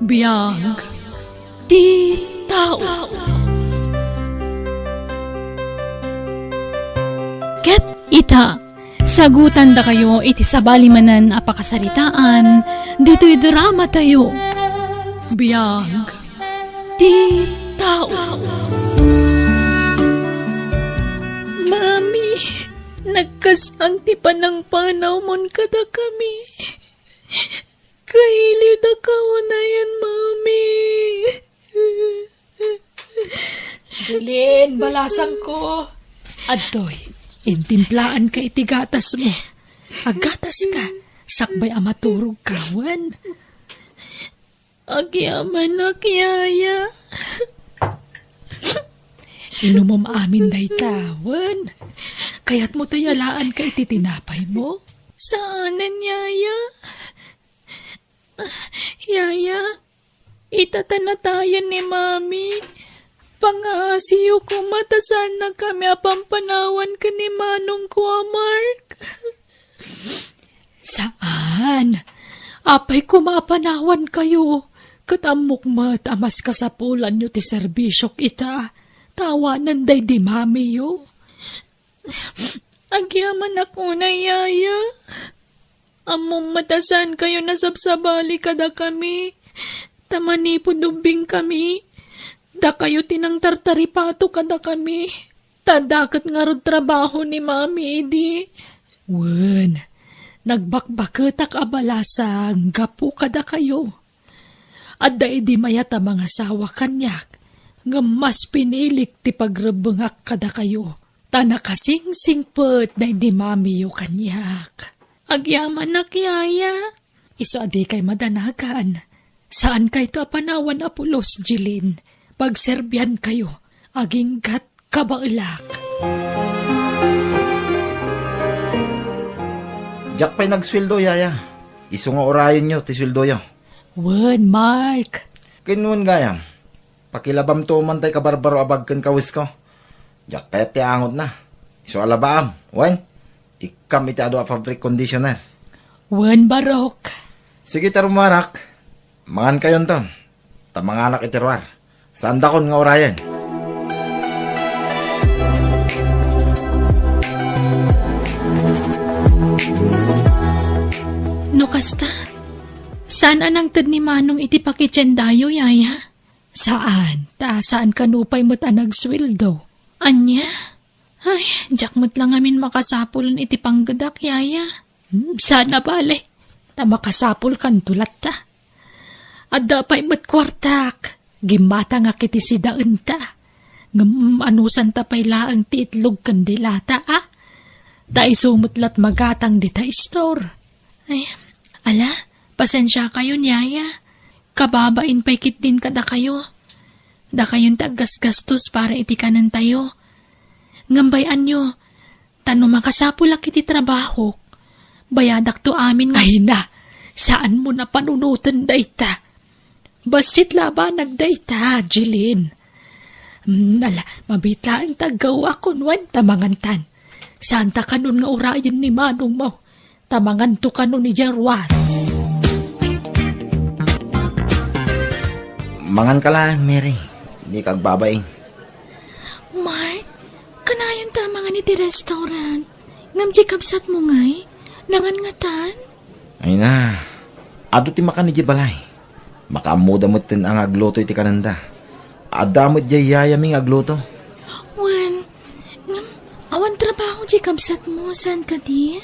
Biyag ti tao. Ket ita, sagutan da kayo iti sabalimanan apakasaritaan, dito'y drama tayo. Biyag ti tao. Mami, nagkasang ti panang-panaw mon kada kami. Kaili da kao na yan, Mami. Jilin, balasang ko. Adoy, intimplaan ka iti gatas mo. Agatas ka, sakbay amaturog kawan. Agyaman na kiyaya. Inumom amin day tawan. Kaya't mo tayalaan ka iti tinapay mo. Saanan, Yaya? Yaya, itatanatayan ni Mami. Pangasiyo ko matasan na kami apampanawan ka ni Manong ko, Mark. Saan? Apay kumapanawan kayo. Katamok mat amas kasapulan nyo ti serbisyok ita. Tawanan day di Mami yo. Agyaman ako na, Yaya. Among matasan kayo nasabsabali kada kami. Tamani po dubing kami. Da kayo tinang tartaripato kada kami. Tadakat nga rod trabaho ni Mami, idi. Wen, nagbakbaketak abalasang gapu kada kayo. At da idi mayata mga sawa kanyak. Nga mas pinilik ti pagrebengak kada kayo. Tanakasing-singpet na hindi Mami yu kanyak. Agyaman na kiyaya. Iso adi kay madanagan. Saan kay to apanawan apulos, Jilin? Pagserbihan kayo, aging gat kabailak. Jak pa'y nagsweldo, Yaya. Iso nga orayon nyo, ti sweldo yo. Wen, Mark. Kinun gayam. Pakilabam to man tay kabarbaro abag kan kawis ko. Jak pa'y ti angot na. Iso alabaam. Wen? Ikam iti ado a fabric conditioner. Wen, Barok. Sige tarumarak. Mangan kayon ton. Tamanganak iti ruar. Saan dakon nga orayan? No kasta? Saan anang tad ni Manong iti pakitsendayo, Yaya? Saan? Saan kanupay mo't nagsweldo? Anya? Ay, jak mo't lang amin makasapul iti panggadak, Yaya. Sana bale. Ta makasapul kan tulat ta. At dapay mo't kwartak. Gimata nga kiti si daan ta. Anusan ta pay laang ti itlog kandilata, ah. Da isumutlat magatang di ta store. Ay, ala, pasensya kayo, Yaya. Kababain pa'y kit din kada kayo. Da kayong tagas-gastos para itikanan tayo. Ngambayan nyo, tano makasapulak iti trabaho. Bayadak to amin. Ay na, saan mo na panunutan dayta? Basit laban nagdayta, Jilin. Nala, mabita ang tagawa kunwan tamangantan. Saan ta kanon nga urayan ni Manong mo? Tamangan to kanon ni Jarwan. Mangan ka lang, Mary. Hindi kagbabain. Mark, kanayon tamangan iti restaurant. Ngamji kabsat mo ngay? Nangangatan? Ay na. Ado ti makan ni Jibalay. Makamudamot tin ang agluto iti kananda. Adamot jay yayaming agluto. Wan, awan trabaho di kabsat mo. Saan ka di?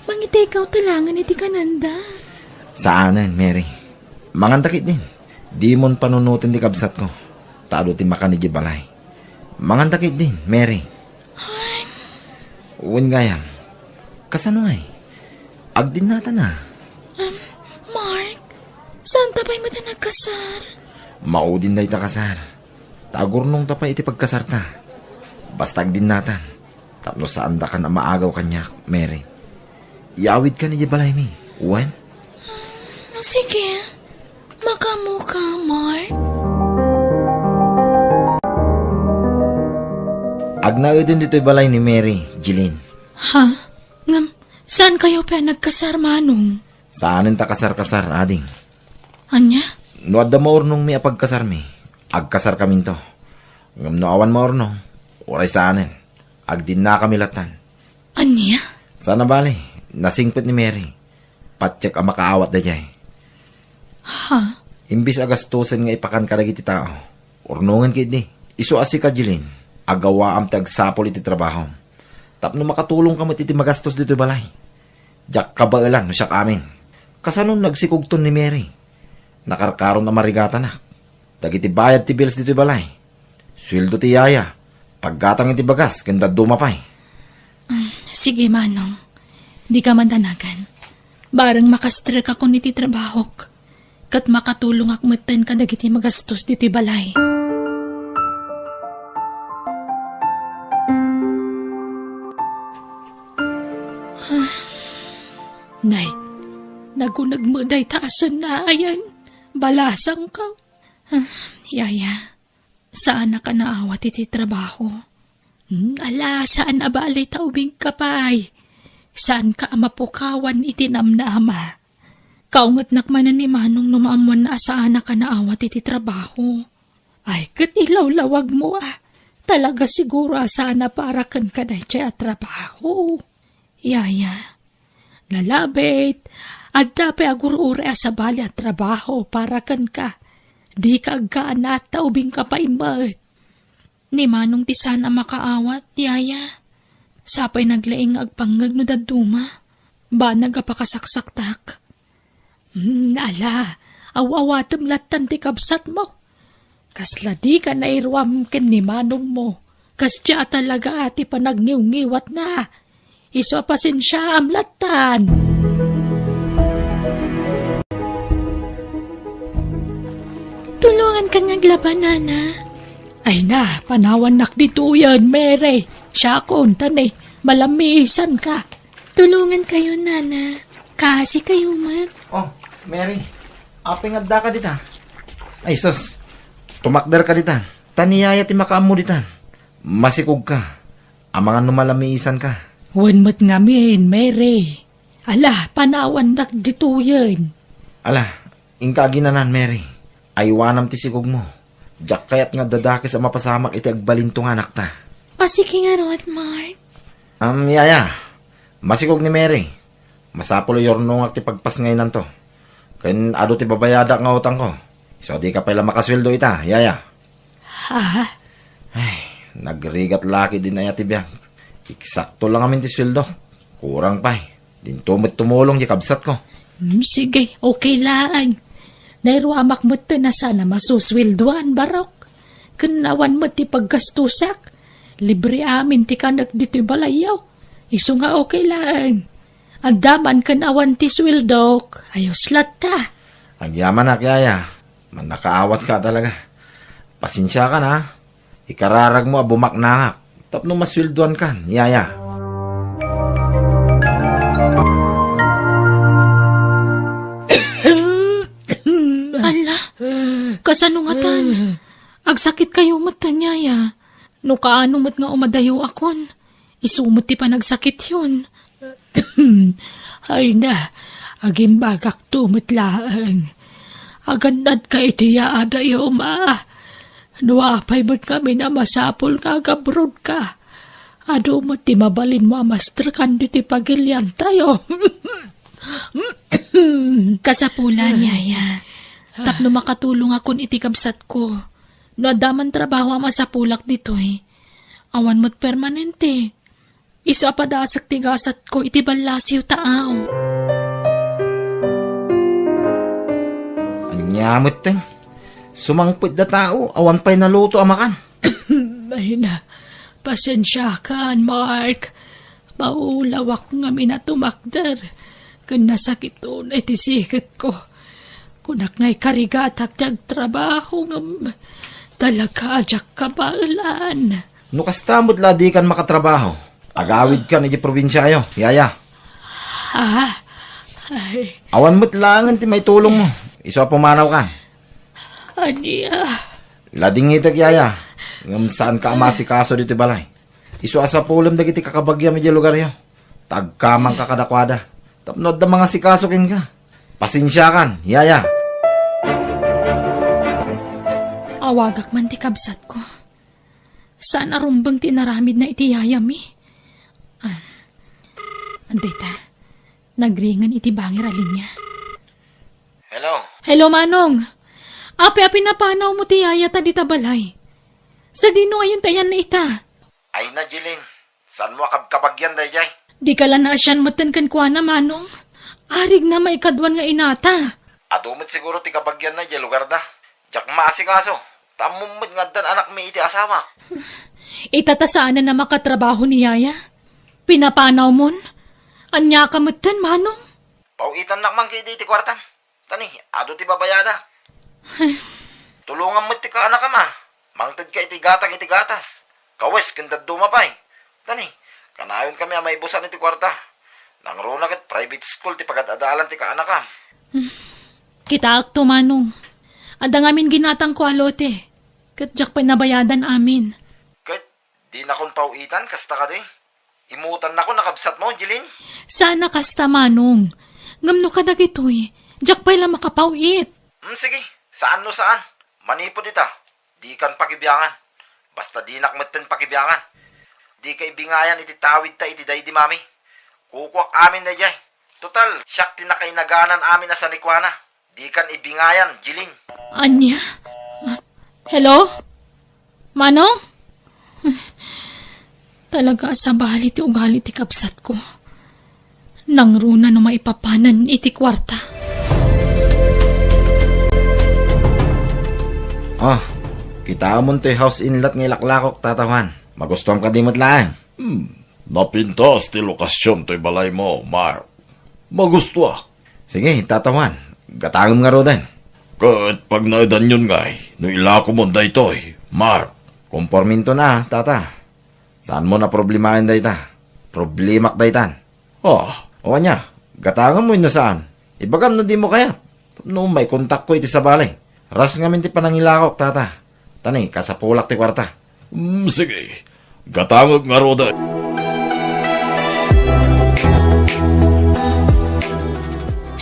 Mangiti ikaw talangan iti kananda. Saanan, Mary? Mangan takit din. Di mon panunutin ti kabsat ko. Tado ti makan ni Jibalay. Mangan takit din, Mary. Ay. Uwan gayam. Kasano ay? Agdin nata na. Mark, saan tapay mo ta nagkasar? Maudin na ita kasar. Tagor nung tapay iti pagkasar ta. Basta agdin natan. Tapno saan da ka na maagaw kanya, Mary. Iawid ka ni Jibalay mi. Uwan? No, sige. Makamuka, Mark. Agnaudin dito'y balay ni Mary, Jilin. Ha? Saan kayo pa nagkasar, Manong? Saanin ta kasar-kasar, ading? Anya? No adda maurnong mi apagkasar mi. Agkasar kami to. Ngam no awan maurnong. Oray saanin. Agdin na kami latan. Anya? Sana bali. Nasingpit ni Mary. Patsyak ang makaawat da jay. Ha? Imbis agastusin nga ipakan kalag iti tao. Urnungan kid ni. Isu asi ka Jilin. Agawa am tagsapol iti trabaho. Tapno makatulong kamot iti magastos dito balay. Jak kabailan no siya amin. Kasanon nagsikugton ni Mary. Nakarkaron na marigata na. Dagiti bayad ti bills dito balay. Sweldo ti yaya. Paggatang iti bagas, kanda dumapay. Sige, Manong. Di ka mandanagan. Barang makastrek ako niti trabaho. Kat makatulong akmeten ka dagiti magastos diti balay. Nay, nagunagmuday taasan na ayan. Balasang ka. Yaya, saan na ka naawat iti trabaho? Ala, saan abalay taubing kapay? Saan ka amapukawan itinam na ama? Kaungat nakmanan ni Manong numaamuan na saan na ka naawat iti trabaho. Ay, kat ilawlawag mo ah. Talaga siguro asana para kan ka na siya trabaho. Yaya, lalabit, at dapat agurure sa bali at trabaho para kan ka. Di ka agkaan at taubing ka pa imat. Ni Manong ti sana makaawat, yaya. Sapay naglaing agpangag no daduma. Ba nagapakasaksak-tak. Ala, awawatam latan ti kabsat mo. Kasla di ka nairwam ken ni Manong mo. Kasya talaga ati panagniw-ngiwat na. Iso pasensya am latan. Tulungan kanyang labanan, na. Ay na, panawan nak dito yan, Mary. Siya kon, tanay, malamisan ka. Tulungan kayo, nana. Kasi kayo, man. Oh, Mary. Aping adda ka dita. Ay, sus. Tumakder ka ditan. Taniyaya ti makaam mo ditan. Masikog ka. Amangan numalamisan ka. Wanmat ngamin, Mary. Ala, panawan nak dito yan. Ala, ingka ginanan, Mary. Aywanam ti sigog mo. Diyak kayat nga dadakis ang mapasamak iti agbalintong anak ta. Sige nga ron, Mark. Yaya. Masikog ni Mary. Masapulo yornong ti pagpas ngayon to. Kain ado ti babayada nga utang ko. So di ka pala makasweldo ita, yaya. Ha? Ay, nagrigat laki din na ti biyang. Eksakto lang amin ti sweldo. Kurang pa eh. Din tumulong di kabsat ko. Sige, okay lang. Nairuamak mo na sana masusweldoan, barok. Kanawan mo ti paggastusak. Libre amin ti kanak dito balayaw. Iso nga okay lang. Ang daman kanawan ti sweldok. Ayos lata. Ang yaman na yaya. Man nakaawat ka talaga. Pasensya ka na. Ikararag mo abumak nangak. Tapno masweldoan kan, yaya. Ala, kasanungatan. Agsakit kayo mata niya. No kaano mat nga umadayo akon. Isumot ti pa nagsakit yun. Ay na, agim bagak tumot laang. Agandad ka itiya adayo ma. Nuapay mo't kami na masapol nga gabrod ka. Ado mo't ti mabalin mo master kan di ti pagilyan tayo. Kasapulan, yaya. Tapno makatulong akon iti kabsat ko. No adaman trabaho ama sa pulak dito eh. Awan mo't permanente. Isa pa dasak tigasat ko iti balasiw taaw. Anyamot ten. Sumangpit da tao, awan pa'y naluto amakan. Ay na, pasensya ka, Mark. Maulawak nga minatumakder. Kung nasakit doon ay tisikit ko. Kunak nga'y karigatak tiyag trabaho nga talaga ajak kabailan. Nukastamot la di kan makatrabaho. Agawid ka na di probinsyayo, yaya. Ha? Ay, Awan mo't langan ti may tulong mo. Iso pumanaw ka. aniya. Lading itak yaya. Ngam saan ka amasikaso dito balay. Iso asa pulam dagiti kakabagya medyo lugar yo. Tagkamang kakadakwada. Tapnod na mga sikaso kin ka. Pasensya kan, yaya. Awagak man ti kabsat ko. Saan arumbang tinaramid na iti yayami? Anday ta. Nagringan iti bangir alin niya. Hello? Hello, Manong. Api-api na panaw mo ti yaya ta di tabalay. Sa dino ayon tayan na ita. Ay na, Jilin. Saan mo kabagyan, dayjay? Di ka lang na asyan matan kan kwa na, Manong. Arig na maikadwan nga inata. Adumit siguro ti kabagyan na, jay lugar da. Jak maasikaso. Tamumad nga dan anak mi iti asawa. Itatasaan na makatrabaho ni yaya. Pinapanaw mon. Anya ka matan, Manong. Pauitan nakman kay di ti kwartam. Tani, ado ti babayada. Tulungan mo ti ka anak ka ma. Mangtad ka iti gatang iti gatas. Kawes, kandad dumapay. Tani, kanayon kami may busan iti kwarta. Nang runa kat private school ti pagad-adalan ti ka anak ka. Kita akto, Manong. Adang amin ginatang ko alote. Katjak pa nabayadan amin. Kahit di na kon pauitan, kasta ka di. Imutan na ko nakabsat mo, Jilin. Sana kasta, Manong. Ngamno ka dagitoy. Jak pa'y lang makapawit. Sige, saan no saan? Manipo dita. Di kan pakibiyangan. Basta di nakmatan pakibiyangan. Di ka ibingayan iti tawid ta iti day di mami. Kukuak amin na jay. Total, siyak tinakainaganan amin na sa nikwana. Di kan ibingayan, Jilin. Anya? Hello? Manong? Talaga sa bali ti ugali ti kapsat ko. Nang runa no maipapanan iti kwarta. Kita mo te house inlet ng ilaklakok tatawan. Magustuhan ka di mo't lang. Napintas ti lokasyon to'y balay mo, Mark. Magusto ah. Sige, tatawan. Gatangom nga rodan. Kahit pag naidan yun ngay, no ilako mo daytoy, Mark. Komporminto na, tata. Saan mo na problemahin dayta? Problemak daytan. O niya, gatangom mo yun na saan. Ibagam na di mo kaya. No, may kontak ko iti sa balay. Ras nga min ti panangilakok, tata. Tani, kasapulak ti kwarta. Sige, gatangag nga roda.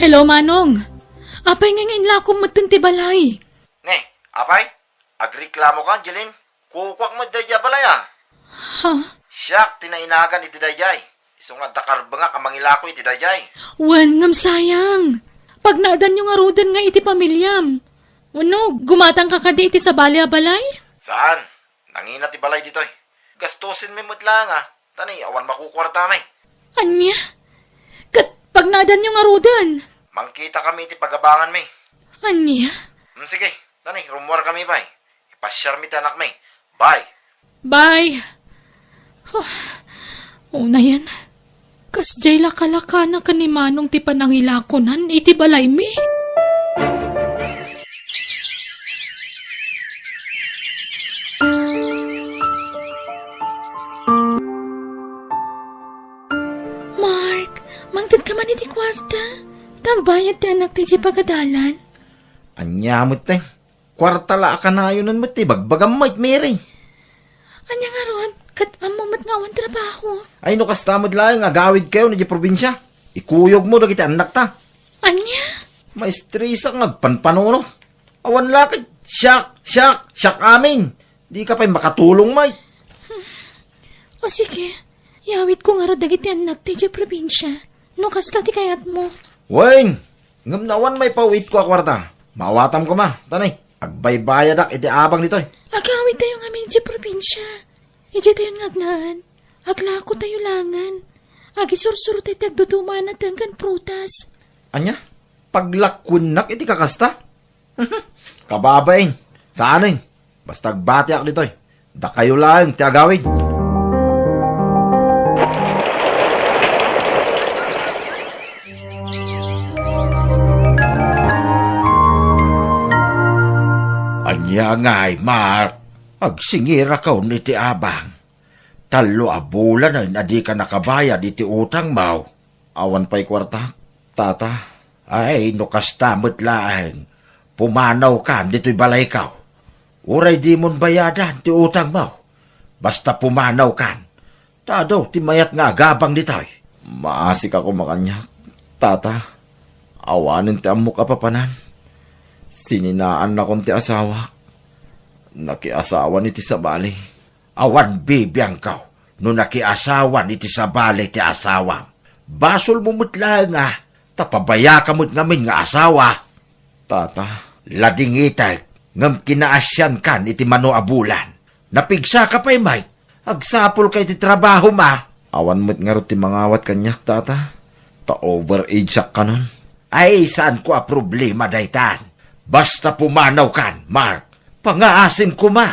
Hello, Manong. Apay nga ngayon lakom matan ti balay. Ne, apay? Agreklamo ka, Jilin? Kukwak mo dayjay balay ah. Ha? Siyak, tinainagan iti dayjay. Iso nga dakarbanga ka mangilako iti dayjay. Wan ngam sayang. Pag naadan yung arudan nga iti pamilyam. Ano, gumatang ka kadi iti sa balay? Saan? Nangina ti balay ditoy. Gastusin mi mo't lang ah. Tani, awan makukwarta may. Anya? Kat pag naadan yung arudan. Mangkita kami iti pagabangan may. Anya? Sige, tani, rumor kami bay. Ipasyar mi ti anak may. Bye. Bye. Una yan. Kas jay lakalaka na kanimanong ti panangilakonan iti balay mi. Mark, mangtad ka man iti kwarta. Tagbayad ti anak ti pagadalan. Anya mo te. Kwarta la ka na yun mo te. Bagbagam mo Mary. Anya nga ron, kat amumat nga awan trabaho. Ay no kastamod lang, agawid kayo na di probinsya. Ikuyog mo dagiti anak ta. Anya? Maestrisa nga agpanpanono. Awan lakad. Siyak amin. Di ka pa'y makatulong may. O sige, yawit ko nga ro dagiti anak ti probinsya. No kasta ti kayat mo. Weng, ngam nawan may pawit ko akwarta. Mawatam ko ma, tanay. Agbaybayadak iti abang nitoy. Agawit tayo nga min ti probinsya. Ije tayo ngagnaan. Aglako tayo langan. Agisursuro tayo tagduduman at hanggang prutas. Anya? Paglakunak iti kakasta? Kababain. Saanin? Basta batiak ditoy. Da kayo lang ti agawid. Anya nga'y, Mark. Agsingira ka ni ti abang. Talo a bulan na di ka nakabaya di ti utang mau. Awan pa'y kwarta. Tata, ay no kastamot laang. Pumanaw ka dito'y balay ka. Uray di mon bayadan ti utang mau. Basta pumanaw kan. Tado, ti mayat nga gabang dito'y. Maasik ako makanyak. Tata, awanin ti amok kapapanan. Sininaan na kong ti asawak. nakiasawa ni ti sabali. Awan bibiyang kaw, no nakiasawa ni ti sabali ti asawa. Basol mo mutla nga, tapabaya ka mo't ngamin nga asawa. Tata, Lading itay, ngam kinaasyan kan iti mano abulan. Napigsa ka pa'y may, agsapol kay ti trabaho ma. awan mo't nga ro ti mangawat kanyak, tata. Ta-overage sak ka nun. Ay, saan ko a problema daytan? Basta pumanaw kan, Mark. Pangaasim ko ma.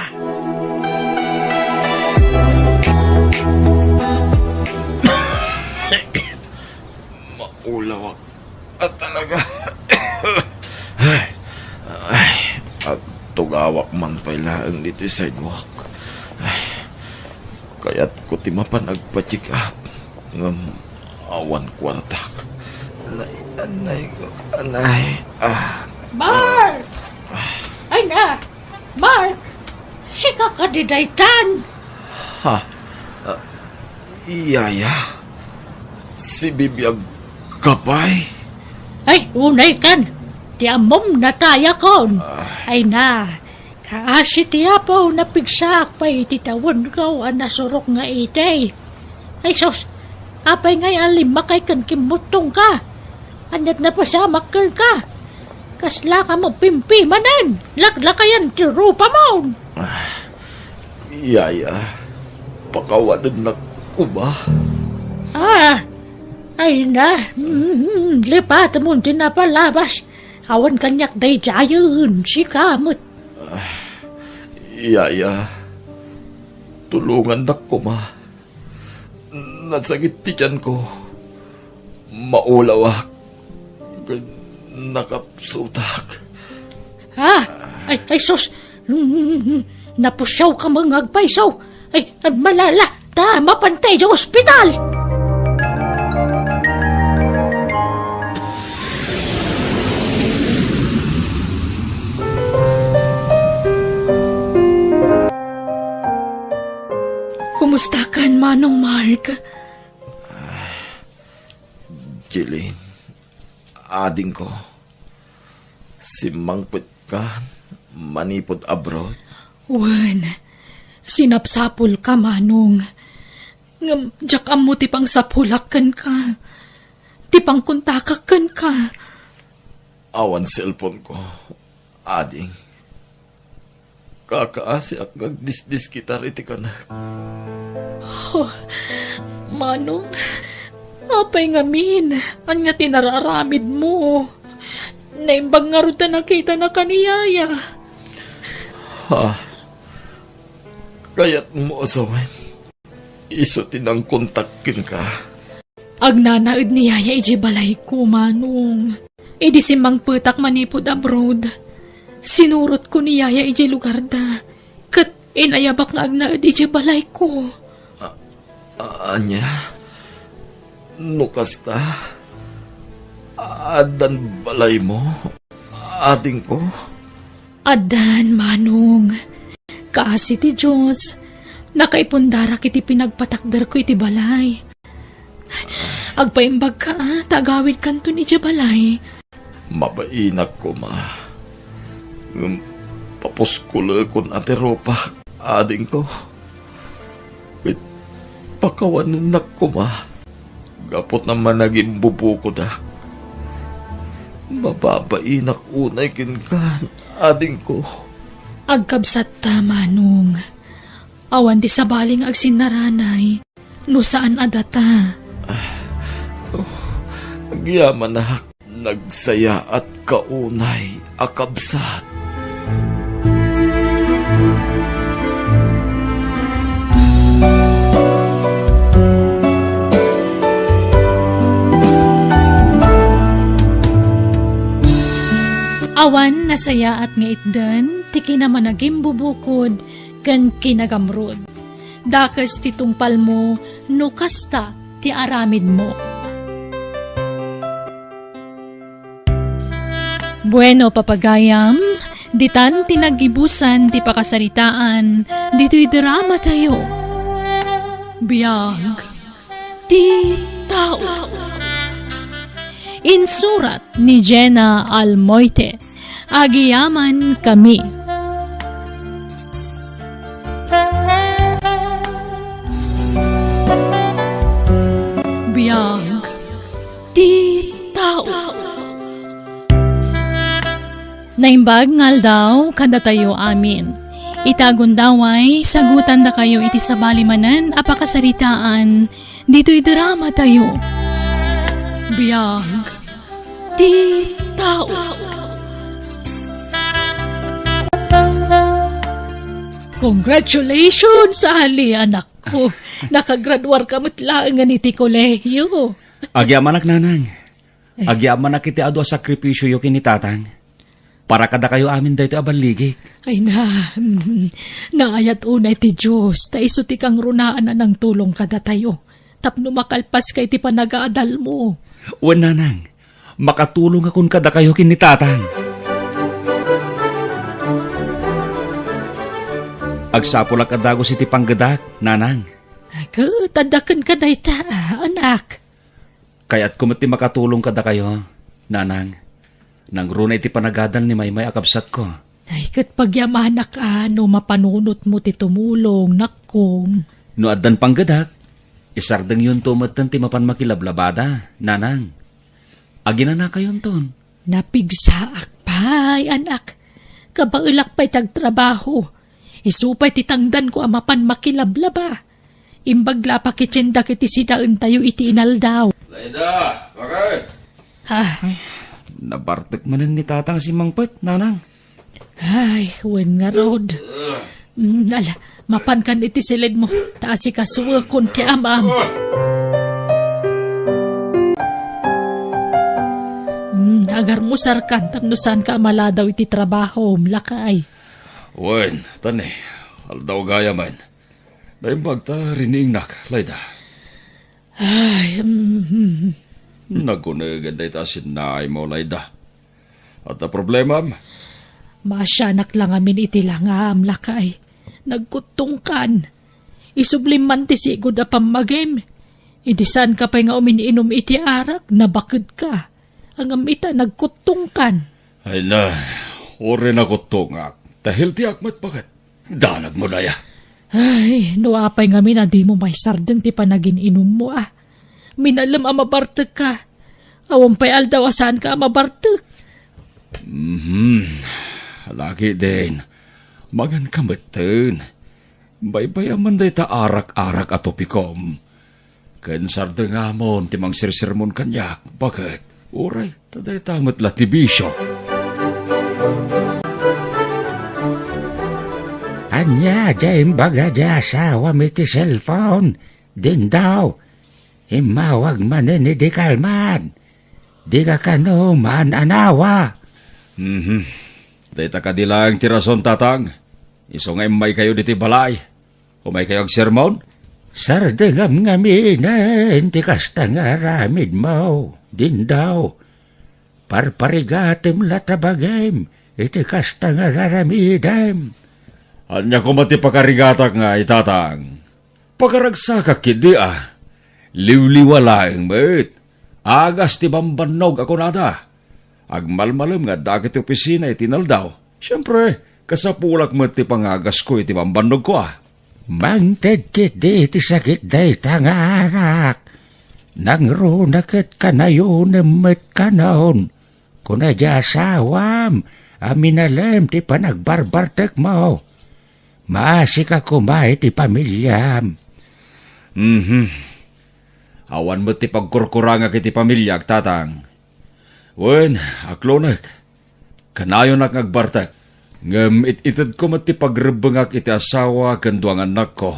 Maulawak at talaga. At tugawak man pailaan dito sa sidewalk. Kaya't ko ti mapanagpa-check up. Ngam awan kwartak. Anay. Mark! Ay na! Mark! Sika ka di daytan! Iyaya. Si Bibiyag Kapay. Ay, unay kan! Ti amom na taya kon! Ay na! Kaasi ti apaw na pigsak pa ititawon ko ang nasurok nga itay. Ay sos! Apay ngay alima kay kan kimutong ka! Anyat na pasamak ka! Kasla ka mo pimpi manan! Laklakayan ti rupa mo! Iyaya. Pakawanan na ko ba? Ay na! Lipat mo din na palabas! Awan kanyak day jayon, si kamot. Iyaya. Tulungan na ko, ma. Nasagit ti tiyan ko. Maulawak. Nakapsutak. Ay sus! Napusyaw ka mga agpaysaw! Ay, malala! Mapantay sa ospital! Kumusta kan, Manong Mark? Jilin, ading ko. Si Mangput ka, manipod abroad. Wan, sinapsapul ka, Manong. Ngam, jakam mo tipang sapulakan ka. Tipang kuntakakan ka. Awan cellphone ko, ading. Kakaasi ak nagdisdis kita riti ka na. Manong, apay ngamin, anya tinararamid mo. Naimbag nga rin nakita na kaniyaya. Kaya't mo asawan. Iso tinang kontakin ka. Agnanaid ni Yaya iji balay ko, Manong. Idi simang putak manipod abroad. Sinurot ko ni Yaya iji lugar da. Kat inayabak nga agnaid iji balay ko. Anya? Nukasta? Adan balay mo? Ading ko? Adan, Manong. Kaasi ti Diyos. Nakaipundara kiti pinagpatakdar ko iti balay. Agpaimbag ka, tagawid kanto ni iti balay. Mabainak ko, ma. Papuskula kon ate ropa. Ading ko. Wait, pakawanan ko, ma. Gapot naman naging bubuko dak. Mababainak unay kinkan. Ading ko. Agkabsat ta, Manong. Awan di sabaling agsinaranay. No saan adata. Agyaman na nagsaya at kaunay akabsat. Awan nasaya at nga itdan, tiki naman naging bubukod, kan kinagamrod. Dakas titungpal mo, no kasta ti aramid mo. Bueno, papagayam, ditan tinagibusan ti pakasaritaan, dito'y drama tayo. Biyag, ti tao. Insurat ni Jenna Almoite. Agiyaman kami. tao. Naimbag ngal daw, kada tayo amin. Itagon daw ay, sagutan da kayo iti sabalimanan, apakasaritaan, dito'y drama tayo. Biyag, ti tao. Congratulations, Ali, anak ko. Nakagraduar ka matlaan nga niti kolehiyo. Agyaman ak nanang. Agyaman ak iti ado a sakripisyo yu kinitatang. Para kada kayo amin dahito abaligik. Ay naayat unay ti Diyos, ta iso ti kang runaan na ng tulong kada tayo. Tapno makalpas kay ti panagaadal mo. Wan nanang, makatulong akong kada kayo kinitatang. Agsapulak adago si ti panggadak, nanang. Ako, tadakan ka dayta, anak. Kaya't kumati makatulong kada kayo, nanang. Nang runay ti panagadal ni Maymay akabsat ko. Ay, kat pagyamanak no mapanunot mo ti tumulong, nakong. No addan panggadak, isardang yun tumatan ti mapan makilablabada, nanang. Agina na kayon ton. Napigsaak pa'y, anak. Kabailak pa'y tagtrabaho. Isupay ti tangdan ko amapan makilablaba. Imbagla pa kitsendak iti sidaan tayo iti inaldaw. Laida, bakit? Ha? Nabartek manan ni tatang si Mangpet, nanang. Ay, wen nga rod. Ala, mapan kan iti silid mo. Taasi ka suwa kon ti amam. Agar mo sarkan, tamnusan ka maladaw iti trabaho, mlakay. Wen, tani, aldaw gaya man. Naimbag ta riningnak, Laida. Ay, Nagunagan da ita sinay mo, Laida. At na problema, masyanak lang amin iti langam, lakay. Nagkutungkan. Isublim man ti sigod a pamagem. Idisan ka pa nga uminiinom iti arak, nabakid ka. Ang amita nagkutungkan. ay na, ori na ko tungak. Dahil ti akmat bakit? Danag mo na ya. Ay, nuapay nga na di mo may sardeng ti panagin inom mo Minalam amabartek ka. Awang pay aldaw asan ka amabartek. Lagi din. Magan kamatan. Baybay aman day ta arak-arak ato pikom. Ken sardeng amon timang sirsirmon kanyak. Bakit? Uray, taday tamat latibisyo. Anya, dyan baga di asawa mi ti cellphone. Din daw. Imawag manin ni di kalman. Di ka kanuman anawa. Dahita ka di lang tirason tatang. Iso nga may kayo diti balay. O may kayo ag sermon? Sardengam ngaminan ti kasta nga ramid mo. Din daw. Parparigatim latabagem. Iti kasta nga raramidem. Anya ko mati pakarigatak nga itatang. Pagaragsaka kidi liwliwalaeng met. Agas ti bambanog ako nata. Agmalmalam nga dakit opisina itinaldaw. Siyempre, kasapulak mo ti pangagas ko iti bambanog ko Mangted kit di ti sakit day tangarak. Nang runakit ka na yun met kanon. Kuna di asawam, aminalem ti panagbarbartek mo. Maasi ka kumay ti pamilyam. Awan mo ti pagkurkuranga kiti pamilyag, tatang. Wen, aklonak. Kanayon nak ngagbartak. Ngam ititid ko mati pagrebengak iti asawa ken duang anak ko.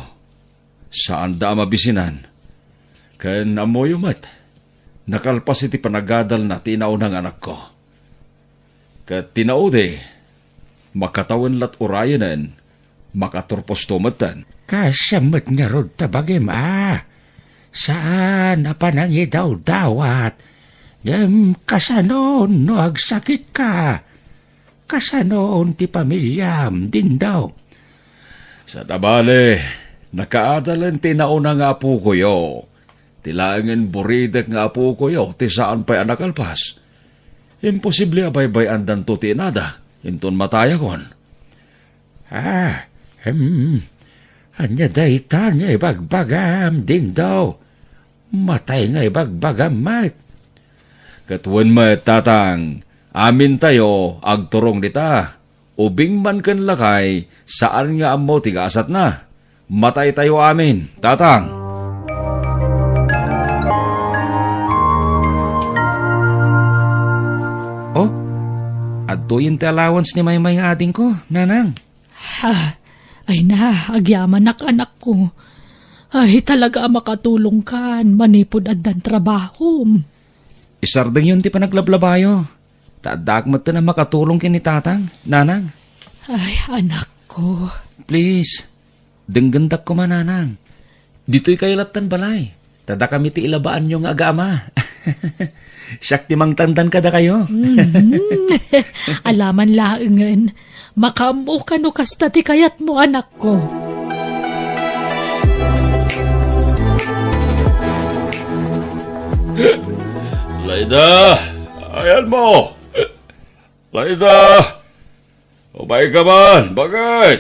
Saan da mabisinan? Ken amoyo mat. Nakalpas iti panagadal na tinaw ng anak ko. Kat tinaude, makatawan lat urayanan, makaturpos tumatan. Kasamot nga rod tabagim Saan na panangi daw dawat? Kasanon no agsakit ka. Kasanon ti pamilyam din daw. Sa tabale, nakaadalan tinauna nga apo ko yo. Tilangan buridak nga apo ko yo, ti saan pa'y anakalpas. Imposible abay-bay andan to tinada, inton mataya kon. Anya dayta nga ibagbagam din daw. Matay nga ibagbagam mat. Katwan met tatang, amin tayo agturong dita. Ubing man kan lakay, saan nga amo tigasat na. Matay tayo amin, tatang. Oh, adto yung allowance ni Maymay ading ko, nanang. Ha, ay na, agyaman anak ko. Ay, talaga makatulong kan, manipod at dan trabaho. Isardeng yun ti panaglablabayo. Tadak mo na makatulong kini tatang, nanang. Ay, anak ko. Please, denggendak ko mananang. Dito'y kailatan balay. Tada kami ti ilabaan nyo nga agama. Siyak ti mang tandan kada kayo. Alaman laengen, makamu ka no kasta ti kayat mo, anak ko. Laida! Ayan mo! Laida! Umay ka man! Bakit?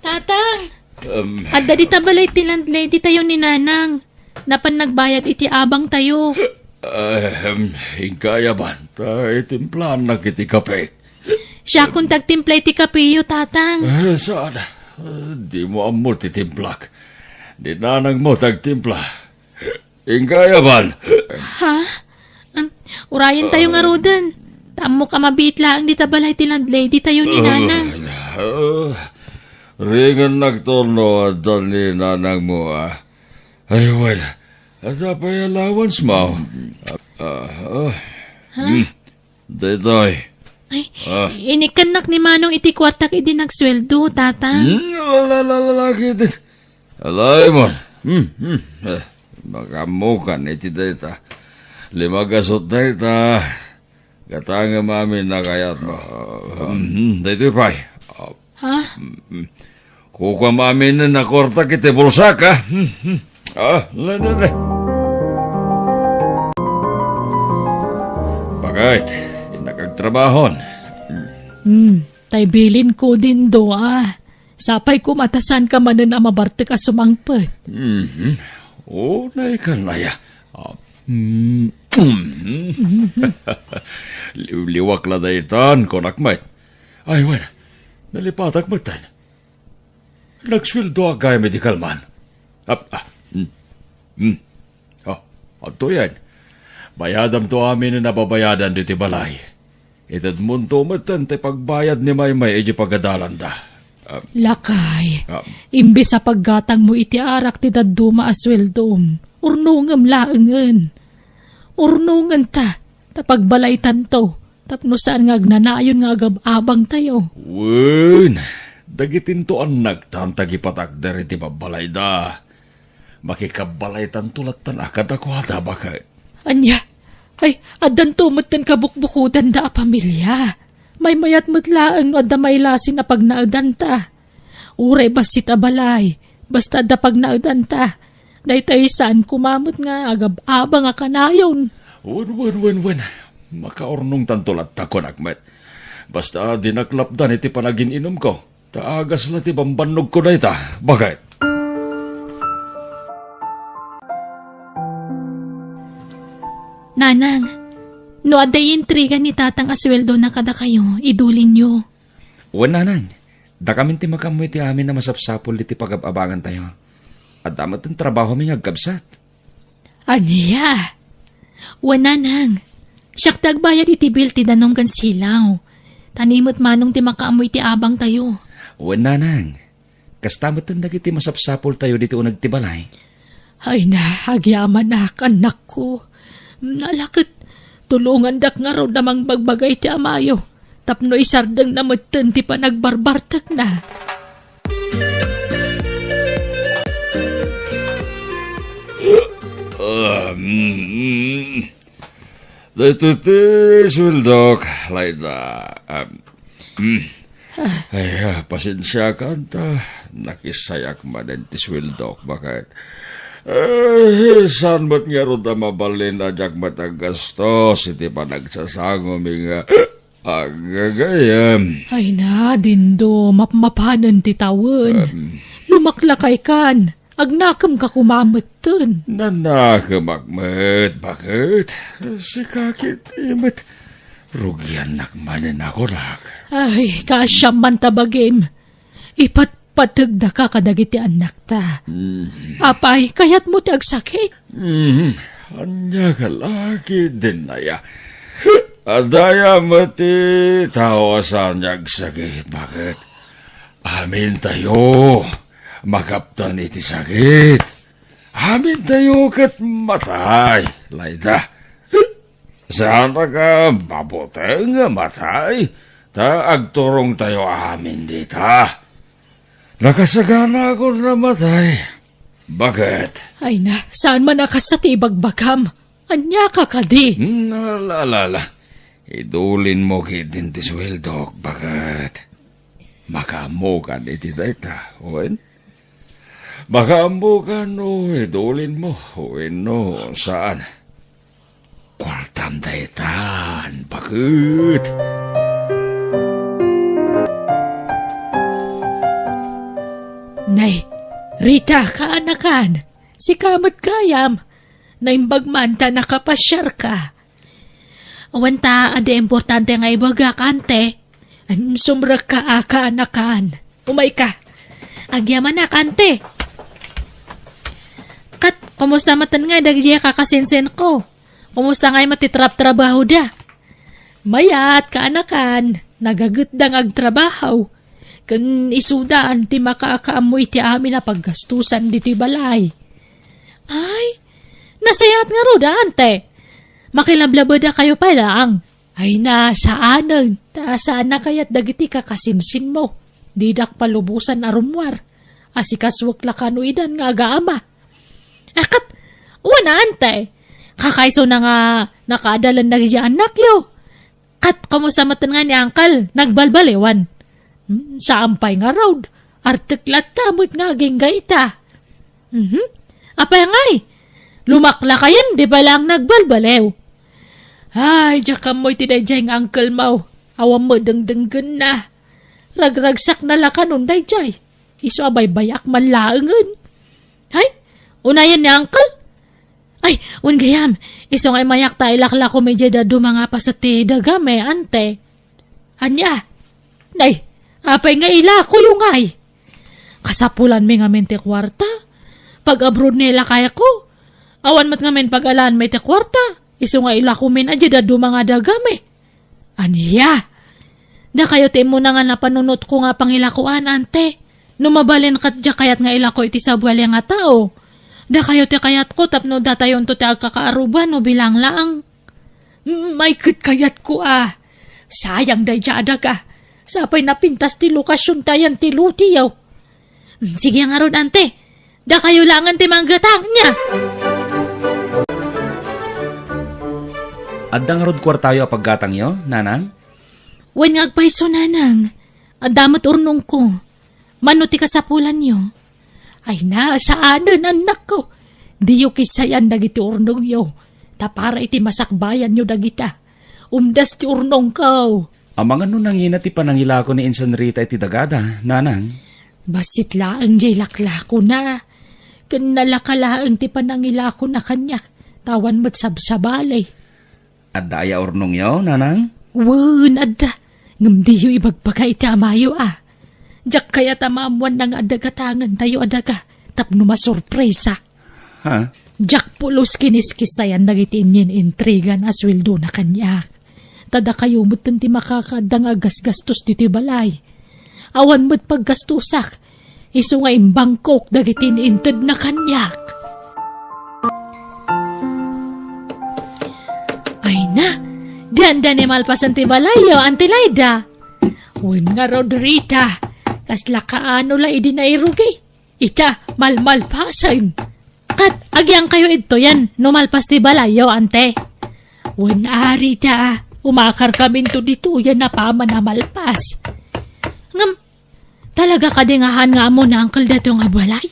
Tatang, adda di tabalay ti landlady tayo ni Nanang. Napan nagbayad iti abang tayo. Hingkaya man, tayo timplan na kiti kape. Siya kung tagtimpla iti kapiyo, tatang. Saan? Di mo amo titimplak. Di nanang mo tagtimpla. Hingkaya man. Ha? Urayan tayo nga rodan. Tamo ka mabit lang di tabalay ti landlady tayo ni Nanang. Ringan nagtorno at ni nanang mo Ay, well, at apay allowance mo. Detoy. Ay, inikanak ni Manong iti kwartak idi nagsweldo, tatang. Lalaki din. Alay mo. Makamukan iti data. 5 gasot data. Katanga mami na kayat mo. Dito pay. Ha? Kuka mami na nakorta kiti bulsa ka. Lala. Bakit? Nakagtrabahon. Tay bilin ko din do, Sapay ko matasan ka manan ang mabarte ka sumangpet. Unay ka na ya. Liwak la daytan, konakmat. Ay, wan. Nalipatak matan. Nagswildo agay medical man. Ato yan. Bayadam to amin na nababayadan diti balay. Itad munto matan tay pagbayad ni Maymay iji pagadalan da. Lakay, imbis sa paggatang mo iti arak ti daduma asweldom, urnungam laengen. Urnungan ta, tapagbalay tanto, tapno saan nga agnanayon nga agab-abang tayo. Wen, dagitin to ang nagtantagi patakder iti babalay da. Makikabalay tantulat tanakad ako hata bakit. Anya, ay, adan tumatan kabukbukudan da a pamilya. May mayat mutlaang no adda may lasin na pag naagdan ta. Uray basit abalay, basta adda pag naagdan ta. Daytay saan kumamot nga agab-abang nga kanayon. Wen. Makaornong tantulat ta konakmet. Basta dinaklapdan iti panagininom ko. Taagas la ti bambanog ko na ita. Bakit? Nanang, no aday intriga ni tatang asweldo na kada kayo, idulin nyo. Wan nanang, da kami ti makamoy ti amin na masapsapol iti pag-abangan tayo. At damat ang trabaho mi ngagkabsat. Aniya? Wananang, siyak tagbayad iti bil ti danom kan silaw. Tanimot manong ti makaamoy ti abang tayo. Wan nanang, kastamot ang dagiti masapsapol tayo dito nagtibalay. Ay na, agyaman na anak ko. Nalakit, tulungan dak nga raw namang bagbagay ti amayo. Tapno isardeng na matan ti pa nagbarbartak na. Dito ti swildok, Laida. Ay, pasensya ka ta. Nakisayak man ti swildok. Bakit? Saan ba't nga ron na mabalin na jak matagastos? Iti pa nagsasango mga agagayam. Ay na, dindo, mapmapanan ti tawon. Lumaklakay kan. Agnakam ka kumamatan. Nanakamakmat, bakit? Si kakit imit. Rugyan nakmanin ako rak. Ay, kasyam man tabagim. Ipatpatag na ka kadagiti anak ta. Apay, kayat mo ti agsakit. Anya ka laki din na ya. Adaya mati tawasan niyag sakit, bakit? Amin tayo. Makaptan iti sakit. Amin tayo kat matay. Layda. Sana ka mabuteng matay. Ta agturong tayo amin dita. Nakasagana ako na matay. Bakit? Ay na, saan man akas sa tibagbagam? Anya ka kadi. Nalalala. Idulin mo kitin ti sweldok. Bakit? Makamukan iti dayta. Uwen? Makamukan o idulin mo. Uwen no, saan? Kwartam daytan. Bakit? Nay, Rita, kaanakan. Si Kamat Gayam. Naimbagman ta nakapasyar ka. Awanta, ade importante nga ibaga kante. Sumrak ka kaanakan. Umay ka. Agyaman na kante. Kat, kumusta matan nga dagdiya kakasensen ko? Kumusta nga'y matitrap trabaho da? Mayat kaanakan. Nagagut dang agtrabaho. Kan isudaan ti makaakaamoy ti amin na paggastusan diti balay. Ay, nasayat nga ro da, ante. Makilablabada kayo pa lang. Ay na, saanan. Saan na kaya't dagiti kakasinsin mo. Didak palubusan arumwar. Asikas wakla idan nga agaama. Akat, wana, ante. Kakaiso na nga nakadalan na anak yo. Kat, kamusta matan nga ni Angkal? Nagbalbaliwan. Sa ampay nga road. Artiklat tamot nga ginggaita. Apay ngay. Lumakla kayan, di ba lang nagbalbalew? Ay, diyak mo'y tinayjay nga uncle mo. Awam mo dengdenggan na. Ragragsak na lakanon dayjay. Iso abay bayak man laangan. Ay, unayan ni uncle? Ay, gayam. Iso ngay mayak tayo lakla ko medyo dadu mga pasati dagame, ante. Anya? Nay, apay nga ila ko yung ay. Kasapulan mi nga mente kwarta. Pag abroad nila kaya ko. Awan mat nga men pag-alaan may te kwarta. Iso nga ila ko men adya dadu mga dagame. Aniya? Da kayo te mo na nga napanunot ko nga pangilakuan, ante. Numabalin kat dya kayat nga ila ko iti sabwali nga tao. Da kayo te kayat ko tapno datayon to te agkakaaruban no bilang laang. May kit kayat ko ah. Sayang day dya adaga. Sapay napintas ti lokasyon tayan ti lutiyaw. Sige nga ron, ante. Da kayo langan ti manggatang niya. Addang rod kwartayo paggatang yo, nanang? Wen nga agpaiso, nanang. Adamat urnong ko. Mano ti kasapulan yo. Ay na, saanan anak ko. Di yo kisayan dagiti urnong yo. Tapara iti masakbayan yo dagita. Umdas ti urnong ko. Amang ano nangina ti panangilako ni Insan Rita iti dagada, nanang? Basit laang jay laklako na. Kanalakalaang ti panangilako na kanyak. Tawan mo't sabsabalay. Addaya ornong yo, nanang? Wen, adda. Ngamdi yu ibagbaga iti amayo ah. Diyak kaya tamamuan ng adagatangan tayo adaga. Tapno masurpresa. Ha? Diyak pulos kiniskisayan nagitin yin intrigan aswildo na kanyak. Tada kayo mo't ti makakadang agas-gastos dito balay. Awan mo't paggastusak. Iso nga imbangkok dagitin inted na kanyak. Ay na, dianda ni malpasan ti balayo, Antilayda. Wen nga Rodrita, kasla kaano la idi na irugi. Ita, malmalpasan. Kat, agyang kayo ito yan, numalpas ti balayo, ante. Wen arita, umakar kami to dito yan na paman na malpas. Ngam, talaga kadingahan nga mo na angkal dato nga balay?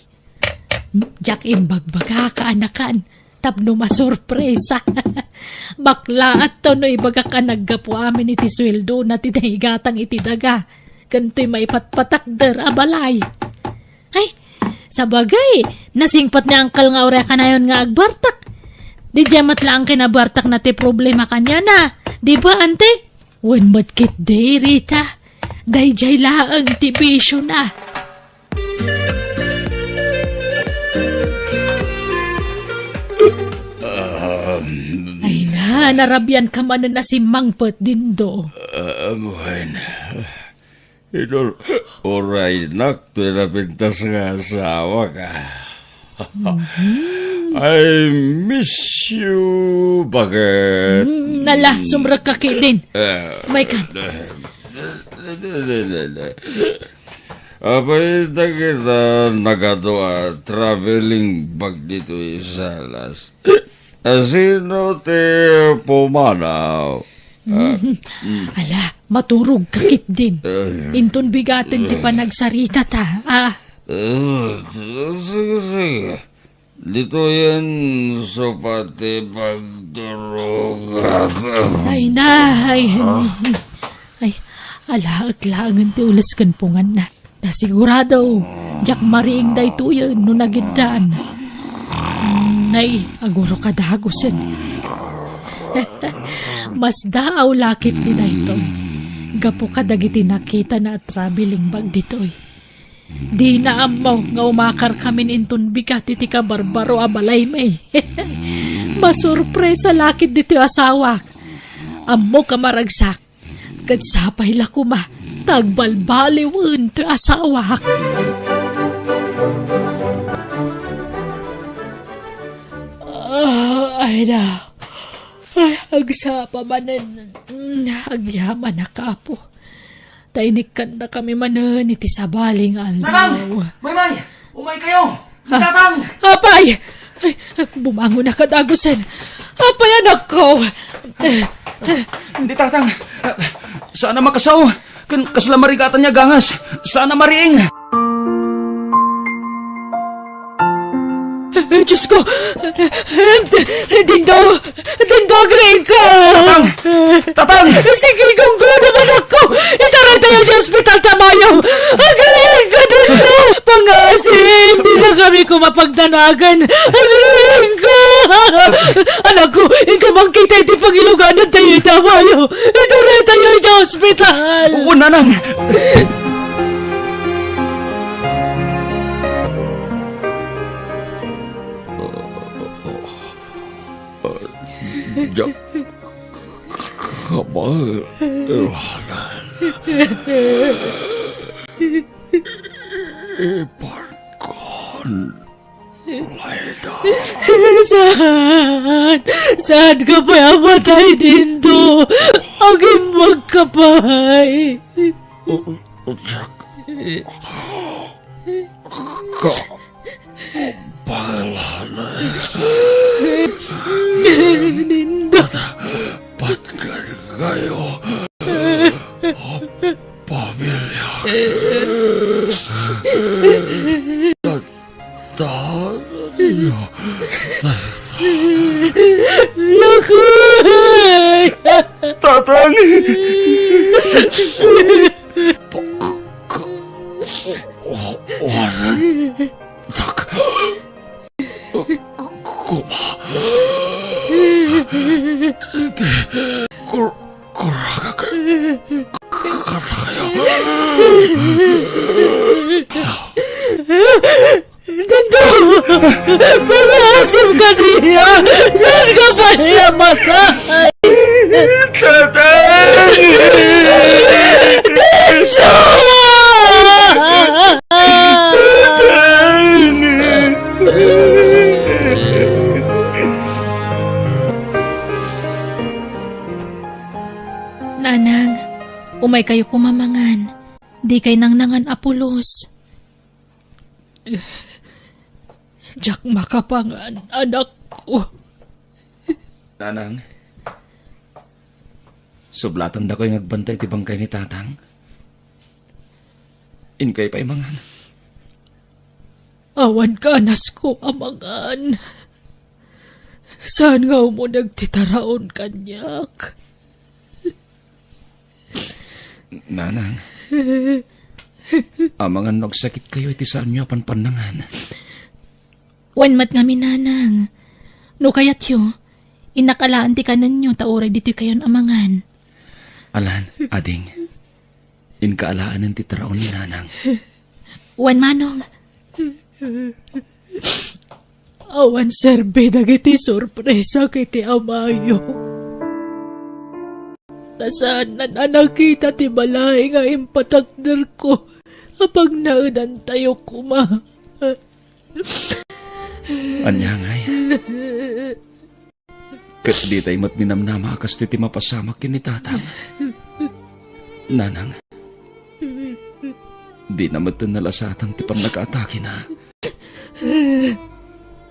Jack imbagbaga kaanakan, tapno masurpresa. Bakla at to no ibaga ka naggapo amin iti sweldo na tinahigatang iti daga. Kanto'y maipatpatakder abalay. Ay, Sa bagay, nasingpat ni Uncle nga ore kanayon nga agbartak. Di jamat lang kinabartak na ti problema kanya na. Di ba, ante? Wen matkit day, Rita. Dayjay laang ti bisyo na. Ay na, narabyan ka man na si Mangpet dindo. Bueno. Ito, oray nak, ito na pintas nga asawa ka. I miss you, bakit? Nala, sumrag ka din. May kan. Apay na kita nagadawa traveling bag dito isalas. Sino te pumanaw? Ala, maturog kakit din. Inton bigatin ti panagsarita ta. Sige. Dito yan sa pati pagdurog. Ay na, ay, ala, aklangan ti ulas kan pungan na. Nasigurado, jak mariing day tuyan no nagidaan. Nay, aguro kadagusan. Mas daaw lakit ni dayto. Gapo kadagiti nakita na traveling bag ditoy. Di na amaw nga umakar kami inton bigat iti ka barbaro abalay may. Masurpresa lakit dito asawak. Ammo ka maragsak. Kadsapay lakuma. Tagbalbaliwan to asawak. Ay na. Ay, agsapa manan. Agyaman na kapo. Tainikan na kami manan iti sabaling aldaw. May! Umay kayo! Tatang! Apay! Ay, bumangon na kadagusan. Apay, anak ko! Hindi, Tatang. Sana makasaw. Kasla marigatan niya gangas. Sana mariing. Diyos ko! Dindo! Green ka! Tatang! Sige, kung ko naman ako! Itaray tayo di hospital tamayo! Green ka, Dindo! Pangasin! Hindi na kami kumapagdanagan! Green ka! Anak ko, ikaw kita iti pangiluganan tayo tamayo! Itaray tayo di hospital! Oo, Nanang! Jak kabal iparkon laida. Saan ka pa yamatay dito? Aging magkapay. Jak ka balala. Pat kayo pamilya tayo Tatang! waran tak kuma kuraga kata kayo Dindo! Pag-asip ka niya! Saan ka pa niya matay? Tatang! Dindo! Nanang, umay kayo kumamangan. Di kay nangan apulos. Diyak makapangan, anak ko. Nanang, sublatan da ko'y nagbantay ti bangkay ni Tatang. Inkay pa imangan. Awan ka, anas ko, amangan. Saan nga mo nagtitaraon kanyak? Nanang, Amangan nagsakit kayo iti saan nyo panpanangan. Wan mat nga minanang. No kayat yo, inakalaan ti kanan nyo tauray dito kayon amangan. Alan, ading, inkaalaanan ti taraon ni nanang. Wan manong. Awan serbe dagiti sorpresa kiti amayo. Tasaan na nakita ti balay nga impatakder ko apag naudan tayo kuma. Anyangay. Kat di tayo mat ninamnama kas ti mapasamak kini tatang. Nanang, di naman nalasatang ti panag-atake na.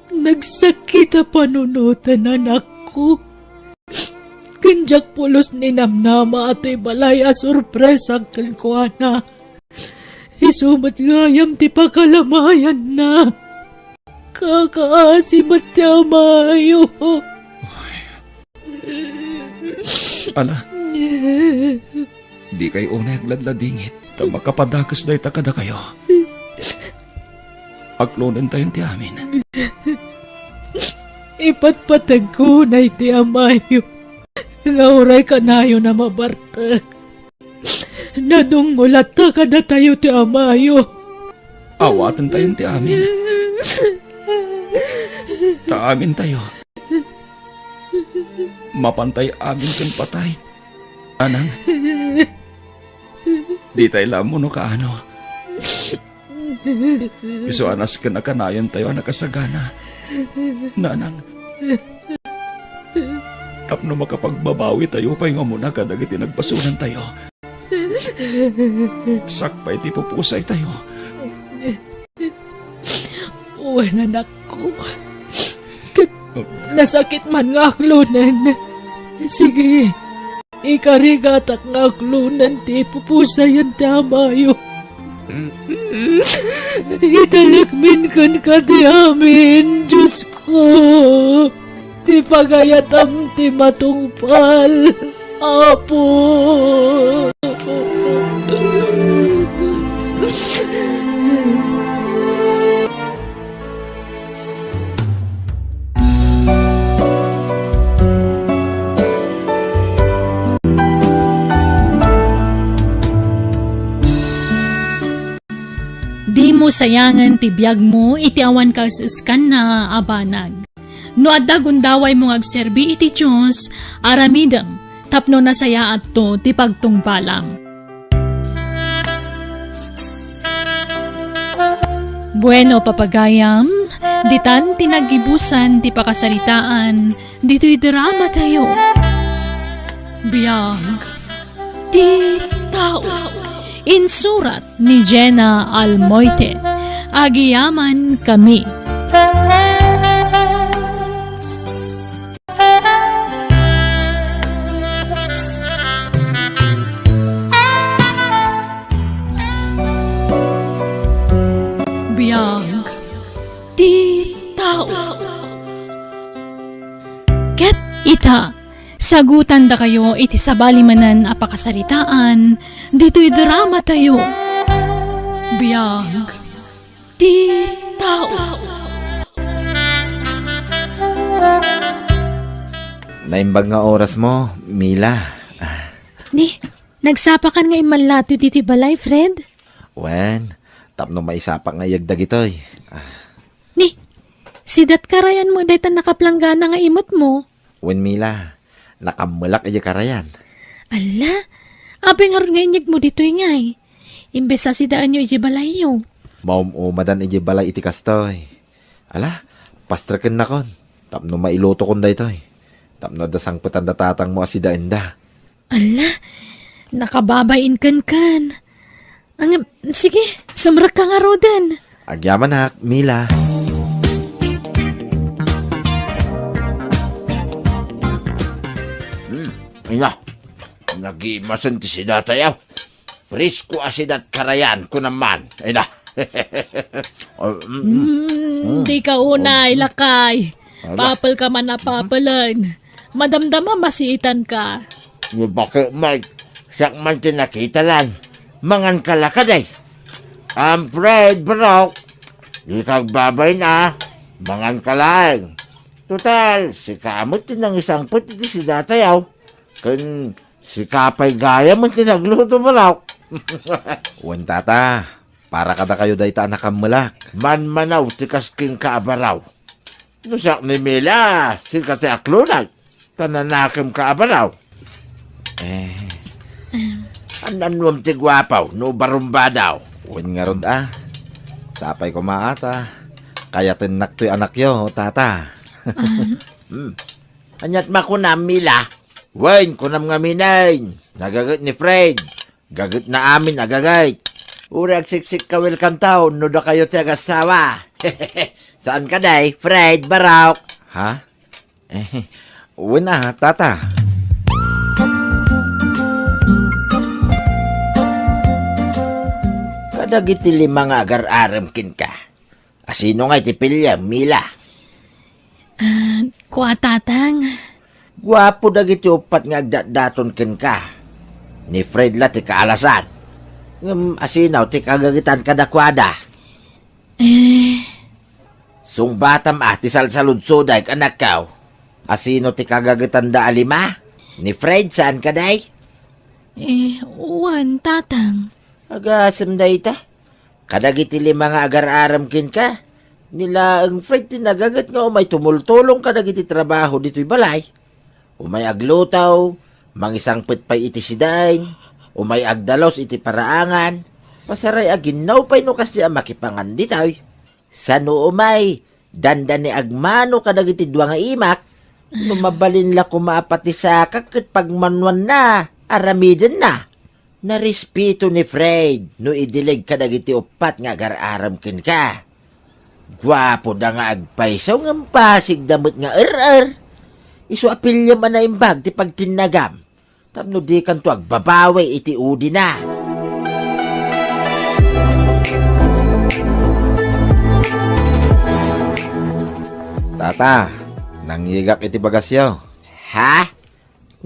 Nagsakita panunutan anak ko. Kinjak pulos ni namnama ato'y balay a sorpresa kalkuana. Isumat ngayam ti pakalamayan na. Kakaasimat ti amayo. Ala, di kayo unay agladladingit. Ta makapadakas dahi takada kayo. Aklonan tayong ti amin. Ipatpatag ko na iti amayo. Ngauray ka nayo na mabartag. Nadungulat ta kada tayo ti amayo. Awatan tayong ti amin. Ta amin tayo. Mapantay amin kang patay. Anang, di tayo lamo no kaano. Iso anas ka na kanayon tayo nakasagana. Nanang, tapno makapagbabawi tayo pa yung muna kadagiti nagpasunan tayo. Sakpay ti pupusay tayo. Uwan anak ko. Nasakit man nga aklunan. Sige, ikarigatak nga aklunan ti pupusayan ti amayo. Italakmin kan ka ti amin, Diyos ko. Ti pagayatam ti matungpal, Apo. Di mo sayangan ti biyag mo, iti awan ka siskan na abanag. No adda gundaway mo agserbi iti Diyos, aramidem, tapno nasaya at to ti pagtungpalam. Bueno papagayam, ditan tinagibusan ti pakasaritaan, dito'y drama tayo. Biyag, ti tao. Insurat ni Jenna Almoite. Agiyaman kami. Biyag ti tao. Ket ita. Sagutan da kayo iti sabalimanan apakasaritaan, dito'y drama tayo. Biyag ti tao. Naimbag nga oras mo, Mila. Ni, nagsapakan nga imanlato dito'y balay, Fred? Wen, tapno maisapak nga yagdag itoy. Ni, sidat karayan mo daytan nakaplanggana nga imot mo. Wen, Mila, nakamalak iya karayan. Ala, apeng aron nga inyag mo dito'y ngay. Imbes sa sidaan nyo iji balay yo. Maum-umadan iji balay iti kastoy. Ala, pastraken na kon. Tapno mailoto kon da itoy. Tapno da sangputan da tatang mo asidaan da. Ala, nakababain kan. Sige, sumrak ka nga rodan. Agyaman hak, Mila. Ina, nag-imasan ti sinatayaw. Prisko asidat karayan ko naman. Ina. Di ka unay, lakay. Papal ka man na papalan. Madamdama masiitan ka. Bakit, Mike? Siyak man tinakita lang. Mangan kalakaday. Fred, bro. Di kag babay na. Mangan ka lang. Total, si kamot din ng isang puti si datayaw. Kan si kapay gaya mo tinagluto bro. Wen tata, para kada kayo dayta nakamalak. Manmanaw ti kasking kaabaraw. Nusak ni Mila, si kati aklunag. Tananakim kaabaraw. Ananwam ti gwapaw, no barumba daw. Wen nga rod sapay ko maata. Kaya tinak to'y anak yo, tata. Anyat makunam Mila. Wen, kunam nga minayin. Nagagat ni Fred. Gagat na amin, nagagait. Urag siksik kawil kantaw, no da kayo ti agasawa. Saan ka day, Fred, Barok? Ha? Wen tata. Kadagiti lima nga agar-aram kin ka. Asino nga iti pilya, Mila? Kwa tatang. Gwapo dagiti upat nga agdat-daton kin ka. Ni Fred la ti kaalasan. Asinaw ti kagagitan kadakwada. Sungbatam ti salsaludsoday anak kaw. Asino ti kagagitan da alima? Ni Fred saan ka day? Uwan, tatang. Agasam day ta. Kadagiti lima nga agar-aram kin ka. Nila ang Fred tinagagat nga umay tumultulong kadagiti trabaho dito'y balay. Umay aglutaw, mangisang pitpay iti sidain, umay agdalos iti paraangan, pasaray aginaw pa'y no kasi ang makipangan dito'y. Sano umay, dandan ni agmano kadagiti dua nga imak, numabalin la kumapati sa kakit pagmanwan na, aramidin na. Narespeto ni Fred, no idilig kadagiti upat nga agar-aram kin ka. Gwapo da nga agpaysaw ng pasig damot nga Isu apilya man na imbag ti pagtinagam. Tapno di kan to agbabaway iti udi na. Tata, nangyigak iti bagasyo. Ha?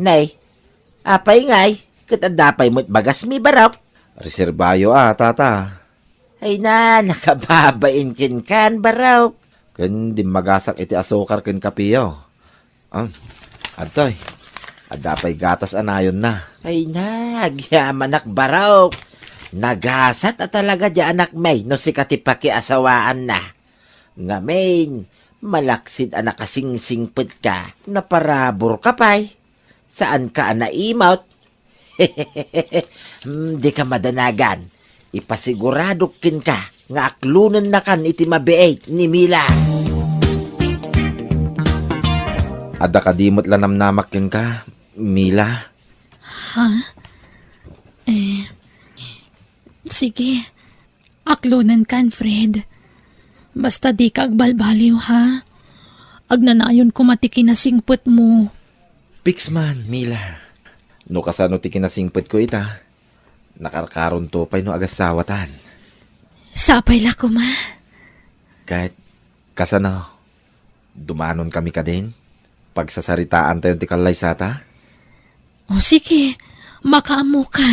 Nay, apay ngay, katadapay mo't bagas mi barok. Reserbayo tata. Ay na, nakababain kin kan barok. Ken di magasak iti asukar ken kapiyo. Adtoy. Adapay gatas anayon na. Ay na, agyamanak barok. Nagasat at talaga di anak may no si katipaki asawaan na. Nga main, malaksid anak kasingsingpit ka, naparabor ka pay. Saan ka naimaut? Di ka madanagan. Ipasiguradokin ka nga aklunan na kan iti mabeet ni Mila. Adda kadimot lanamnamakin ka, Mila. Sige. Aklunan kan, Fred. Basta di ka agbalbaliw, ha? Agnanayon ko matiki na singput mo. Pixman, Mila. No kasano ti kinasingpit ko ita. Nakarkaron to pa'y no agasawatan. Sapay la ko, ma. Kahit kasano, dumanon kami ka din. Pagsasaritaan tayo ti kalay sata. O sige, makaamo ka.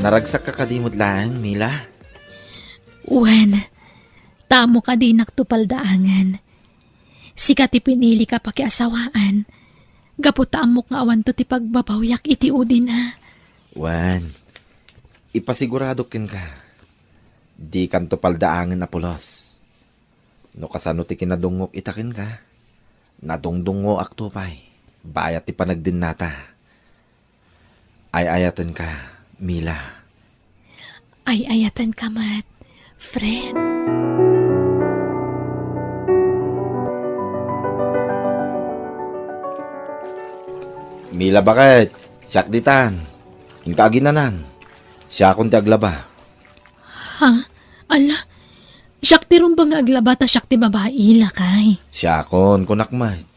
Naragsak ka kadimot lang, Mila. Uwan, tamo ka din naktupaldaangan. Sikat ipinili ka pakiasawaan. Gaputamok nga awan to ti pagbabawyak iti udin ha. Wan, ipasigurado kin ka. Di kan to paldaangan na pulos. No kasano ti kinadungok itakin ka. Nadungdungo aktupay. Bayat ti panagdin nata. Ay-ayatan ka, Mila. Ay ayatan ka mat, Fred. Mila bakit? Siyak ditan. Inkaginanan. Siya akong ti aglaba. Ha? Ala, siyak ti rumbang aglaba ta siyak ti babae lakay. Siya akon kunakmay.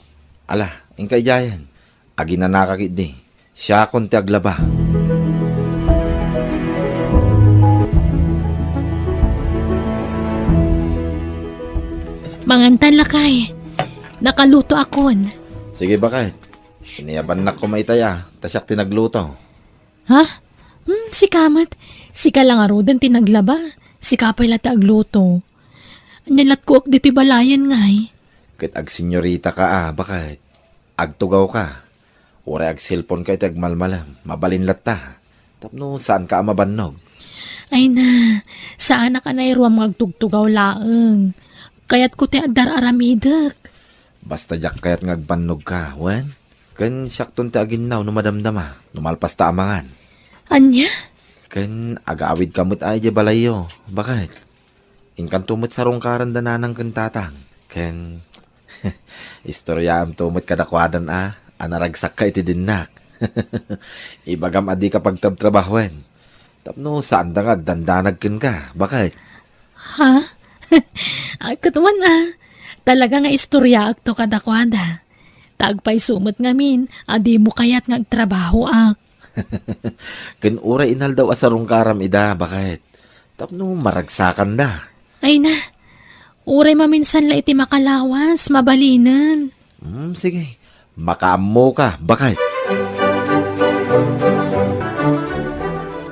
Ala, inkay jayan. Aginanakakit di. Siya kon ti aglaba. Mangantan lakay. Nakaluto akon. Sige bakit? Iniyaban na ko maitaya, tasyak tinagluto. Ha? Si Kamat. Sika lang arudan tinaglaba. Sika pa ilata agluto. Nilat ko ak dito balayan ngay. Kit ag senyorita ka bakit? Agtugaw ka. Ure ag cellphone ka iti agmalmalam, mabalinlat ta. Tapno saan ka mabannog? Ay na, saan na ka na iruam magtugtugaw laeng. Kaya't ko ti adar aramidak. Basta jak kayat ngagbannog ka, wen? Ken syakton ti aginaw no madamdama, numalpas ta amangan. Anya? Ken agaawid kamot ay di balayo, bakit? Inkan tumot sa rongkaran dananang kentatang. Ken, istorya am tumot kadakwadan anaragsak ka iti dinnak. Ibagam adi ka pagtabtrabahoen. Tapno saan da nga agdandanag ken ka, bakit? Ha? Katuan talaga nga istorya ak to kadakwada. Tagpay sumot ngamin, adi mo kaya't ngagtrabaho ak. Ken ura inal daw asarong karam ida, bakit? Tapno maragsakan da. Ay na, uray maminsan la iti makalawas, mabalinan. Sige. Makaammo ka, bakit?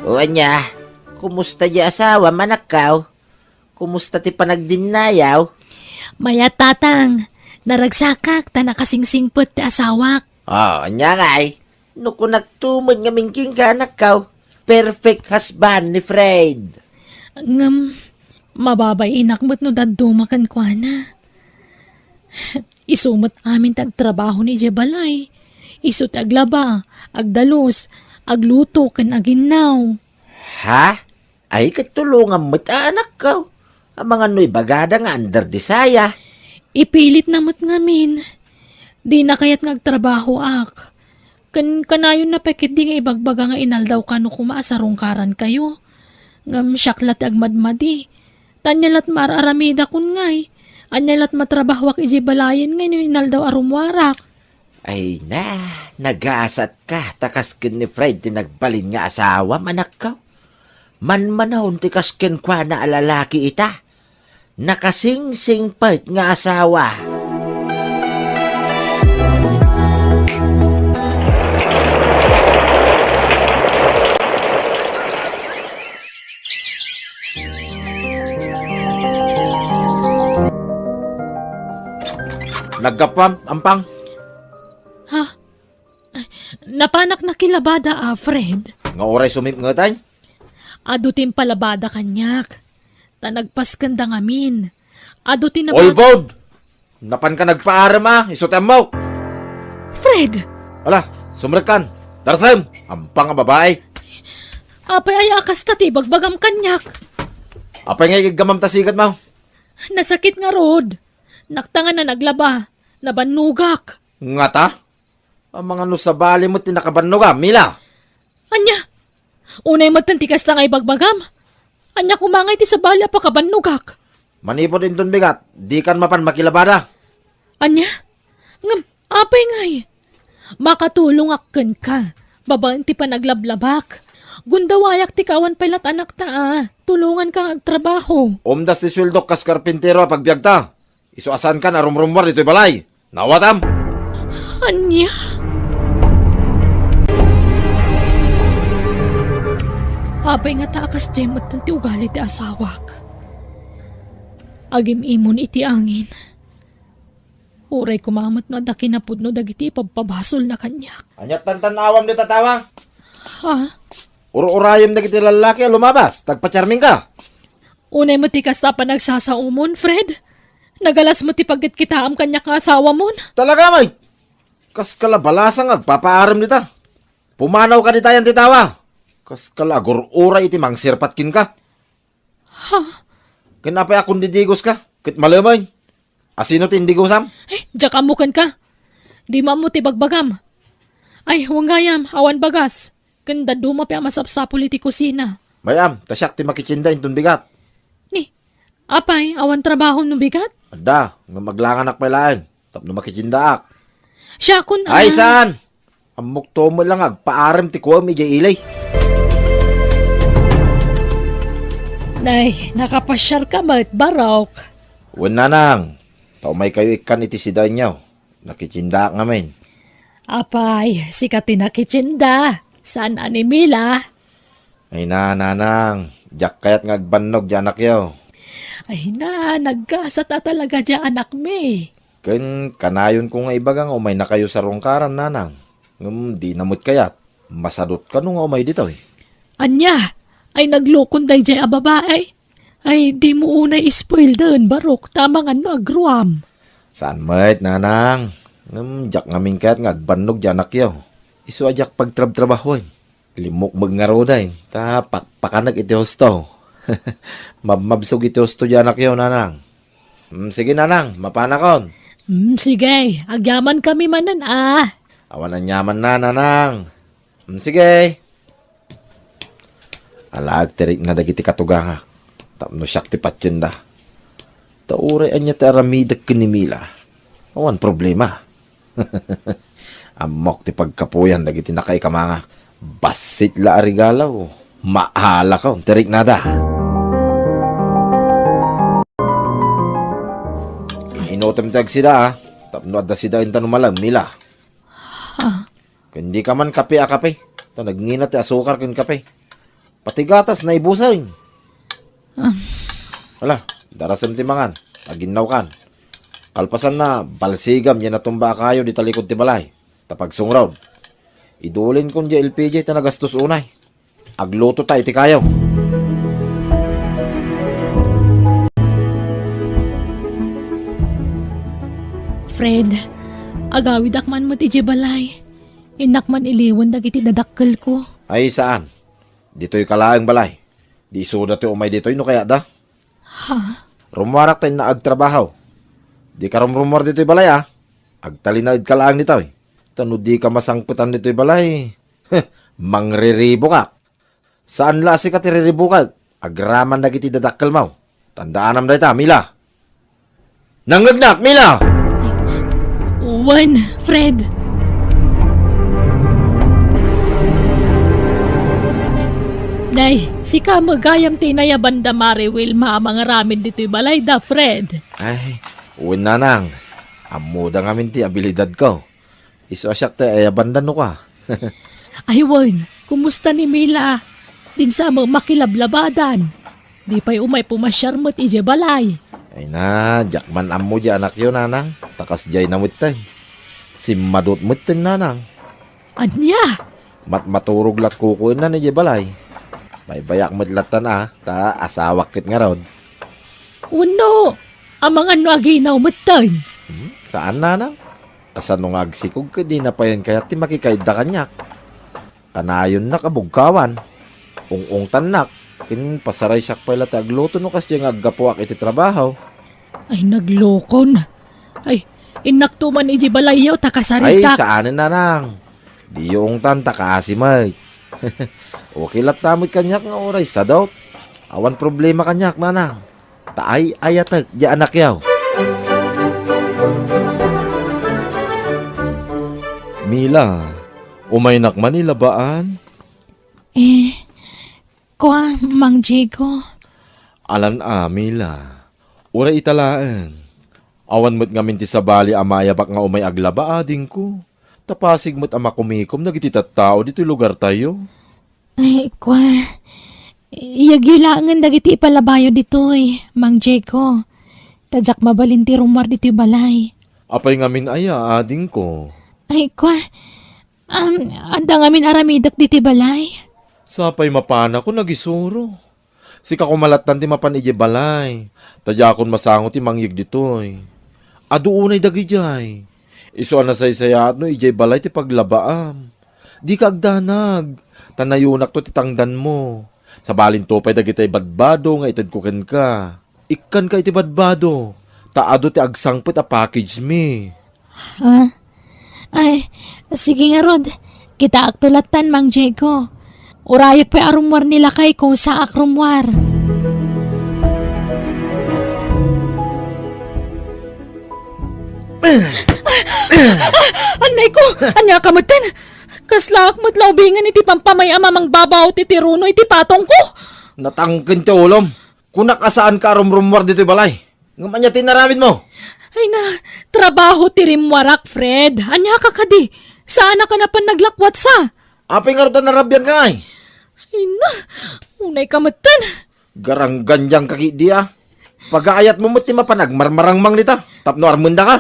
O anya, kumusta di asawa manakaw? Kumusta ti panagdinayaw? Maya tatang, naragsakak ta nakasingsingpot ti asawak. Anya ngay. No kung nagtumod nga mingking ka nakaw. Perfect husband ni Fred. Mababay inakmot no dadumakan kwa na. Isumot amin tagtrabaho ni Jebalay. Isut aglaba, agdalos, agluto kan aginaw. Ha? Ay katulungan mo't anak ka. Ang mga noy bagada nga under disaya. Ipilit namot ngamin. Di na kaya't ngagtrabaho ak. Kanayon na pekit di nga ibagbaga nga inaldaw ka no kumaasarong karan kayo. Ngam syaklat agmadmadi. Tanyalat mararamida kun ngay. Anyalat matrabahwak ijibalayan ngay no inaldaw arumwarak. Ay na, nag-aasat ka. Takas kin ni Fred tinagbalin nga asawa manak ka. Manmanahon ti kasken kwa na alalaki ita. Nakasing-sing part nga asawa. Nagkapam, ampang. Ha? Napanak na kilabada Fred. Nga oray sumip nga tayo. Adutin palabada kanyak. Tanagpas kanda ngamin. Adutin na Oy, Bod! Napan ka nagpaaram isutem mo. Fred! Ala, sumrekan. Tarsem, ampang nga babae. Apay ay akas tati bagbagam kanyak. Apay nga igamam tasikat mo. Nasakit nga rod. Naktangan na naglaba. Nabanugak. Nga ta? Ang mga nusabali mo tinakabannog Mila. Anya? Unay matantikas na nga ibagbagam. Anya kumangay ti sa balya pa kabanugak. Manipod din ton bigat, di kan mapan makilabada. Anya? Ngam, apay ngay. Makatulong akken ka. Babaan ti panaglablabak. Gundawayak ti kawan pailat anak ta Tulungan kang agtrabaho. Umdas ti sweldo kas karpintero pagbiag ta. Isuasan ka na rumrumwar dito'y balay. Nawatam! Anya? Apay nga taakas jemot ng ti ugali ti asawak. Agim imon iti angin. Uray kumamot no da kinapudno dagiti pagpabasol na kanya. Anyat tantanawam di tatawa. Ha? Uro-urayam na kiti lalaki lumabas. Tagpacharming ka. Unay mo ti kasta pa nagsasaumon, Fred? Nagalas mo ti pagkit kitaam kanya ka asawa mo. Talaga may. Kas kalabalasang agpapaaram dita. Pumanaw ka di tayan titawa. Kas kalagor-uray iti mangsirpat kin ka. Ha? Kinapay akong didigos ka. Kit malamay. Asino ti indigosam? Jakamukan ka. Di mo ti bagbagam. Ay, huwagayam, awan bagas. Kanda duma pa masapsapul iti kusina. Mayam, tasyak ti makichinda intun bigat. Ni, apay, awan trabaho no bigat? Adda, nga maglangan ak pailaan. Tapno makichinda ak. Siya kun Ay, saan? Amok to mo lang agpaaram ti kuwa mi jay ilay. Nay, nakapasyar ka mat, barok. Wen nanang, taumay kayo ikan iti sidain niyaw. Nakikinda ngamin. Apay, sikat tinakitsinda. Saan ani Mila? Ay nanang, jak kayat ngagbannog janak yaw. Ay na, nagkasat na talaga dya anak me. Ken kanayon ko nga ibagang umay na kayo sa rongkaran nanang. Di namot kayat. Masadot ka nung umay dito eh. Anya, ay naglukon day dya a babae. Ay, di mo unay spoil din, barok. Tamang ano, agruam. Saan mayt nanang? Jak ngamin kayat ngagbannog janak yaw. Isu ajak pagtrab-trabahoy. Limok magngaroday. Ta pakanag iti hosto. Mabsog iti hosto janak yaw nanang. Sige nanang, mapanakon. Sige, agyaman kami manan Awan ang yaman na, nanang. Sige. Alag terik na dagiti katuganga. Tapno siyak ti patsyenda. Tauray anya ti aramidag kinimila. Awan problema. Amok ti pagkapuyan dagiti nakay kamanga. Basit la arigalaw. Maala ka, terik nada. Inutom tag sida Tapno adda sida intan umalang mila. Kundi ka man kape a kape. Ta nagnginat ti asukar kun kape. Pati gatas na ibusay. Wala, darasam ti mangan. Aginaw kan. Kalpasan na, balsigam yan natumba kayo di talikod ti balay. Tapag sungraw. Idulin kon di LPG ta nagastos unay. Agluto ta iti kayo. Fred, agawid akman mo ti balay. Inakman iliwan dagiti dadakkel ko. Ay saan? Dito'y kalaang balay. Di suda ti umay dito'y no kaya da? Rumwarak tayo na agtrabaho. Di ka rumrumor dito'y balay Agtalinaid ka lang nito'y. Tano di ka masangputan dito'y balay. Mangriribo ka. Saan lasi ka tiriribo ka? Agraman dagiti dadakkel mo. Tandaan am dayta, Mila. Nangagnak, Mila! One, Fred. Nay, si ka magayam tinaya banda Mari Wilma mga ramin dito'y balay da, Fred. Ay, uwin na nang. Amuda nga minti abilidad ko. Iso asyak te ay abandan no ka. Ay, Wan, kumusta ni Mila? Din sa mo makilablabadan. Di pa'y umay pumasyar mo't ije balay. Ay na, jakman amo di anak yun, nanang. Takas jay na muttay. Simadot muttay, nanang. Anya? Maturog lat kukuin na ni balay. May bayak mutlatan ta asawak kit nga ron. Uno, amang ano aginaw mo't Saan, nanang? Kasanong agsikog ka di na pa yan kaya ti makikaid da kanyak. Kanayon na kabugkawan. Ung tanak. Kin pasaray siyak pala ti agluto no kasi nga aggapuak iti trabaho. Ay, naglokon. Ay, inaktuman ije balayaw Ay, takasaritak. saanin nanang? Di yung tanta kasi may. Okay lat tamot kanyak nga oray sa daw. Awan problema kanyak, nanang. Taay ayatag, di anak yaw. Mila, umaynak Manila baan? Kwa, Mang Diego. Alan Mila. Uray italaan. Awan mo't ngamin ti sabali amayabak nga umay aglaba ading ko. Tapasig mo't ama kumikom nagititat tao dito lugar tayo. Ay, kwa. Iyagilangan dagiti palabayo ditoy, Mang Diego. Tadyak mabalinti rumar dito'y balay. Apay ngamin aya ading ko. Ay, kwa. Anda ngamin aramidak dito'y balay. Sapay mapana ko nagisuro. Sika kumalatan ti mapan ije balay. Tadya akon masango ti mangyig ditoy. Aduunay dagi jay. Iso anasaysayat no ije balay ti paglabaam. Di ka agdanag. Tanayunak to ti tangdan mo. Sa balin to pay dagitay badbado nga itad kuken ka. Ikkan ka iti badbado. Taado ti agsangpit a package me. Ay, sige nga Rod. Kita aktulatan, Mang Diego. Urayak pa arumwar nila kay kung sa akrumwar. Anay ko! Anya kamatan! Kaslak matlaubingan iti pampamay amamang babaw ti tiruno iti patong ko. Natangkin ti ulom. Kunak asaan ka rumrumwar dito balay. Ngamanya tinaramid mo. Ay na, trabaho ti rimwarak, Fred. Anya ka kadi? Saan ka na pan naglakwat sa? Apay nga rutan narabyan ka ay. Ay na, unay kamatan. Garang ganjang kaki dia. Pag-aayat mo mo't ti mapanagmarmarang mang nita. Tapno armunda ka.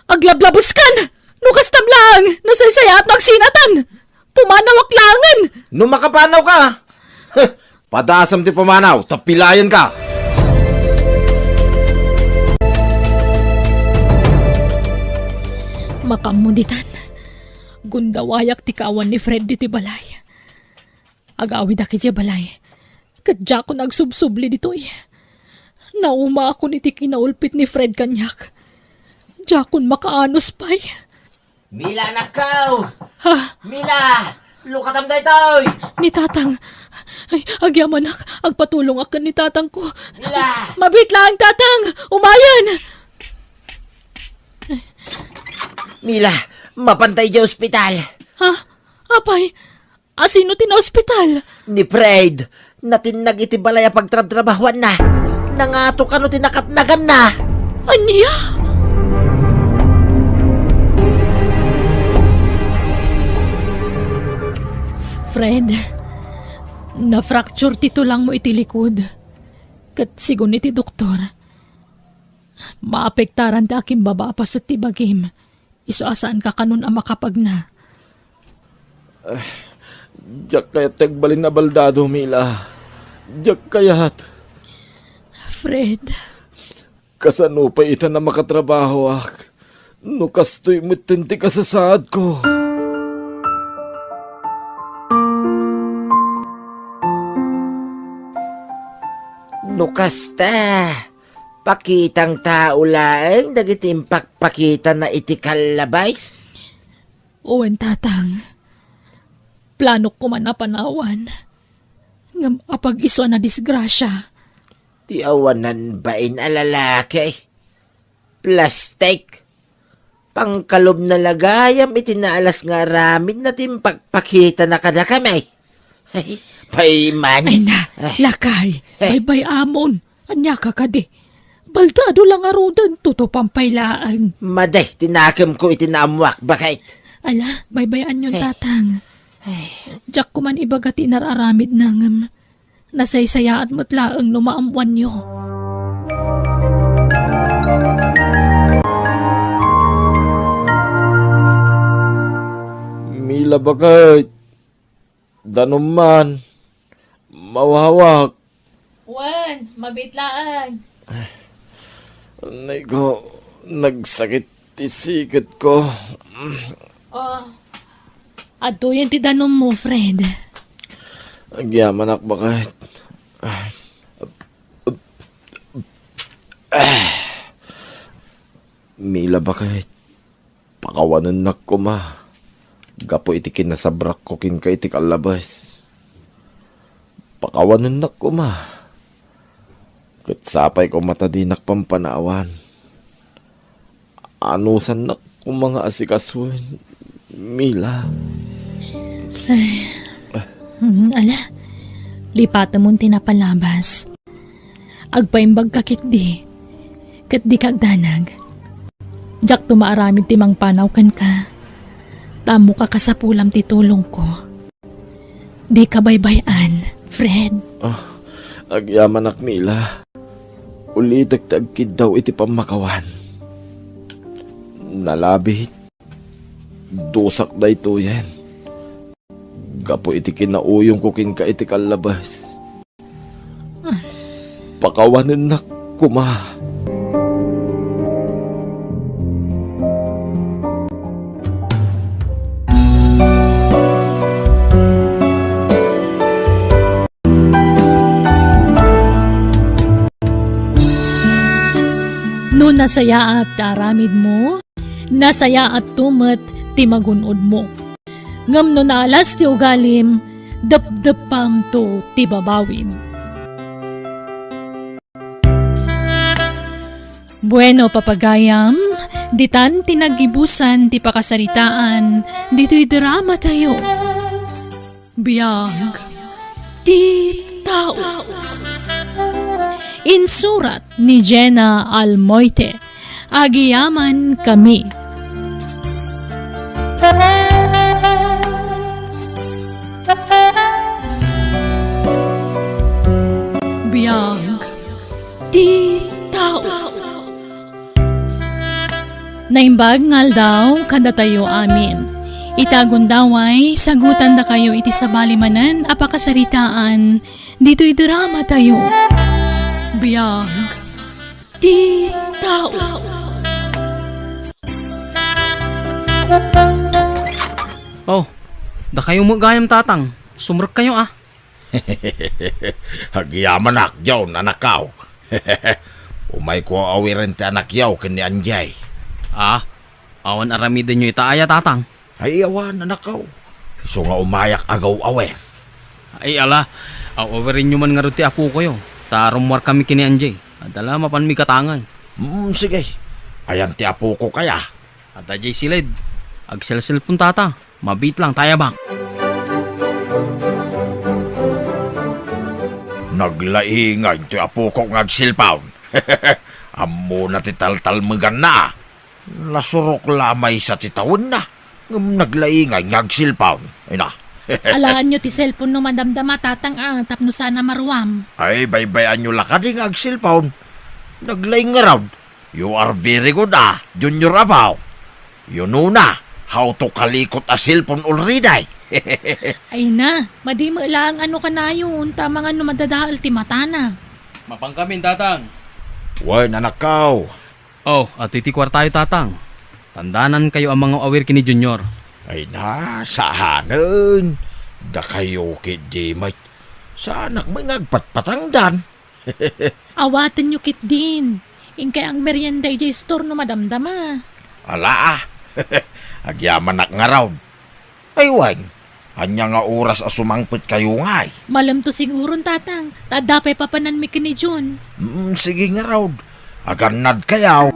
Aglablabos kan! Nukas tamlang! Nasaysaya at nagsinatan! Pumanawak langan! No makapanaw ka. Padasam ti pumanaw. Tapilayan ka. Makamuditan. Gundawayak ti kawan ni Fred diti balay. Agawid aki di balay. Kadya ko nagsubsubli ditoy. Nauma ako niti kinaulpit ni Fred kanyak. Diya kon makaanos pa'y. Mila nakaw! Ha? Mila! Lukatam da itoy! Ni tatang. Ay, agyaman ak. Agpatulong akan ni tatang ko. Mila! Mabit lang tatang! Umayan! Mila, mapantay di ospital. Ha? Apay? Asino ti na ospital? Ni Fred, natinag iti balaya pagtrab-trabahuan na. Nangato ka no tinakatnagan na. Anya? Fred, na-fracture ti tulang mo iti likod. Kat sigun iti doktor. Maapektaran ti aking baba pa sa tibagim. Iso asaan ka kanon ang makapag na. Diyak kayat tagbalin na baldado, Mila. Diyak kayat. Fred, Kasano pa ita na makatrabaho ak. No kastoy mutinti ka sa saad ko. No kasta. Pakitang tao laeng dagitim pakpakita na iti kalabays. uwan tatang. Plano ko man na panawan. Ngam apag iso na disgrasya. Ti awanan bain alalaki. Plastic. Pangkalob na lagayam itinaalas nga ramin na timpakpakita na kada kamay. Ay, payman. Ay na, lakay. Bye-bye amon. Anya ka kadi. Baldado lang arudan, tutupampaylaan. Maday, tinakam ko itinamwak. Bakit? Ala, baybayan yung tatang. Diyak ko man ibagati nararamid nang nasaysaya at mutlaang numaamuan nyo. Mila bakit? Danuman. Mawawak. Wan, mabitlaan. Anay ko, nagsakit tisikat ko. Oh, ato yan ti danom mo, Fred. Agyaman ak bakit? Mila bakit? Pakawanan nak ko ma. Gapo iti kinasabrak ko kin ka iti kalabas. Pakawanan nak ko ma. Katsapay ko matadinak pampanawan. Anusan nak ko mga asikasuin. Mila. Ala, lipatan mong tinapalabas. Agpaimbag kakit di. Kat di kagdanag. Diyak tumaaramid timang panaw kan ka. Tamo ka kasapulam titulong ko. Di ka baybayan, Fred. Agyaman ak Mila. Ulitag-tagkid daw iti pamakawan. Nalabit. Dusak da ito yan. Gapo iti kinauyong kukin ka iti kalabas. Pakawanan na kuma. No nasaya at aramid mo, nasaya at tumat ti magunod mo. Ngam no naalas ti ugalim, dapdapam to ti babawim. Bueno, papagayam, Ditan tinagibusan ti pakasaritaan, dito'y drama tayo. Biyag ti tao. Insurat ni Jenna Almoite. Agiyaman kami. Biyag ti tao. Naimbag ngal daw kada tayo amin. Itagon daway, sagutan da kayo iti sabalimanan apakasaritaan, dito'y drama tayo. Biyag ti tao. Oh, da kayo magayam tatang. Sumrek kayo ah. Hagyaman akyaw na nakaw. Umay ko awirin ti anak yaw kini Anjay. Ah, awan aramidin nyo itaaya tatang. Ay awan na nakaw. So nga umayak agaw awer. Ay ala, awarin nyo man nga rin ti apo ko yo. Tarumwar kami kini Anjay. Adala mapan mi katangan. Sige. Ayan ti apo ko kaya. At ajay silid. Agselsil pun tata. Mabit lang tayo bang. Naglaingay ti apo ko ngagsilpawn. Amo na ti taltalmagan na. Nasurok lamay sa ti taon na. Naglaingay ngagsilpawn. Ay na. Alaan nyo ti cellphone no madamdama tatang tapno sana maruam. Ay, baybayan nyo lakad yung agsilpawn. Naglaing nga raw. You are very good Junior Abaw. You know na how to kalikot a cellphone already. Ay na, madi mo ilang ano ka na yun, tamang ano madadahal ti matana. Mapang kami tatang. Wan, anak kaw. Oh, at iti kwartayo tatang. Tandanan kayo ang mga awir kini Junior. Ay na, sahanan. Da kayo kidi may. Sa anak may ngagpatpatangdan. Awatan nyo kit din. Inkay ang merienda ijay store no madamdama. Ala Agyaman nak nga raw. Ay wang. Anya nga oras asumangpit kayo ngay. Malam to sigurong tatang. Tadapay papanan mi kini John. Sige nga raw. Aganad kayaw.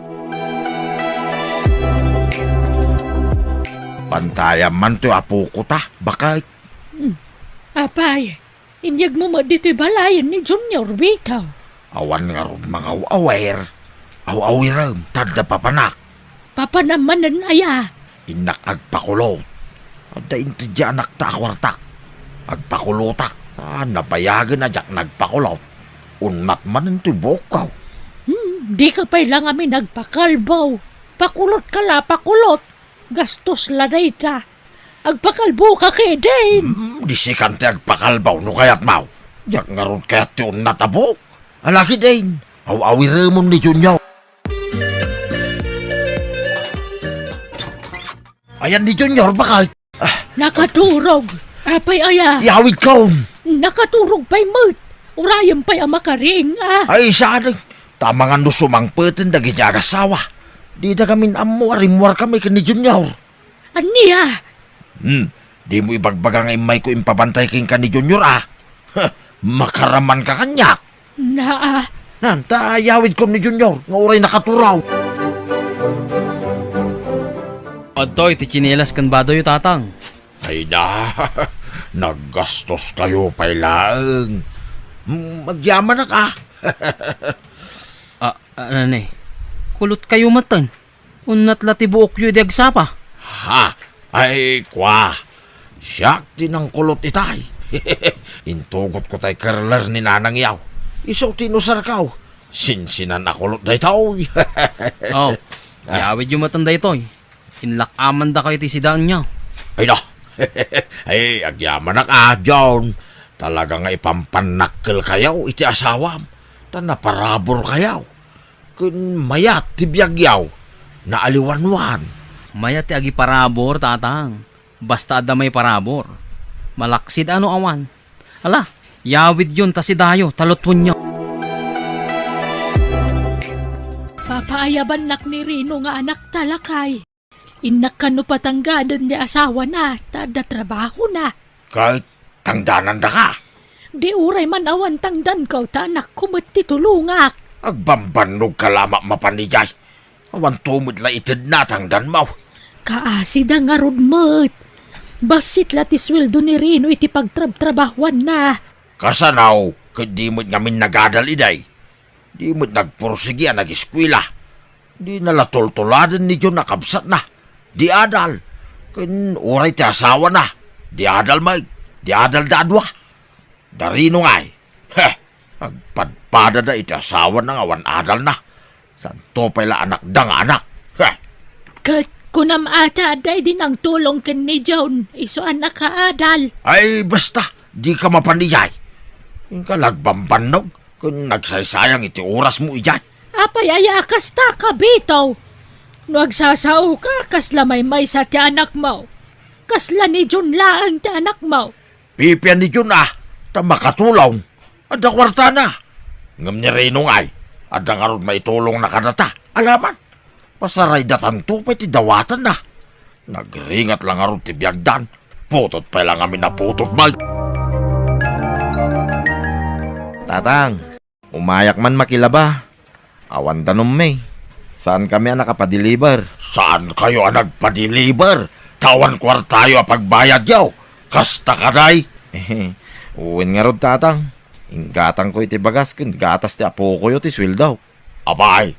Pantayan man to apo ko ta. Bakit? Apay, inyag mo dito'y balayan ni Junior Vita. Awan nga ron mga awer. Awiram, tanda papanak. Papanamanan aya. Inak agpakulot. Ada intidya anak ta akwartak. Agpakulotak. Napayagan na jak nagpakulot. Unat man ang tubokaw. Di ka pa lang kami nagpakalbaw. Pakulot ka la, pakulot. Gastos la na ita. Agpakalbo ka kay din. Di si kante agpakalbaw no kayat mau. Jak nga ron kayat ti unat abok. Alaki din. Awiramon ni Junior. Ayan ni Junior, bakit? Nakaturog. Apay aya. Yawid ka. Nakaturog pa'y mo't. Urayan pa'y amakaring Ay, saan? Tama nga no sumangpeten dagi niya agasawa. Di da kami arimwar kami kani Junior. Aniya. Di mo ibagbaga nga imay ko impabantay king kani Junior Makaraman ka kanyak. Nanta, yawid ko ni Junior. Nga uray nakaturaw. Adto iti chinelas kan badoy tatang. Ay na, naggastos kayo pailaang. Magyaman na ka. Ano kulot kayo matan. Unat lati buok yu diagsapa. Ay, kwa. Siyak din ang kulot itay. Intugot ko tay karler ni nanang yaw. Isaw tinusar kaw. Sinsinan na kulot day tao. Oh, yawid yung matanda ito. Inlakaman da kayo ti sidaan niya. Ay no. Ay, agyaman na ka, John. Talaga nga ipampanakkel kayaw iti asawam. Naparabor kayaw. Kun mayat ti biyagyaw. Naaliwanwan. Maya ti agi parabor tatang. Basta ada may parabor. Malaksid ano awan. Ala, yawid yun ta si Dayo, talotwon niya. Papaayaban nak ni Rino nga anak talakay. Inak ka no patanggadan niya asawa na, tada trabaho na. Kahit tangdanan da ka. Di uray man awan tangdan ka, ta anak kumati tulungak. Agbambanog ka lama mapanijay. Awan tumod la itid natang danmaw. Kaasida nga rudmat. Basit lati sweldo ni Rino iti pagtrab-trabahuan na. Kasanaw, di mo't ngamin nagadal iday. Di mo't nagpursigi ang nag-eskwila. Di nalatultuladan ni John nakabsat na. Di adal. Kun oray ti asawa na. Di adal may. Di adal dadwa. Darino ngay. Agpadpada da iti asawa na awan adal na. Santo pala anak dang anak. Kat kunam ata day din ang tulong ken ni John. Iso anak kaadal. Ay basta, di ka mapaniyay. Yung ka nagbambanog. Kung nagsaysayang iti oras mo iyay. Apay ayakas ta ka, bitaw. No agsasaw ka, kasla may sa ti anak mo. Kasla ni John laang ti anak mo. Pipian ni Jun ta makatulong. Ada kwarta na. Ngam ni Rino ngay, ada nga ron maitulong na kadata. Alaman, pasaray datan to pa ti dawatan na. Nagringat lang nga ron ti biyagdan. Putot pa lang kami na putot mal. Tatang, umayak man makilaba. Awan danom may. Saan kami ang nakapadeliver? Saan kayo ang nagpa-deliver? Tawan kwartayo ang pagbayad yaw. Kasta kaday. Uwin nga rod tatang. Inggatang ko iti bagas kun gatas ti apo ko yo ti sweldaw. Abay,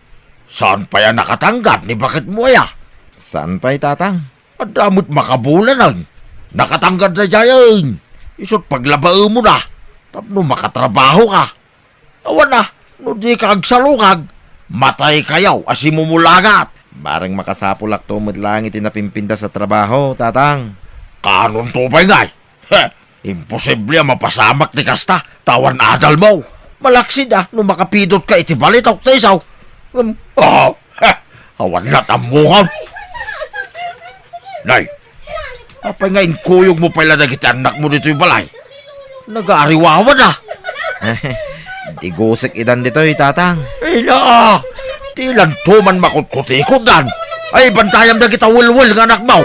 saan pa yan nakatanggat ni bakit mo ya? Saan pa'y tatang? Adamot makabulan ang. Nakatanggad na dyan. Isot paglabao mo na. Tapno makatrabaho ka. Awan na, no di ka agsalungag. Matay kayaw, asimumulagat. Barang makasapulak to lang iti napimpinda sa trabaho, tatang. Kanon to ba ngay? Imposible ang mapasamak ni kasta. Tawan adal mo. Malaksid no makapidot ka iti balitok ta isaw. Awan na tamuhan. Nay, apay nga inkuyog mo pala na kita anak mo dito yung balay. Nag-aariwawan na. Di gusik idan dito tatang. Ila, tilan tuman makutkutikot dan. Ay, bantayam na kita wulwul ng anak mo.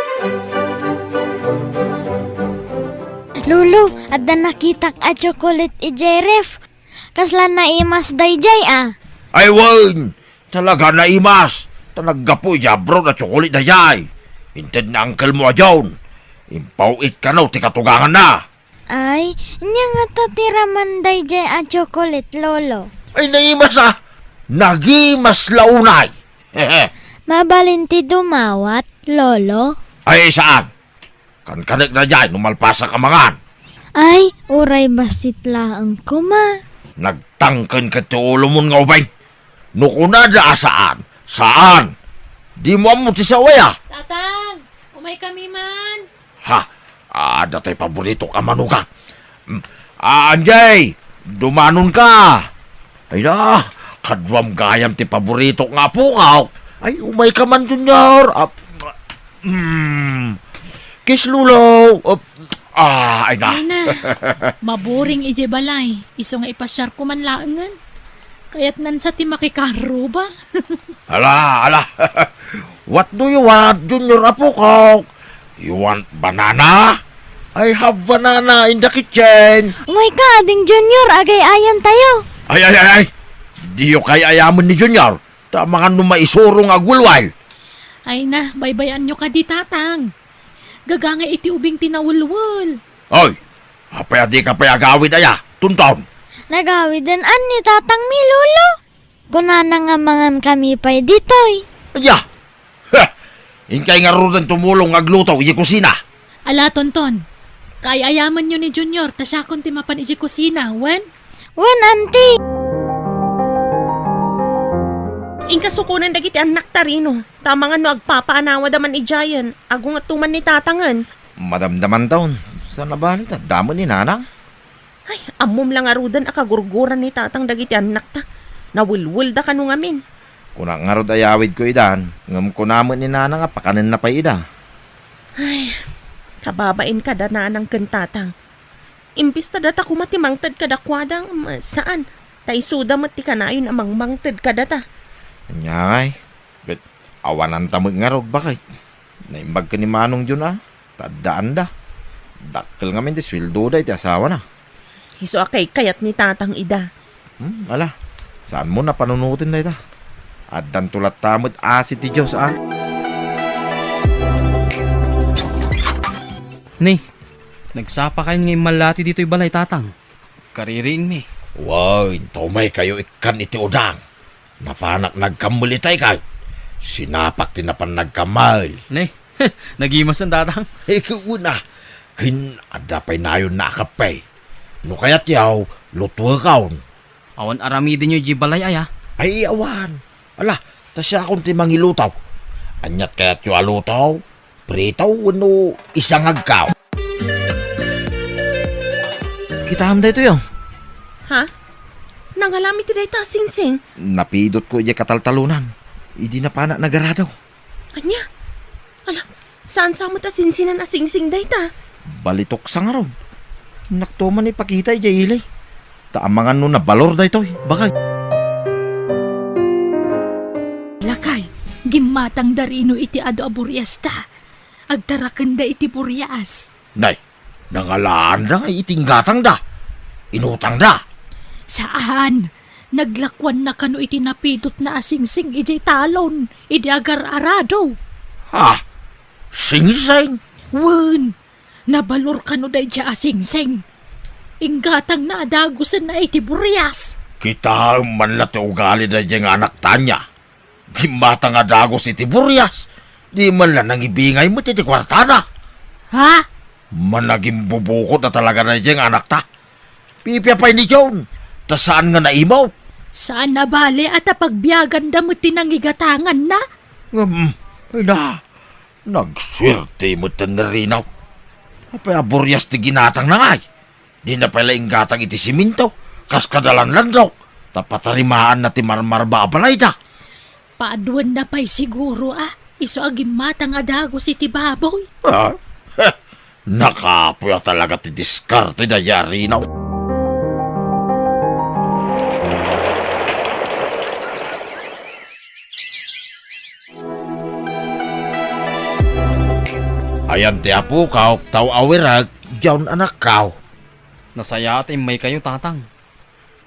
Lulu, adda nakitak a chocolate i Jeref. Kasla na imas dayjay Ay, wan. Talaga na imas. Tanaggapo bro na tsukulit na yay. Hinted na uncle mo ajawn. Impawit ka na, tikatugangan na. Ay, nya nga tatiraman dayjay a chocolate, lolo. Ay, naimas nagimas launay. Mabalinti dumawat, lolo. Ay, saan? Kankanik na dyan, numalpasa ka mangan. Ay, uray basit laang kuma. Nagtangkan ka ti ulo mo nga ubay. Nukunada saan? Saan? Di mo amo ti sawaya. Tatang, umay kami man. Ha? Datay paborito ka manugang. Anjay, dumanon ka. Ay na, kadwam gayam ti paborito nga po ka. Ay, umay ka man, Junior. Kiss Lulo. Ay na. Ay na, maburing ije balay. Iso nga ipasyar ko man laangan. Kaya't nan sa ti makikaro ba? Ala. What do you want, Junior Apukok? You want banana? I have banana in the kitchen. Oh my God, ading Junior, agay-ayan tayo. Ay. Di yung kay ayaman ni Junior. Tama nga nung maisurong agulwal. Ay na, baybayan nyo ka di tatang. Gaganga iti ubing tinawulwul. Oy, apay di ka pay agawid aya. Tunton. Nagawidan an ni tatang mi, lolo. Kunana nga mangan kami pa'y ditoy. Aya. Inkay nga rudan tumulong aglutaw iji kusina. Ala, tonton. Kaya ayaman nyo ni Junior, tasyakon ti mapan iji kusina, wen? Wen, auntie. Inkasukunan dagiti anak tarino. Tama nga no agpapaanawa daman ijayan. Agung at tuman ni tatangan. Madamdaman taon. Saan nabalit at damo ni nanang? Ay, amom lang arudan akagurguran ni tatang dagiti anak ta. Nawulwul da kanu ngamin. Kunang nga rod ayawid ko idan. Ngam kunamon ni nanang apakanin na pa ida. Ay, kababain ka da na ng kantatang. Imbis ta data kumatimangtad ka da kwadang. Saan? Taisuda mati ka na yun amang mangtad ka data. Nyay. Bet awanan tamag nga rog bakit? Naimbag ka ni Manong Jun Tadaan da. Dakkel nga min di sweldo da iti asawa na. Hiso akay kayat ni tatang ida. Ala. Saan mo na panunutin na ita? At dan tulat tamad asit ti Diyos Ni, nagsapa kayo ng malati dito'y balay tatang. Kaririing mi. Wow, tomay kayo ikan iti udang. Napanak nagkamulitay kay. Sinapak tinapan nagkamal. Ni, nagimas ang tatang. Kuna, kin adapay na yun nakapay. No kaya't yaw, lutuwa kaon. Awan aramidin nyo di balay ay Ay, awan. Ala, tasya akong timang ilutaw. Anyat kaya't yung alutaw, pritaw, wano isang agkaw. Kita hamda ito yung. Ha? Nangalami ti dayta singsing. Napidot ko iya kataltalunan. Idi na pa na nagaradaw. Anya? Ala, saan sa mo ta sinsinan a singsing dayta? Balitok sa nga ron. Naktuman ipakita iya ilay. Taamangan no na balor da ito. Bakay. Lakay, gimatang darino iti ado aburias ta. Agtarakan da iti burias. Nay, nangalaan na nga itinggatang da. Inutang da. Saan? Naglakwan na kano iti napidot na asingsing ijay talon. Idi agar arado. Ha? Singsing? Wen, nabalor kano da iti asingsing. Inggatang na adagusan na iti burias. Kita man la ugali da diyang anak tanya. Gimata nga dagos iti buryas. Di man lang nang ibingay mo iti kwartada. Ha? Man naging bubukod na talaga na diyang anak ta. Pipiyapay ni John. Ta saan nga naimaw? Saan na bale at pagbiyagan damot tinangigatangan na? Ay na. Nagswerte mo tanarinaw. Apay buryas ti ginatang na ngay. Di na pala inggatang iti siminto. Kas kadalan landok. Tapatarimaan na ti marmarba abalay da. Paaduan na pa'y siguro Iso agim matang adagos iti baboy. Nakapuya talaga ti diskarte na yarinaw. Ayan ti apo kaw, tau awirag, diyan anak kaw. Nasaya at may kayo tatang.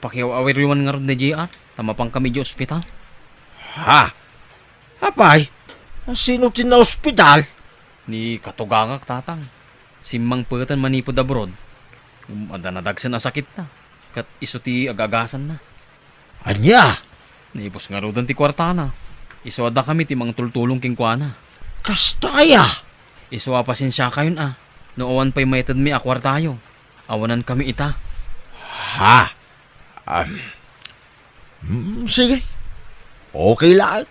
Pakiawawir yuman nga ron ni JR. Tamapang kami di ospital. Ha? Apay? Sino tin na ospital? Ni katugangak tatang. Simang pagatan manipod abroad. Adanadagsan na sakit na. Kat iso ti agagasan na. Anya? Naipos nga rodan ti kwartana. Iso ada kami ti mga tultulong kingkwana. Kastaya? Iso apasin siya kayon Noowan pa'y mayatad mi akwartayo. Awanan kami ita. Ha? Sige. Okay lang.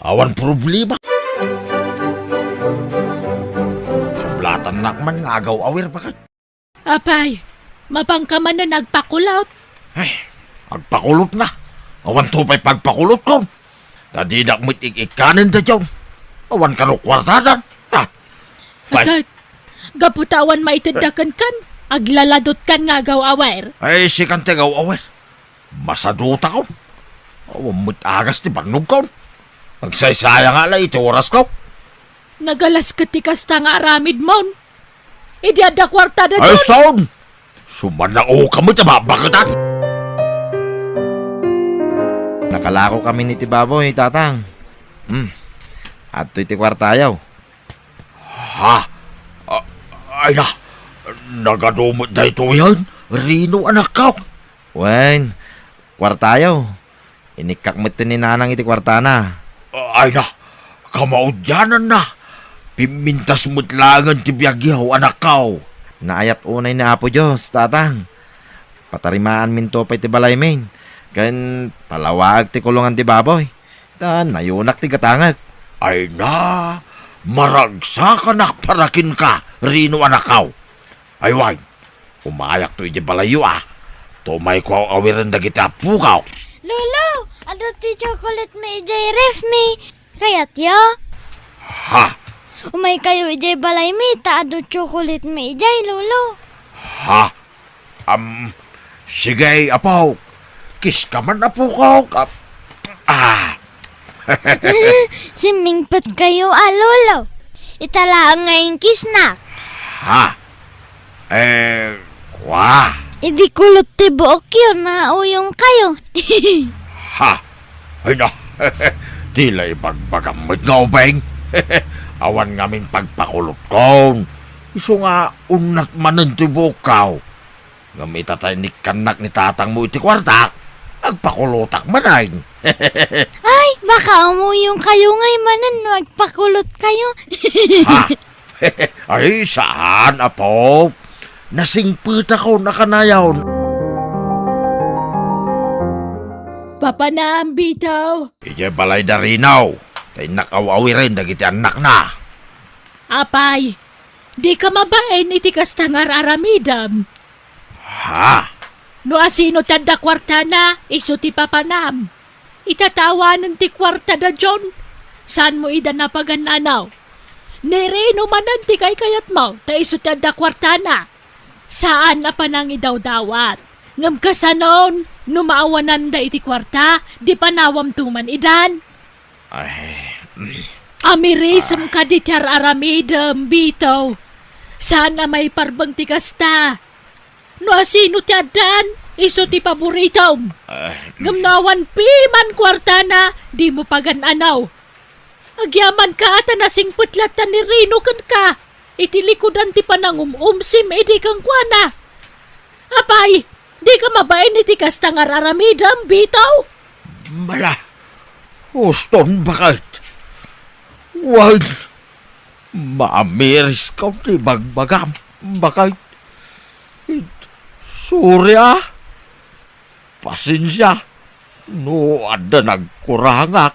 Awan problema. Sublatan nakman nga agaw awir pa ka. Apay, mapangkaman na nagpakulot. Ay, agpakulot na. Awan to pa'y pagpakulot ko. Tadidak mo't ikikanin da dyan. Awan ka no kwartadan. Ha? Agad, gaputawan maitadakan kan. Aglaladot kan nga gaw-awer. Ay, si kante gaw awir. Masaduta ko. Awan mo't agas ti banog ko. Agsaysaya nga la iti oras ko. Nagalas katikas ta nga aramid mon. Idi ada kwarta da Ay, dun. son! Sumanang ka mo ita babakitan. Nakalako kami ni ti baboy, tatang. At iti kwartayaw. Ha? Ay na, nagadumot na ito yan. Rino anak ka. Wen, kwartayaw. Inikak mo ni nanang iti kwartana. Ay na, kamaudyanan na. Pimintas mo't langan ti biyagyaw anak ka. Naayat unay ni Apo Diyos, tatang. Patarimaan minto pa iti balay main. Kan palawag ti kulungan ti baboy. Dan nayunak ti katangag. Ay na, maragsa ka na parakin ka. Rino anak ka. Ay wag, umayak to iti balayo Tumay ko awiran na kita pukaw. Lolo, ano ti chocolate may ijay ref mi? Kayat ya? Ha? Umay kayo ijay balay mi, taado chocolate may ijay, lolo. Ha? Sige, apo. Kiss ka man, apo ko. Simingpat kayo, lolo. Itala ngayon kiss na. Ha? Kwa? Idi kulot ti buok yun na uyong kayo. Ha? Ay na, Tila ipagpagamit nga ubeng. Awan ngamin pagpakulot kon. Iso nga unat manentibukaw. Nga may tataynik kanak ni tatang mo iti kwartak. Agpakulutak manayin. Ay, baka umuyong kayo ngay manan magpakulot kayo. Ha? Ay, saan, apo? Nasingpit ako na kanayaw. Papanam, bitaw. Ije balay darinaw. Tay nakawawi rin dagiti anak na. Apay, di ka mabain iti kastangar aramidam. Ha? No asino tanda kwarta na, iso ti papanam. Itatawanan ti kwarta da John. Saan mo ida napagananaw? Nereno manan ti kay kayat mo, ta iso tanda kwarta na. Saan na panang idawdawat? Ngam kasanon, numaawanan da iti kwarta, di panawam tuman idan. Amirism ka di tiar aramidam, bitaw. Saan na may parbang ti kasta? No asino ti adan, iso ti paboritaw. Ngamnawan piman kwarta na, di mo pagananaw. Agyaman ka at nasing putlatan ni Rino kan ka. Itilikodan ti panangumumsim iti kang kwana. Apay, di ka mabain iti kastangar aramidam, bitaw. Mala. Uston bakit? Wag. Maamiris ka ti bagbagam. Bakit? Surya. Pasensya. No, ada nagkurangak.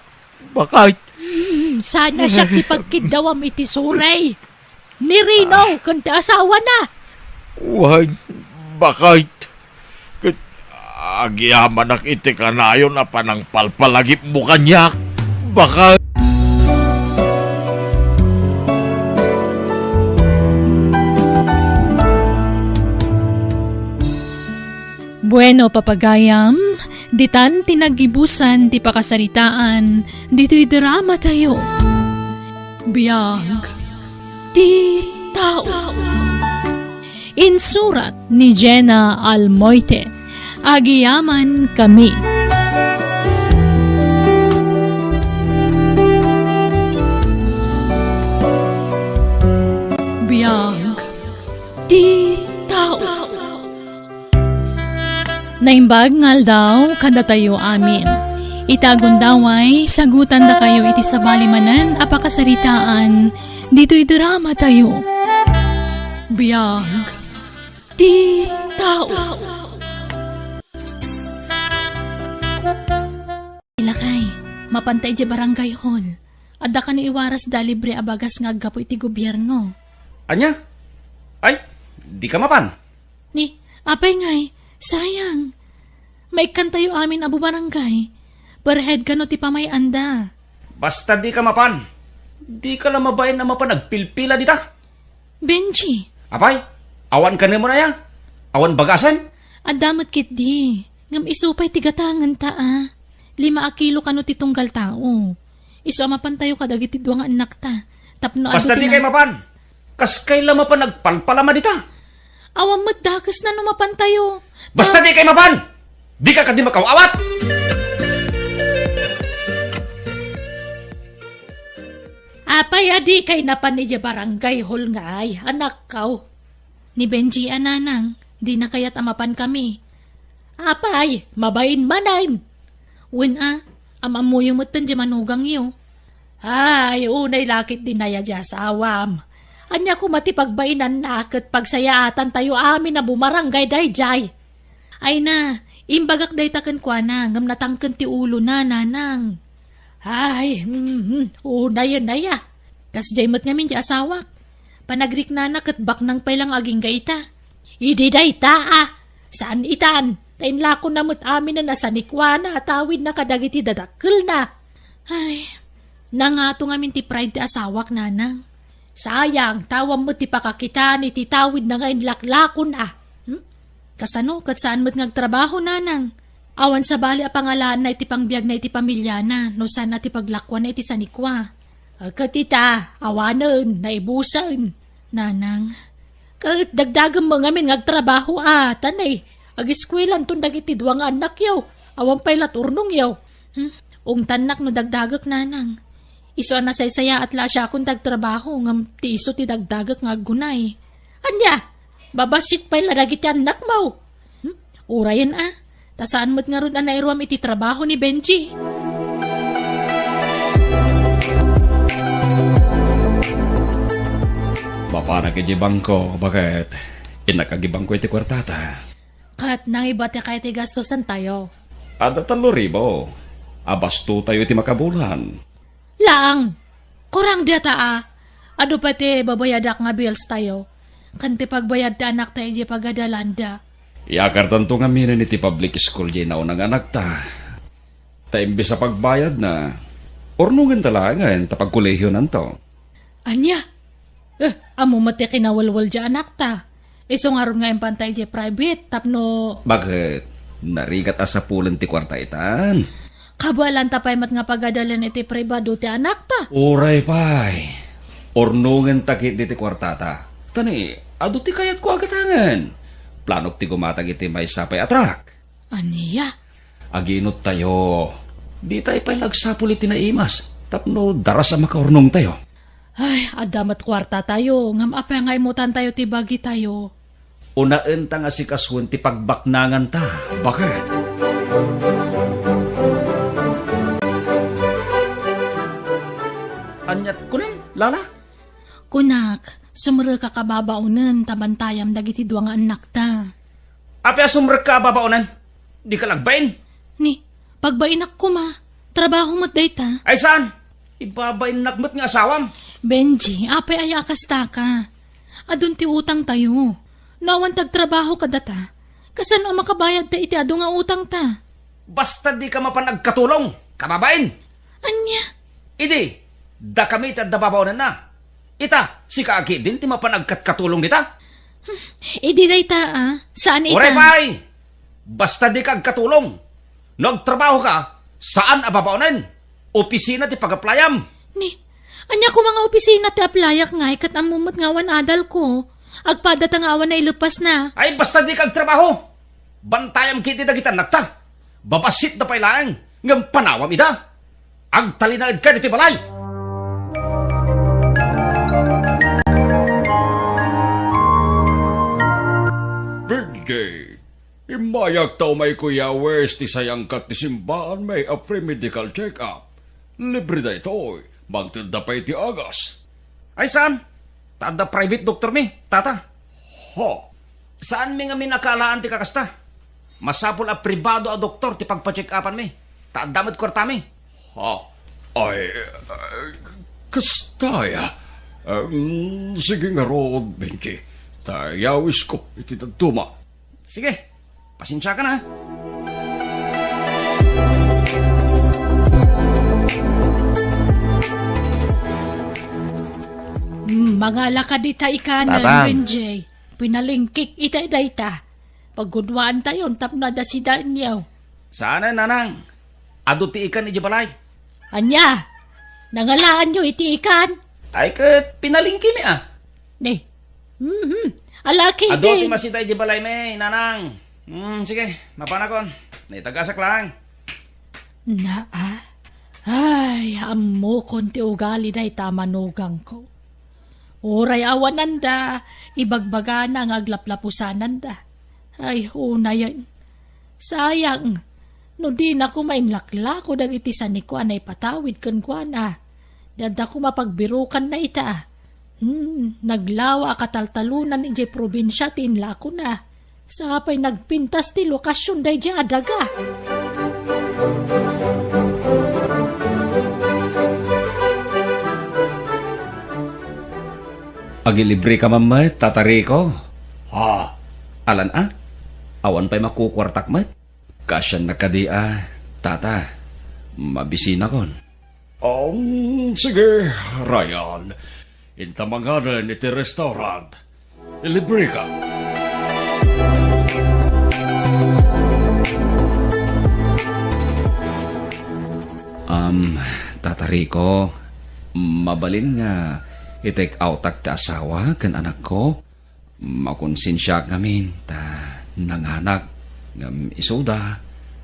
Bakit? Sana siya ti pagkidawam iti suray. Ni Rino, kanti asawa na. Wag. Bakit? Agyaman ak iti kanayon na panang palpalagip mo kanyak. Bakit? Bueno, papagayam, ditan tinagibusan ti pakasaritaan, dito'y drama tayo. Biyag, ti tao. Insurat ni Jenna Almoite, Agiyaman Kami. Biyag, ti tao. Naimbag ngal daw, kada tayo amin. Itagon daway, sagutan da kayo iti sabalimanan, apakasaritaan, dito'y drama tayo. Biyag, ti tao. Ilakay, mapantay di barangay hall. Adda ka ni iwaras da libre abagas nga aggapo iti gobyerno. Anya? Ay, di ka mapan. Ni, apay ngay, sayang. May kantayo amin abu barangay. Perhead ka no ti pamay anda. Basta di ka mapan. Di ka lang mabain na mapan nagpilpila dita. Benji, Apay, awan ka mo na ya. Awan bagasan. adamat kit di. Ngam isupay ti gatangan ta 5 kilo kano ti tunggal tao. Iso mapantayo kadagiti duwang anak ta. Tapno Basta di kay mapan. Kas kay lang mapan nagpalpalama dita. Awang madakas na numapantayo. Basta di kay mapan. Di ka kadi makawawat. Apay adi kay napan ni barangay hall nga ay anak kaw. Ni Benji ananang, di na kaya't amapan kami. Apay, mabain manan. Win amamuyo mo tan di manugang yo. Ay, unay lakit din naya di asawam. Anya ko matipagbainan na kat pagsayaatan tayo amin na bumarangay dayjay. Ay na, imbagak day takan kwa na, ngam natangkan ti ulo na nanang. Ay, unay naya. Kas jaymat ngamin di asawak. Panagrik na kat bak nang pailang aging gaita. Idi dayta saan itan? Tain lako namot amin na nasanikwa na atawid na kadagiti dadakkel na. Ay, nangato ngamin ti pride ti asawak nanang. Sayang, tawam mo ti pakakita ni ti tawid na ngayon laklakon Kasano, kat saan mo't ngagtrabaho nanang? Awan sa bali a pangalaan na iti pangbiag na iti pamilya na, no saan na ti paglakwan na iti sanikwa. Katita, awanan, naibusan. Nanang, kat dagdagan mo ngamin ngagtrabaho tanay. Ag-eskwelan tun dagiti duwang anak yaw. Awan pay laturnong yaw. Ung tanak no dagdagak nanang. Iso na saysaya at la siya akong dagtrabaho ngam ti iso ti dagdagak nga gunay. Anya, babasit pa'y laragit yan anak mo. Urayan tasaan mo't nga ron anairuam iti trabaho ni Benji. Bapa nakijibang ko, bakit? Inakagibang ko iti kwartata. Kat nang iba ti kaya ti gastosan tayo. Ada 3,000. Abasto tayo iti makabulan. Laang, kurang data Ado pa ti babayadak nga bills tayo. Kanti pagbayad ti anak tayo di pagadalanda. Iakar tanto nga minan iti public school di na unang anak ta. Taimbi sa pagbayad na, ornungan talangan tapag kolehiyo nanto. Anya? Amo mati kinawalwal di anak ta. Iso nga ron nga yung pantay di private tapno... Bakit? Narigat asa pulan ti kwarta itan. Kabalan tapay mat nga pagadalan iti privado ti anak ta. Uray pay. Ornungan takit di ti kwartata. Tani, ado ti kayat ko agatangan. Planok ti gumatag iti may sapay atrak. Aniya? Aginot tayo. Di tayo pa'y lagsapul iti naimas. Tapno daras sa makaornong tayo. Ay, adamat kwarta tayo. Ngam apay nga imutan tayo ti bagi tayo. Unaen ta nga si kaswan ti pagbaknangan ta. Bakit? Anyat kunan, lala? Kunak, sumre ka kababaunan tabantayam dagiti duwa nga anak ta. Apya sumrek ka babaunan? Di ka lagbain? Ni, pagbainak ko ma, trabaho mo't dayta. Ay saan? Ibabain nakmat nga asawam. Benji, apay ay akasta ka. Adun ti utang tayo. Nawan tagtrabaho ka data. Kasan o makabayad ta iti ado nga utang ta. Basta di ka mapanagkatulong. Kababain. Anya? Idi, da kami iti adda babaunan na. Ita, si kaagi din ti mapanagkatkatulong dita. Idi dayta Saan ita? Ore pay! Basta di ka agkatulong. Nagtrabaho ka, saan ababaunan? Opisina ti pagaplayam. Ni, anya ko mga opisina ti aplayak nga ikat amumot nga wan adal ko. Agpada nga awan na ilupas na. Ay basta di ka agtrabaho. Bantayam kiti dagitan nakta. Babasit na pailaang ngam panawam ida. Agtalinagad ka dito balay. Birthday. Imayak tao may kuya West ti sayangkat ti simbahan may a free medical check-up. Libre da ito. Magtinda pa iti agas. Ay saan? Tada private doctor mi, tata. Ha? Saan mi nga minakalaan ti kakasta? Masapol a pribado a doktor ti pagpa-check upan mi. Tadamad kwarta mi. Ha? Ay, kastaya. Sige nga rood, Benji. Tayawis ko iti tagtuma. Sige, pasensya ka na. Mga lakadita ikanan, Tatang. Benji. Pinalingkik ita dayta. Paggunwaan tayo, tapno da si Daniel. Sana nanang. Ado ti ikan iti balay. Anya, nangalaan nyo iti ikan. Ay kat pinalingki mi Ni, alaki Ado ti din. masita iti balay mi, nanang. Sige, mapanakon. Naitagasak lang. Na Ay, amo kon ti ugali day tamanugang ko. Uray awananda, ibagbaga na ang aglaplapusananda. Ay, una yan. Sayang, no di na ko mainlakla ko dag itisan ni ko anay patawid kan ko na. Dada ko mapagbirukan na ita. Naglawa kataltalunan ije probinsya tinla ko na. Sapay nagpintas ti lokasyon day di adaga. Agilibre ka mamay, tatari ko. Ha? Alan awan pa'y makukwartak mat. Kasyan na kadia, tata. Mabisina kon. Sige, Ryan. Intamangaran iti restaurant. Ilibre ka. Tatari ko, mabalin nga i-take out ak ta asawa kan anak ko. Makonsensya kami ta nanganak ngam isuda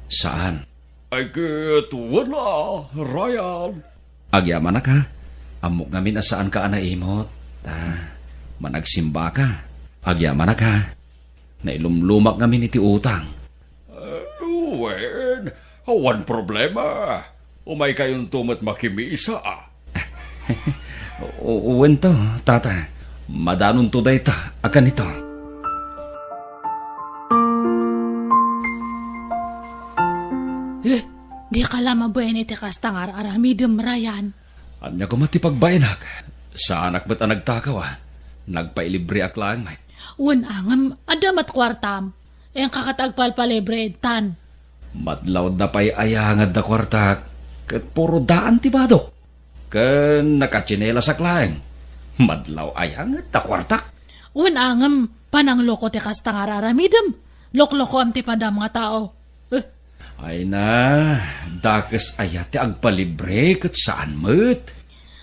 saan. Ay kit, wala, Ryan. Agyaman na ka. Amok ngamin asaan ka anaimot. Managsimba ka. Agyaman na ka. Nailumlumak ngamin iti utang. Wen, awan problema. Umay kayong tumat makimisa. Uwen to, tata. Madanon to dayta, akan ito. Di ka lama buwan iti kastangar aramidem Ryan. Anya ko matipagbayanak. Sa anak ba't ang nagtakaw Nagpailibre ak lang, mate. Un angam, adamat kwartam. Yang kakatagpalpalibre tan. Madlawd na pa'y ayangad na kwartak. Kat puro daan ti badok. Kan nakachinela sa klaeng. Madlaw ayangad na kwartak. Un angam, panangloko ti kastangar aramidem. Lokloko am ti pada mga tao. Ay na, dakes ayat ti agpalibre kat saan mo't.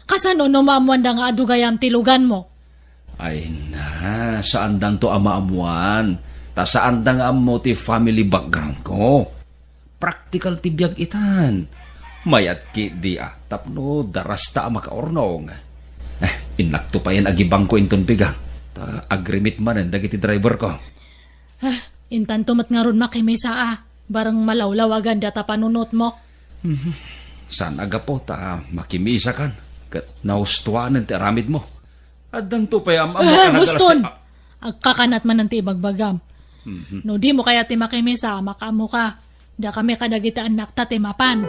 Kasano numamuanda nga adugayam tilugan mo? Ay na, saan dang to amaamuan? Ta saan dang amo ti family background ko? Practical ti biyag itan. Mayat ki di tapno darasta makaornong. Inakto pa yan agibang ko inton pigang. Ta agrimit man dagiti driver ko. Intan tumat nga ron makimisa barang malawlawagan data panunot mo. Saan aga po ta makimisa kan? Kat naustuanan ti aramid mo. Adang to pa amo ka Guston! Agkakanat man ng tibagbagam. No di mo kaya ti makimisa, makamo ka. Da kami kadagita anak ta ti mapan.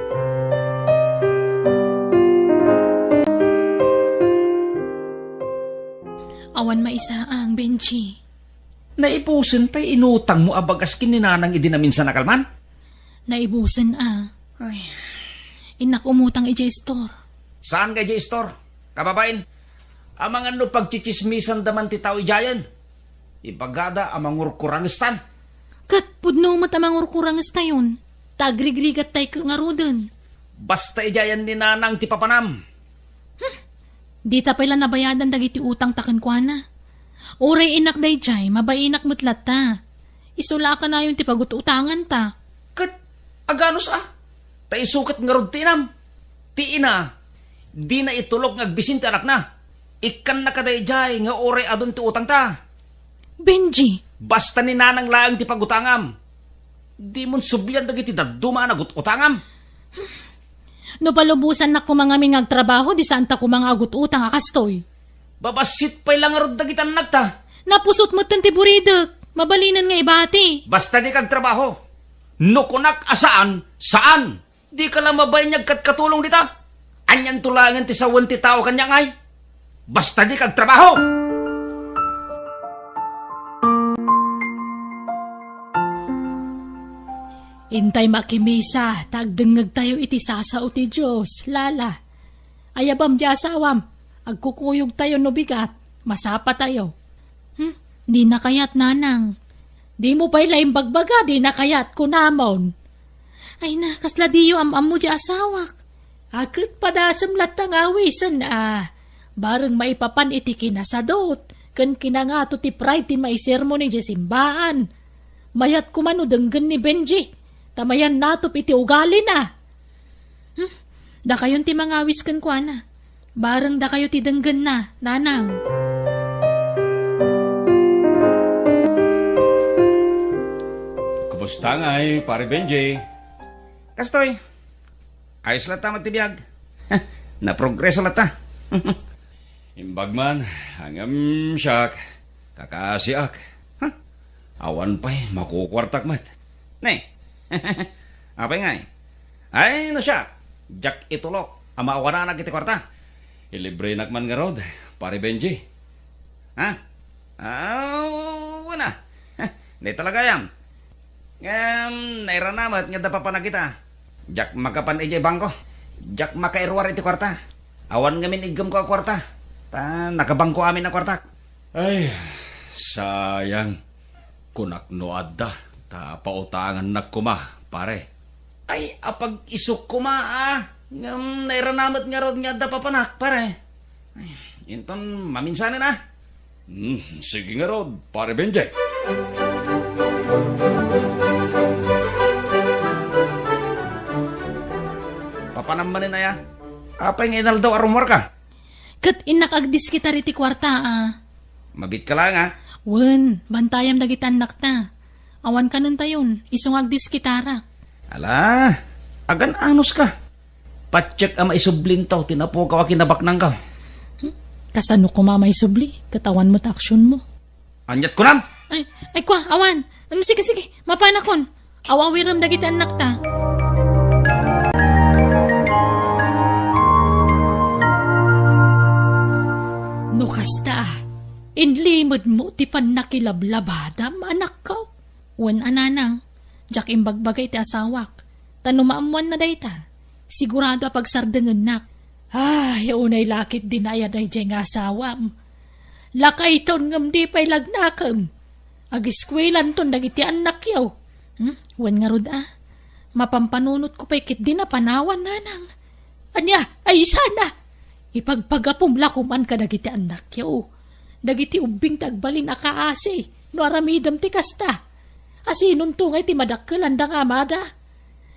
Awan maisa ang Benji. Naipusin tay inutang mo abagas kininanang idinamin sa nakalman? Naibusan Ay. Inak umutang ije store. Saan ka store? Kababain? Amang ano pagchichismisan daman ti tao ijayan? Ibagada amang urkurangistan. Kat pudno mo tamang urkurangas tayon. Tagrigrigat tay ka nga roden. Basta ijayan ni nanang ti papanam. Di ta pala nabayadan dagiti utang taken kwa na. Uray inak day jay, mabainak mutlat ta. Isula ka na yung ti pagututangan ta. Kat aganos Ta isukat nga rod tinam. Ti ina, di na itulog ngagbisin ti anak na. Ikan na kadayjay nga oray adon ti utang ta. Benji! Basta ni nanang laang ti pagutangam. Di mon sublian dagiti daduma na utangam. No palubusan na kumangami ngagtrabaho, di saan ta kumangagut utang akastoy. Babasit pa'y lang arod dagitan nagta. Napusot mo ti buridek. Mabalinan nga ibati. Basta di kag trabaho. Nukunak asaan? Saan? Di ka lang mabay niyag katulong dita. Anyan tulangan ti sawan ti tao kanyang ay. Basta di kag trabaho. Intay makimisa, tagdengag tayo iti sasao ti Diyos, lala. Ayabam di asawam, agkukuyog tayo no bigat, masapa tayo. Di na kayat nanang. Di mo pa'y laing bagbaga, di na kayat kunamon. Ay na, kasla diyo am mo di asawak. Agad padasam latang awisan Bareng maipapan iti kinasadot, kan kinangato ti pride ti maisermo ni Jesimbaan. Mayat kumano denggen ni Benji. Tamayan natop iti ugali na. Da kayon ti mangawis kan kwa na. Bareng da kayo ti denggen na, nanang. Kumusta nga pare Benji? Kastoy. Ayos lata matibiyag. Na-progreso lata. Imbagman, hangam siyak. Kakasiak. Awan pa'y makukwartak mat. Ne. Apa nga Ay, no siya. Jack itulok. Ama awana na kiti kwarta. Ilibre nakman nga rod, pare Benji. Wala. Di talaga yan. Nairanamat nga dapa pa na kita. Jack makapan ijay bangko. Jack makairwar iti kwarta. Awan ngamin igam ko kwarta. Nakabangko amin na kwarta. Ay, sayang. Kunak no adda. Pautangan na kuma, pare. Ay, apag isuk kuma nairanamat nga rod nga dapa panak, pare. Ay, inton maminsanin Sige nga rod, pare Benji. naman na ya. Apa yung inaldaw arumor ka? Kat inakagdis kita riti kwarta ah. Mabit ka lang ha. Wen, bantayam dagiti anak ta. Awan ka nun tayon, isungagdis kitara. Ala, agan anos ka. Patsyak ang maisublin tao, tinapo ka kinabaknang ka. Kasano ko mamay subli, katawan mo't aksyon mo. Anyat ko lang. Ay kwa, awan. Sige, mapanakon. Awawiram dagiti anak ta. No kasta, inlimod mo ti pan nakilablabadam anak ko. Wan ananang, jak imbagbagay ti asawak. Tanumaamuan na dayta. Sigurado pagsardengan nak. Ay, unay lakit dinaya day jeng asawam. Lakay ton ngam di pay lagnakam. Agiskwelan ton dagiti anak yaw. Wan nga rod ah. Mapampanunot ko pa'y kit di na panawan nanang. Anya, ay sana. Ipagpagapumla kuman ka dagiti anak yaw. Dagiti ubing tagbalin akaasi. No aramidam ti kasta. Asinon tungay ti madakkelan da nga amada.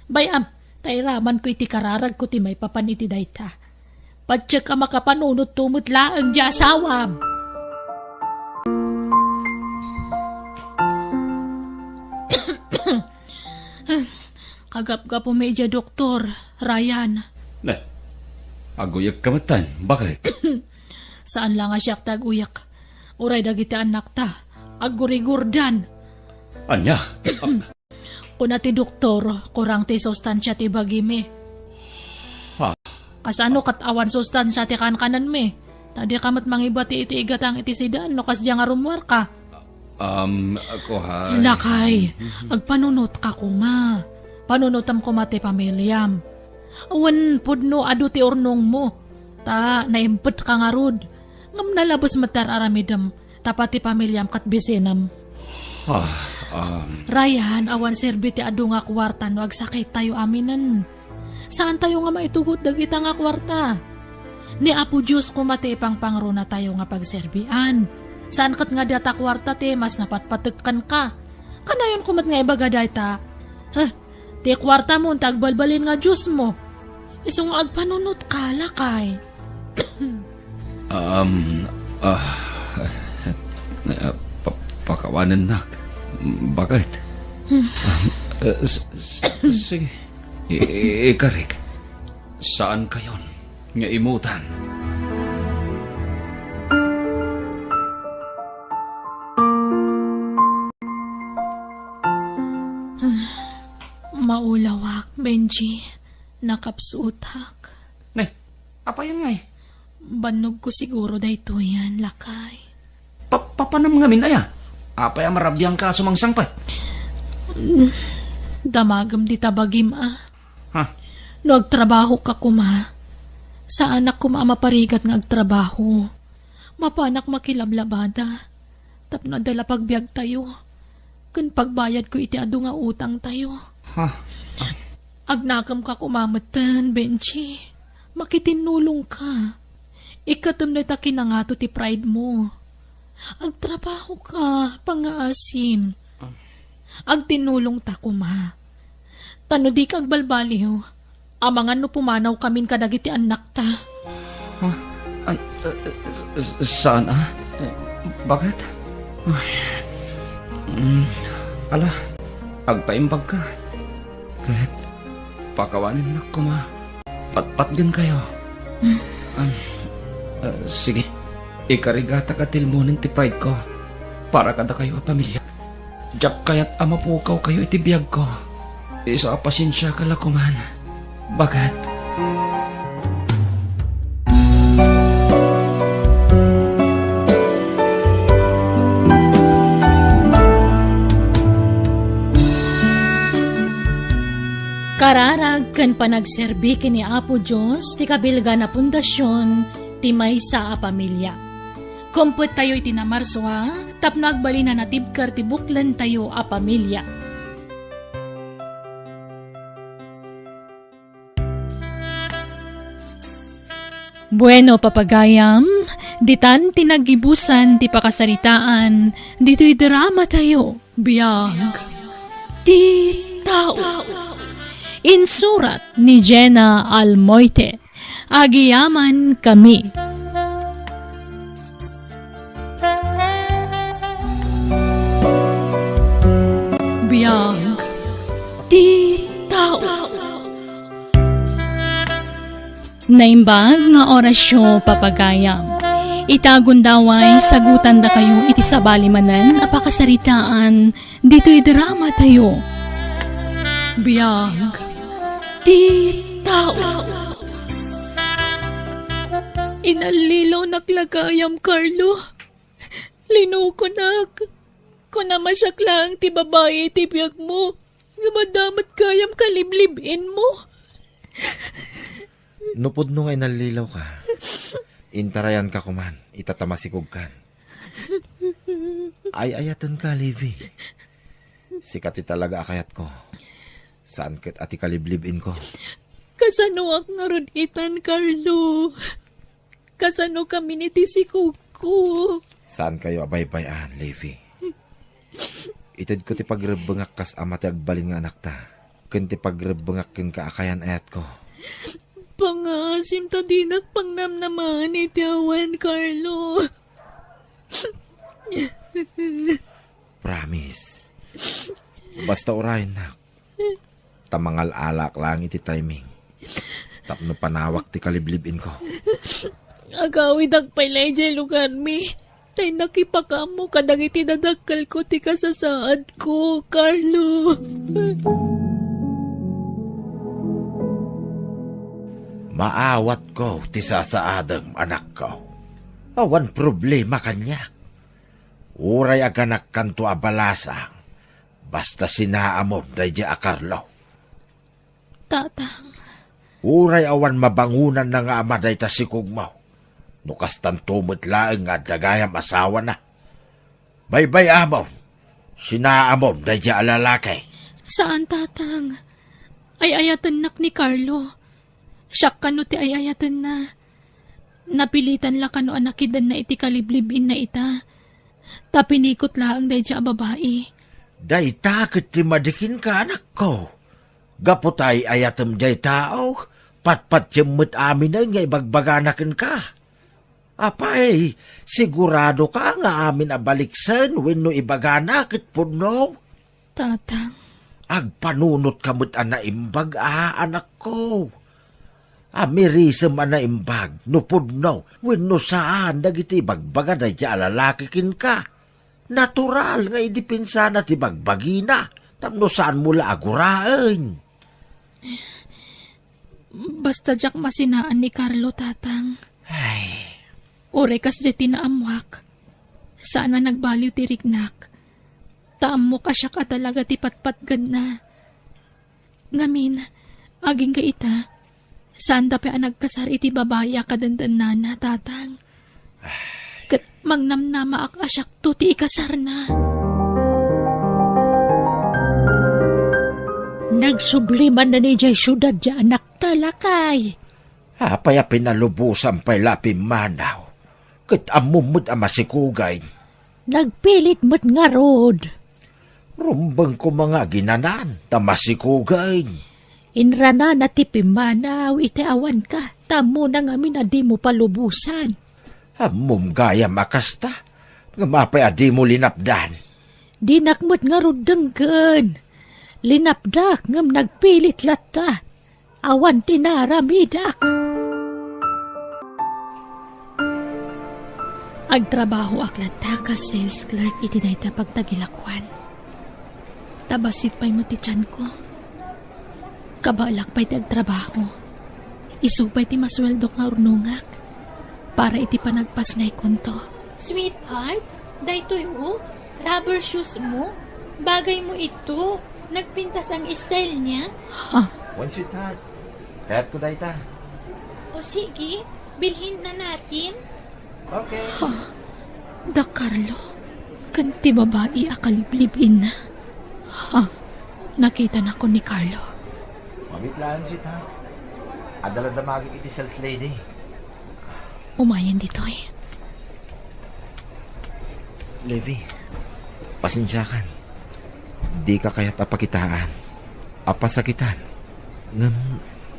Bayam, tairaman ko iti kararag ko ti may papaniti dayta. Patsya ka makapanunot tumut laang di asawam. Kagap-gapo medya doktor, Ryan. Aguyak kamatan, bakit? Saan lang nga siya taguyak? Uray dagiti anak ta, agurigurdan. Anya? Kuna ti doktor, kurang ti sustansya ti bagimi. Kasano katawan sustansya ti kankanan me? Tadi kamat mangiba ti iti igatang iti sidan, no kas diya nga rumwar ka. Ako ha. Lakay, agpanunot ka kuma. Panunutam ko mati pamilyam. Awan pudno adu ti ornong mo. Ta, naimpet ka nga rod. Ngam nalabos matar aramidam. Tapat ti pamilyam kat bisenam. Ryan, awan serbi ti adu nga kwarta no agsakit tayo aminan. Saan tayo nga maitugot dagita nga kwarta? Ni Apo Diyos kumati pangpangro na tayo nga pagserbian. Saan kat nga data kwarta te mas napatpatekan ka. Kanayon kumat nga ibagaday ta. Ti kwarta mo tagbalbalin nga Diyos mo. Isong agpanunot ka lakay. Pakawanan nak. Bakit? Sige. Ikarik. Saan kayon? Nga imutan. Maulawak, Benji. Nakapsutak. Apa yan nga eh? Banog ko siguro dayto yan, lakay. Papanam ngamin aya? Apa yung marabyang ka sumangsangpat? Damagam di tabagim No agtrabaho ka kuma. Sa anak ko maamaparigat nga agtrabaho. Mapanak makilablabada. Tapno dala pagbiag tayo. Kun pagbayad ko iti adu nga utang tayo. Agnakam ka kumamatan, Benji. Makitinulong ka. Ikatam na ta kinangato ti pride mo. Agtrabaho ka, pangaasim. Agtinulong ta kuma. Tano di ka agbalbaliw. Amangan no pumanaw kamin kadagiti anak ta. Saan Bakit? Ala, agpaimbag ka. Kahit pakawanin na kuma. Patpat din kayo. Sige, ikarigata ka tilmunin ti pride ko. Para kada kayo pamilya. Diyak kaya't amapukaw kayo itibiyag ko. Isa pasensya ka lakuman. Bakit? Kararag kan panagserbi kini Apo Diyos ti kabilga na pundasyon ti maysa a pamilya. Kumput tayo iti namarswa, tapno agbali na natibkar ti buklan tayo a pamilya. Bueno, papagayam, ditan tinagibusan ti pakasaritaan, dito'y drama tayo, biyag, ti tao. Insurat ni Jenna Almoite. Agiyaman kami. Biyag ti tao. Naimbag nga orasyo papagayam. Itagon daway sagutan da kayo iti sabali manen apakasaritaan dito'y drama tayo. Biyag ti tao. Inalilaw naklagayam, Carlo. Linuko nak. Kung na masyaklang ti babae ti biyag mo, nga madamat kayam kaliblibin mo. Nupod nung ay nalilaw ka. Intarayan ka kuman, itatamasikog kan. Ay ayatan ka, Levi. Sikati talaga akayat ko. Saan kat ati kaliblibin ko? Kasano ak nga roditan, Carlo? Kasano kami ni tisikog ko? Saan kayo abay-bayan, Levi? Itid ko ti pagrebengak kas ama ti agbalin nga anak ta. Ken ti pagrebengak ken kaakayan ayat ko. Pangasim ta dinak pangnamnaman iti awan, Carlo. Promise. Basta orayin na. Tamangal alak lang iti timing. Tapno panawak ti kaliblibin ko. Agawid agpailay jay lugar mi. Tay nakipakamo kadang iti dadakkel ko ti kasasaad ko, Carlo. Maawat ko ti sasaadang anak ko. Awan problema kanya. Uray aganak kanto abalasang. Basta sinaamon day di akarlaw. Tatang. Uray awan mabangunan na nga ama day tasikog mo. Nukas tantumot laeng nga dagayam asawa na. Baybay amon. Sinaamon day di alalakay. Saan, tatang? Ay ayatan nak ni Carlo. Siyak kano ti ay ayatan na. Napilitan la kano anakidan na iti kaliblibin na ita. Tapinikot laang day di babae. Day takot ti madikin ka anak ko. Gaputay ayatem day tao. Patpat yamot amin na nga ibagbaganakin ka. Apay, sigurado ka nga amin abaliksen wenno ibaganakit puno. Tatang. Agpanunot kamot anaimbag anak ko. Amirisem anaimbag no pudno wenno saan dagiti bagbaga day alalakikin ka. Natural nga idipinsa na ti bagbagina tapno saan mula aguraan. Basta jak masinaan ni Carlo, tatang. Ay, Ure kas jeti na amwak. Sana nagbaliw ti rignak. Taam mo ka siya ka talaga ti patpatgad na. Ngamin, aging ka ita. Saan da pa nagkasar iti babaya kadandan na, tatang. Kat magnamnama ak asyak to ti ikasar na. Nagsubliman na ni Jay syudad ja anak talakay. apay a pinalubusan pa'y lapim manaw. Kat amumot ang masikugay. Nagpilit mo't nga rod. Rumbang ko mga ginanan, tamasikugay. Inrana na tipimanaw, itiawan ka. Tamo na nga minadi mo palubusan. Amum gaya makasta, nga mapay adi mo linapdan. Dinakmot nga rod denggan. Linapdak ngam nagpilit lata. Awan tinaramidak. Agtrabaho aklata ka sales clerk iti dayta pagtagilakwan. Tabasit pa'y matichan ko. Kabalak pa'y tagtrabaho. Isupay ti masweldo nga urnungak. Para iti panagpas ngay konto. Sweetheart, daytoy o, rubber shoes mo. Bagay mo ito. Nagpintas ang style niya. One sweetheart. Kaya't ko dayta. O sige, bilhin na natin. Okay. Da Carlo, kanti babae akaliblibin na. Nakita na ko ni Carlo. Mabitlaan sweetheart. Adala damagin iti sales lady. Umayan dito eh. Levi, pasensya kan. Di ka kaya't apakitaan. Apasakitan. Ngam,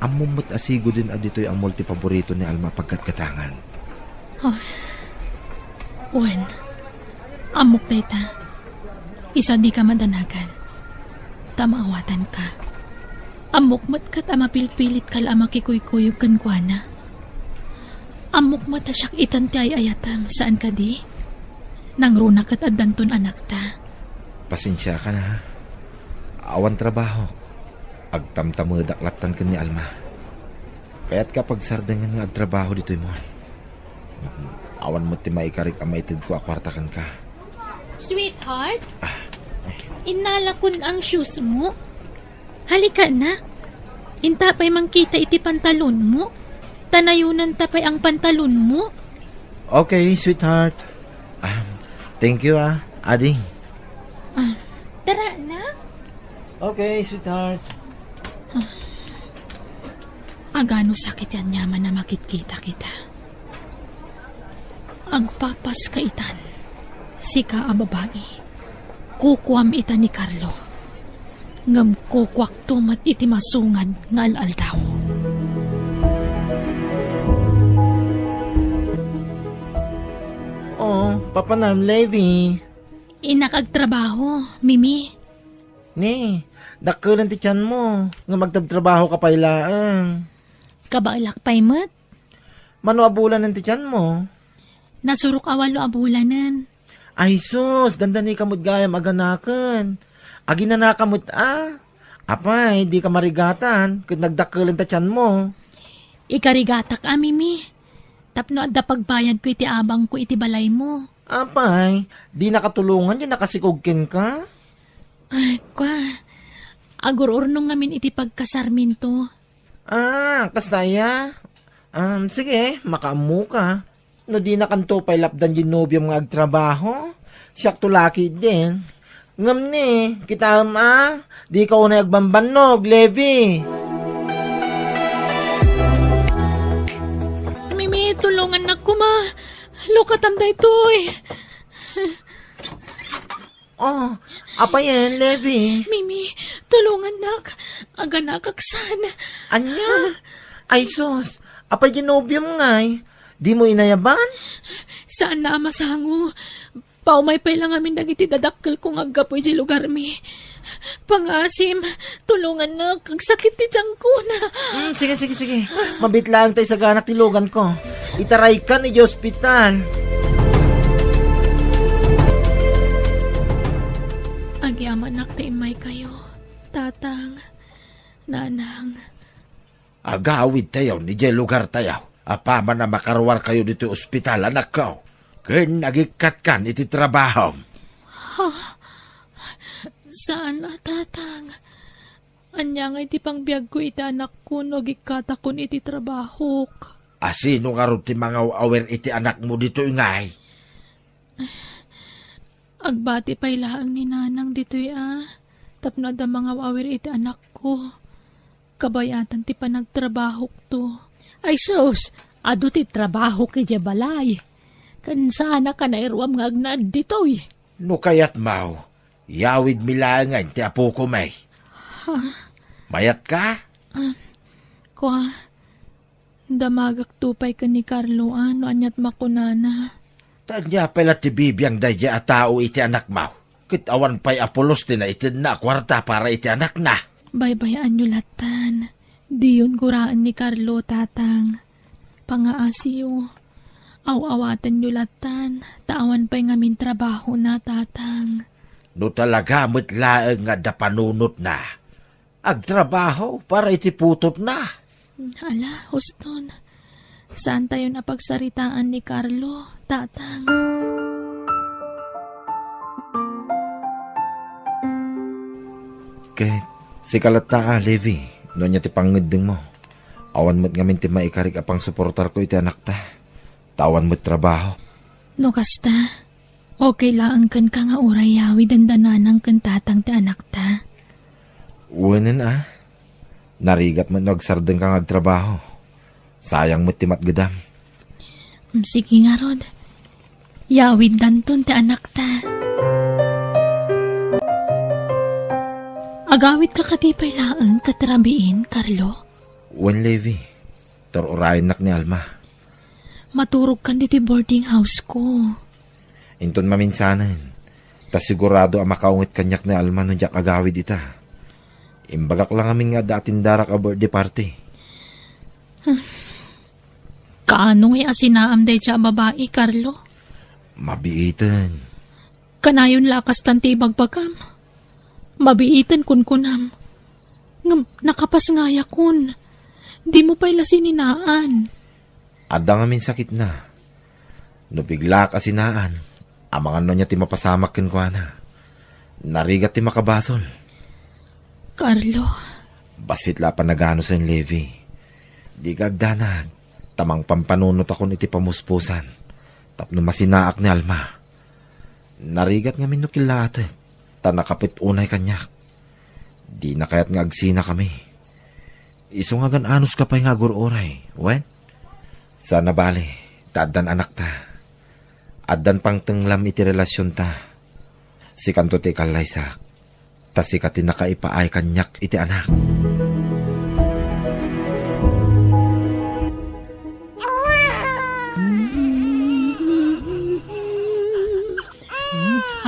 amumot asigo din adito ang multi-paborito ni Alma pagkatkatangan. Wen, amok dayta. Isa di ka madanagan. Tamaawatan ka. Amok mat kat amapilpilit ka la makikuykuyog kan kuana. Amok mat asyak itan ti ay ayatam saan ka di? Nang runa kat adanton anak ta. Pasensya ka na, ha? Awan trabaho. Agtamtamudaklatan ka ni Alma. Kaya't kapag sardangan nga agtrabaho dito'y mo. Awan mo ti maikarik ang maitid ko akwartakan ka. Sweetheart? Inalakon ang shoes mo? Halika na. Intapay mangkita iti pantalon mo. Tanayunan tapay ang pantalon mo. Okay, sweetheart. Thank you, Ading. Tara na. Okay, sweetheart. Agano sakit yan yaman na makitkita kita. Agpapas ka itan. Sika a babae. Kukuam ita ni Carlo. Ngam kukwak tumat iti masungad nga alaldaw. Oh, papanam, Levi. Inakagtrabaho, Mimi. Ni, dakulan ti tiyan mo. Nga magtabtrabaho ka pa ilaan. Kabalak pa'y mat. Mano abulan ng ti tiyan mo? Nasurok awalo abulanan. Ay sus, dandani kamut gayam aganakan. Agi na nakamut Apay, di ka marigatan. Kung nagdakulan ti tiyan mo. Ikarigatak Mimi. Tapno adda pagbayad ko iti abang ko iti balay mo. Apay, di nakatulungan yan nakasikugkin ka. Ay, kwa. Agururnong ngamin iti pagkasarminto. Kastaya. Sige, makaamu ka. No di nakanto pa'y lapdan yung nobyo mga agtrabaho. Siyak tulaki din. Ngam ni, kita di ka unay agbambanog, Levi. Mimi, tulungan na ko ma. Lukatam da ito'y. Apa yan, Levi? Mimi, tulungan nak. Aga nakaksan. Anya? Ay sus, apay ginobyo mo ngay. Di mo inayaban? Saan na masango? Paumay pa lang amin nagiti dadakkel kung agapoy di lugar mi. Pangasim, tulungan na, kag sakit ti tiyang ko na. Sige. Mabit lang tayo sa ganak tilugan ko. Itaray ka ni hospital. Agyaman naktaimay kayo, tatang, nanang. Agawid tayo, ni Jay lugar tayo. Apaman na makarwar kayo dito ospital, anak ko. Ken nagikat kan iti trabaho. Saan na, tatang? Anya nga iti pangbiag ko iti anak ko no gikatakon iti trabaho. Asino nga rin ti mga awer iti anak mo dito ingay? Agbati pa'y laang ni nanang dito'y Tapno da mga awer iti anak ko. Kabayatan ti panagtrabaho to. Ay sus, ado ti trabaho kay Jabalay. Kan sana ka na irwam nga agnad dito'y. No kayat mau, yawid milangan ti apo ko may. Mayat ka? Kwa, damagak tupay ka ni Carlo no anyat makunana. Tanya pala ti bibiyang daya a tao iti anak mau. Kitawan pa'y apolos ti na iti na kwarta para iti anak na. Baybayaan nyo latan. Di yun kuraan ni Carlo, tatang. Pangaasiyo. Awawatan nyo latan. Taan pa'y ngamin trabaho na, tatang. No talaga matlaang nga da panunot na. Agtrabaho para iti putot na. Ala, Huston. Saan tayo napagsaritaan ni Carlo, tatang? Kahit si kalata Levi, no niya ti pangedeng mo. Awan mo't ngamin ti maikarik apang suportar ko iti anak ta. Tawan mo't trabaho. No kasta, okay lang kan ka nga urayawi dandananang kan tatang ti anak ta. Uwanan Narigat mo't nagsardeng kang agtrabaho. Sayang mo't ti matgadam. Sige nga, Rod. Yawid danton ti anak ta. Agawit ka katipay laang katarabiin, Carlo. Wen Levi, torurayan nak ni Alma. Maturog kan dito boarding house ko. Inton maminsanan, tas sigurado ang makaungit kanyak ni Alma no jak agawid ita. Imbagak lang amin nga datin darak a birthday party. Kaano ngay asinaam day siya babae, Carlo? Mabiitan. Kanayon lakas tanti bagbagam. Mabiitan kun kunam. Nakapas ngaya kun. Di mo pa'y lasininaan. Ada nga min sakit na. No bigla kasinaan, amang ano niya ti mapasamak kin kwa na. Narigat ti makabasol. Carlo, Basit la pa nagano sa Levi. Di kagdanag. Tamang pampanunot akong iti pamuspusan. Tapno masinaak ni Alma. Narigat nga min no kilate. Ta nakapit unay kanyak. Di na kaya't nga agsina kami. Iso nga anos ka pa'y nga guroray. Wen? Sana bali, tadan anak ta. Adan pang tenglam iti relasyon ta. Si kanto ti kalaysa. Ta si kati nakaipaay kanyak iti anak.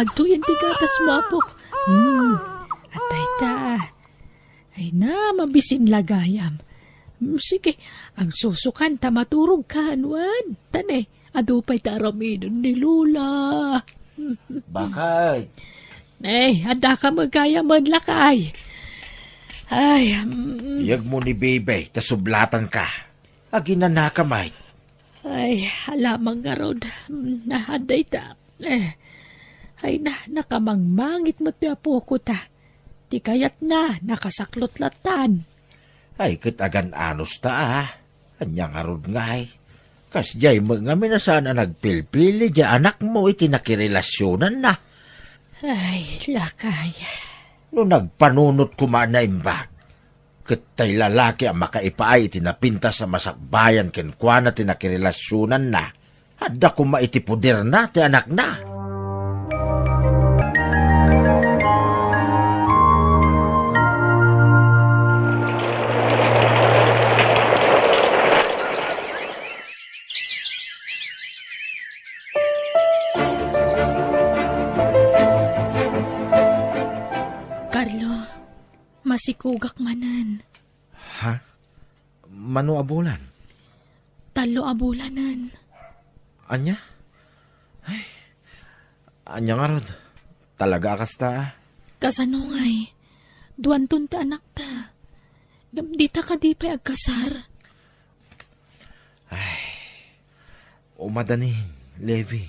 Adto yan ti gatas mapok. Atay ta. Ay na, mabisin lagayam. Sige, ang susukan ta maturog ka, anuan. Tane, adupay ta aramidon ni Lula. Bakit? Eh, ada ka magkaya man lakay. Ay, Iyag mo ni Bebe, tasublatan ka. Agina na ka, Mike. ay, alamang nga rod. Nahaday ta. Ay na, nakamangmangit mo ti apo ko ta. Di kayat na, nakasaklot latan. Ay, kitagan anos ta, ah. Anyang arod nga, Kas jay mga minasana nagpilpili, di anak mo iti nakirelasyonan na. Ay, lakay. No nagpanunot kumaan na imbag. Kitay lalaki ang makaipaay iti napinta sa masakbayan kenkwa na tinakirelasyonan na. Hadda kuma iti puder na ti anak na. Carlo, masikugak manan. Ha? Mano abulan? Talo abulanan. Anya? Ay, anya nga rod. Talaga kasta. Kasanungay, duwantun ta anak ta. Di ta ka di pa'y agkasar. Umadanin, Levi.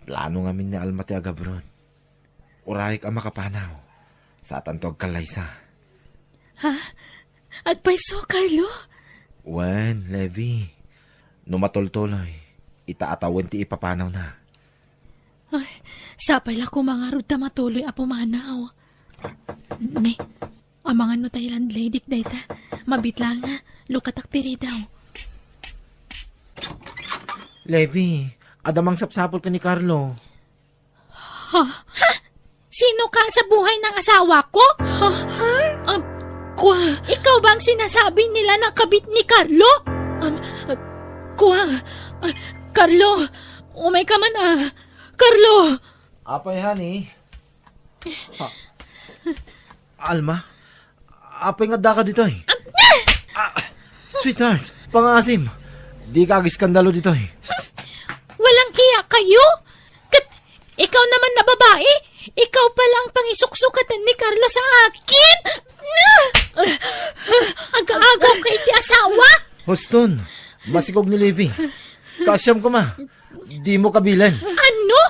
Plano ngamin ni Alma ti agabron. Urayik ang makapanaw. Sa tantog kalaysa. Ha? Agpaiso, Carlo? Wen, Levi. Numatol-toloy. Itaatawin ti ipapanaw na. Ay, sapay la ko mga ruta matuloy apumanaw. Ne, amangan no tayo landlady dayta. Mabitla nga, lukatak tiri daw. Levi, adamang sapsapol ka ni Carlo. Ha? Sino ka sa buhay ng asawa ko? Ha? Ikaw bang sinasabi nila na kabit ni Carlo? Carlo, umay ka man ah. Carlo! Apay, honey. Alma, apay nga da ka dito eh. Sweetheart, pangasim. Di ka agiskandalo dito eh. Walang hiya kayo? Ikaw naman na babae? Ikaw palang pangisuksukatan ni Carlo sa akin? Aga-agaw kay ti asawa? Huston, masikog ni Levi. Kasyam ko ma. Di mo kabilan. Ano?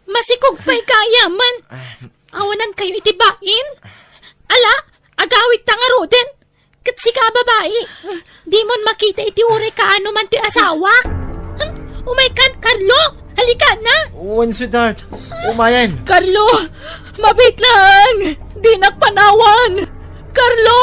Masikog pa'y kayaman. Awanan kayo itibain? Ala, agawit ta nga roden. Kat si ka babae. Di mon makita iti uri ka ano man ti asawa. Umay kan, Carlo. Halika na. When, sweetheart. Umayan. Carlo, mabit lang. Di nakpanawan. Carlo!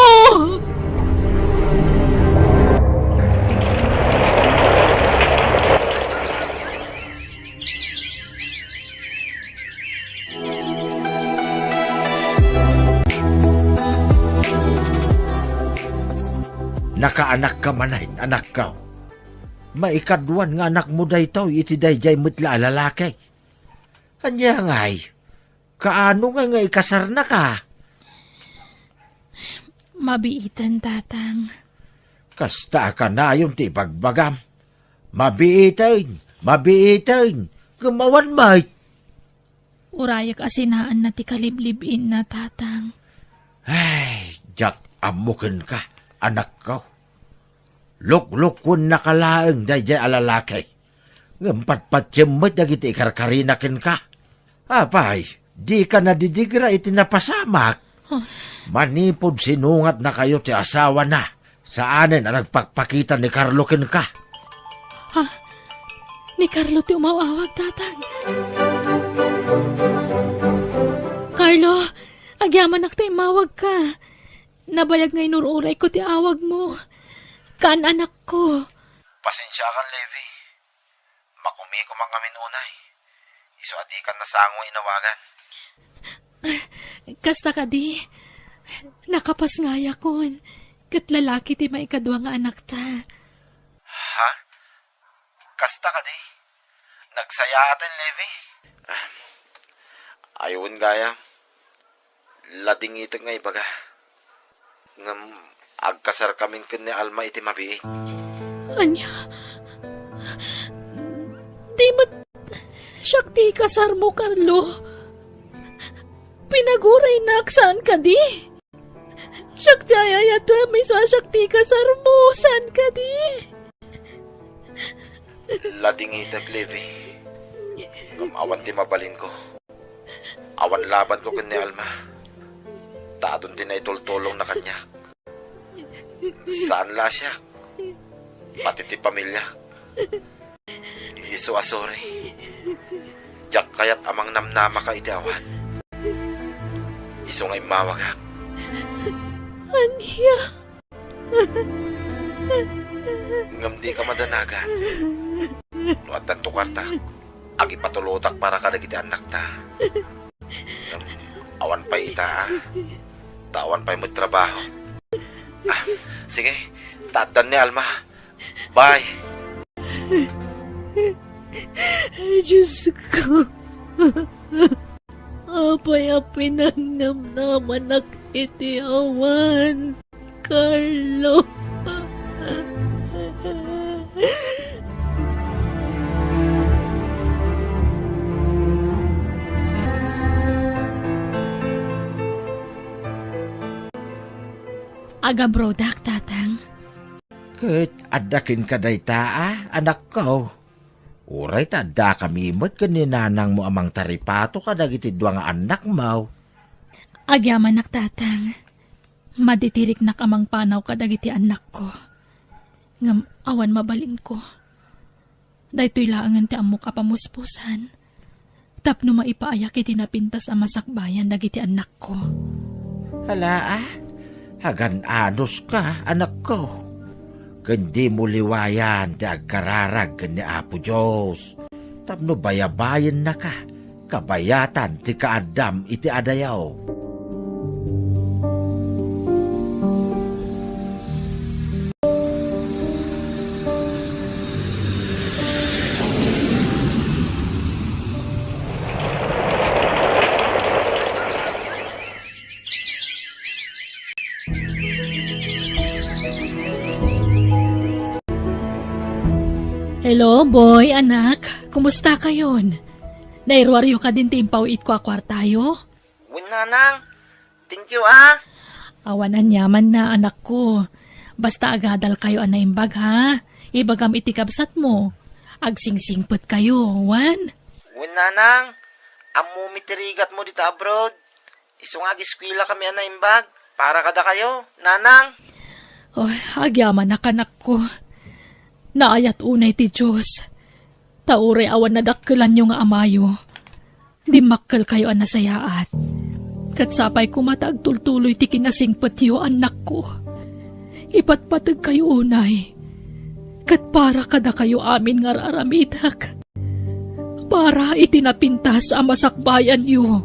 nakaanak ka manay, anak ka. Maikadwan nga anak mo daytaw, iti dayjay mutla lalaki. Anya ngay, kaano nga ikasar na ka? Mabiitan, tatang. Kasta ka na yung ti pagbagam. Mabiitan, gumawan may. Urayak asinaan na ti kaliblibin na, tatang. Ay, Jack, amukin ka, anak ko. Luk-luk kun nakalaang dayjay alalaki. Ngampat-pat yamot dagiti ikarkarinakin ka. Apay, di ka nadidigra iti napasamak. Manipod sinungat na kayo ti asawa na. Saanin ang nagpakpakita ni Carlo ken ka? Ha? Ni Carlo ti umawawag, tatang. Carlo, agyaman nak tayo mawag ka. Nabayag ngay nururay ko ti awag mo. Kaan anak ko. Pasensya kan, Levi. Makumi ko man kami unay. Iso adi kan nasango inawagan. Kasta ka di. Nakapas nga yakon. Kat lalaki ti maikadwa nga anak ta. Ha? Kasta ka di? Nagsaya atin, Levi. Ayun gaya. Lading ito nga ibaga. Ngam agkasar kamin kun ni Alma iti mabiit. Anya? Di mat syakti kasar mo, Carlo. Pinaguray na saan ka di? Syakti ayayata may syakti kasar mo. Saan ka di? Lading itak, Levi. Ngam awan ti mabalin ko. Awan laban ko kun ni Alma. Taadon din na itultulong na kanya. Saan la siya? Pati ti pamilya. Iso asori. Jak kayat amang namnama ka iti awan. Iso nga'y mawagak. Anya? Ngam di ka madanagan. Nuat dan tukartak. Agi patulutak para kadagiti anak ta. Ngam awan pa ita. Tawan pa'y magtrabaho. Sige, tadan ni Alma. Bye. Diyos ko. Apay-apay nang namnaman ak iti awan, Carlo. Aga brodak, tatang. Kat adakin ka dayta, anak ko. Uray tada kamimot kaninanang mo amang taripato kadagiti dua nga anak mo. Agyaman nak, tatang. Maditirik nak amang panaw kadagiti anak ko. Ngam awan mabalin ko. Daytoy laangan ti amok apamuspusan. Tapno maipaayak iti napintas ang masakbayan dagiti anak ko. Hala hagan anos ka, anak ko. Kundi mo liwayan ti agkararag ni Apo Diyos. Tapno bayabayan na ka, kabayatan ti kaadam iti adayaw. Hello, boy, anak. Kumusta kayon? Nairwaryo ka din timpaw it ko akwartayo? Nanang, thank you Awanan yaman na, anak ko. Basta agadal kayo anaimbag, ha? Ibagam itikabsat mo. Agsingsingput kayo, wan? Nanang, amu mitirigat mo dito abroad. Isong agiskwila kami anaimbag. Para kada kayo, nanang. Oh, agyaman na kanak ko. Naayat unay ti Diyos. Tauray awan nadakkelan nyo nga amayo. Di makkel kayo ang nasayaat. Katsapay kumatag tultuloy ti kinasingpet yo anak ko. Ipatpatag kayo unay. Kat para kada kayo amin nga aramidak. Para itinapintas ang masakbayan yo.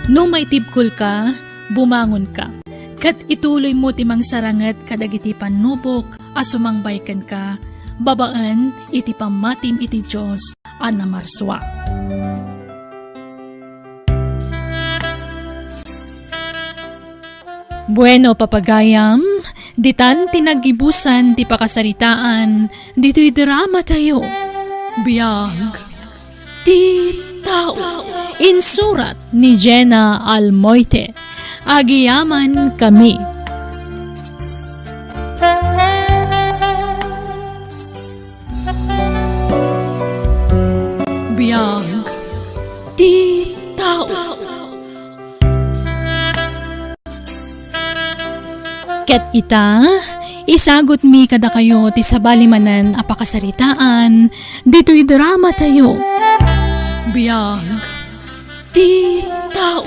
No may tibkol ka, bumangon ka. Kat ituloy mo timang sarangat kadagiti panubok, asumangbaykan ka, babaan iti pamatim iti Diyos, anamarswa. Bueno, papagayam, ditan tinagibusan ti pakasaritaan, dito'y drama tayo. Biyag, ti tao, insurat ni Jenna Almoite, agiyaman kami. Biyag, ti tao. Ket ita, isagot mi kada kayo ti sabalimanan apakasaritaan, dito'y drama tayo. Biyag, ti tao.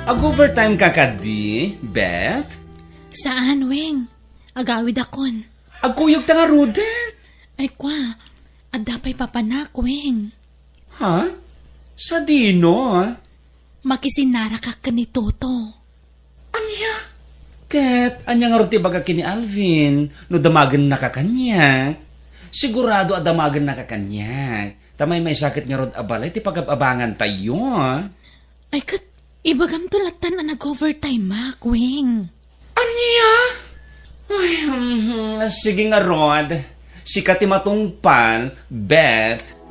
Ag-overtime ka kadi, Beth? Saan, Weng? Agawid akon. Agkuyog ta nga, Ruden? Ay kwa, adapay papanak, Weng. Ha? Sa dino, ha? Makisinara ka kanitoto. Anya? Ket, anya nga roti baga kini Alvin, no damagan na ka kanya. Sigurado adamagan na ka kanya. Tamay may sakit nga rod abalay, ti pag-abangan tayo. Ay kat, ibagam tulatan na nag-overtime, Mac, Weng. Anya? Ay, sige nga rod. Sikat ti matungpal, Beth.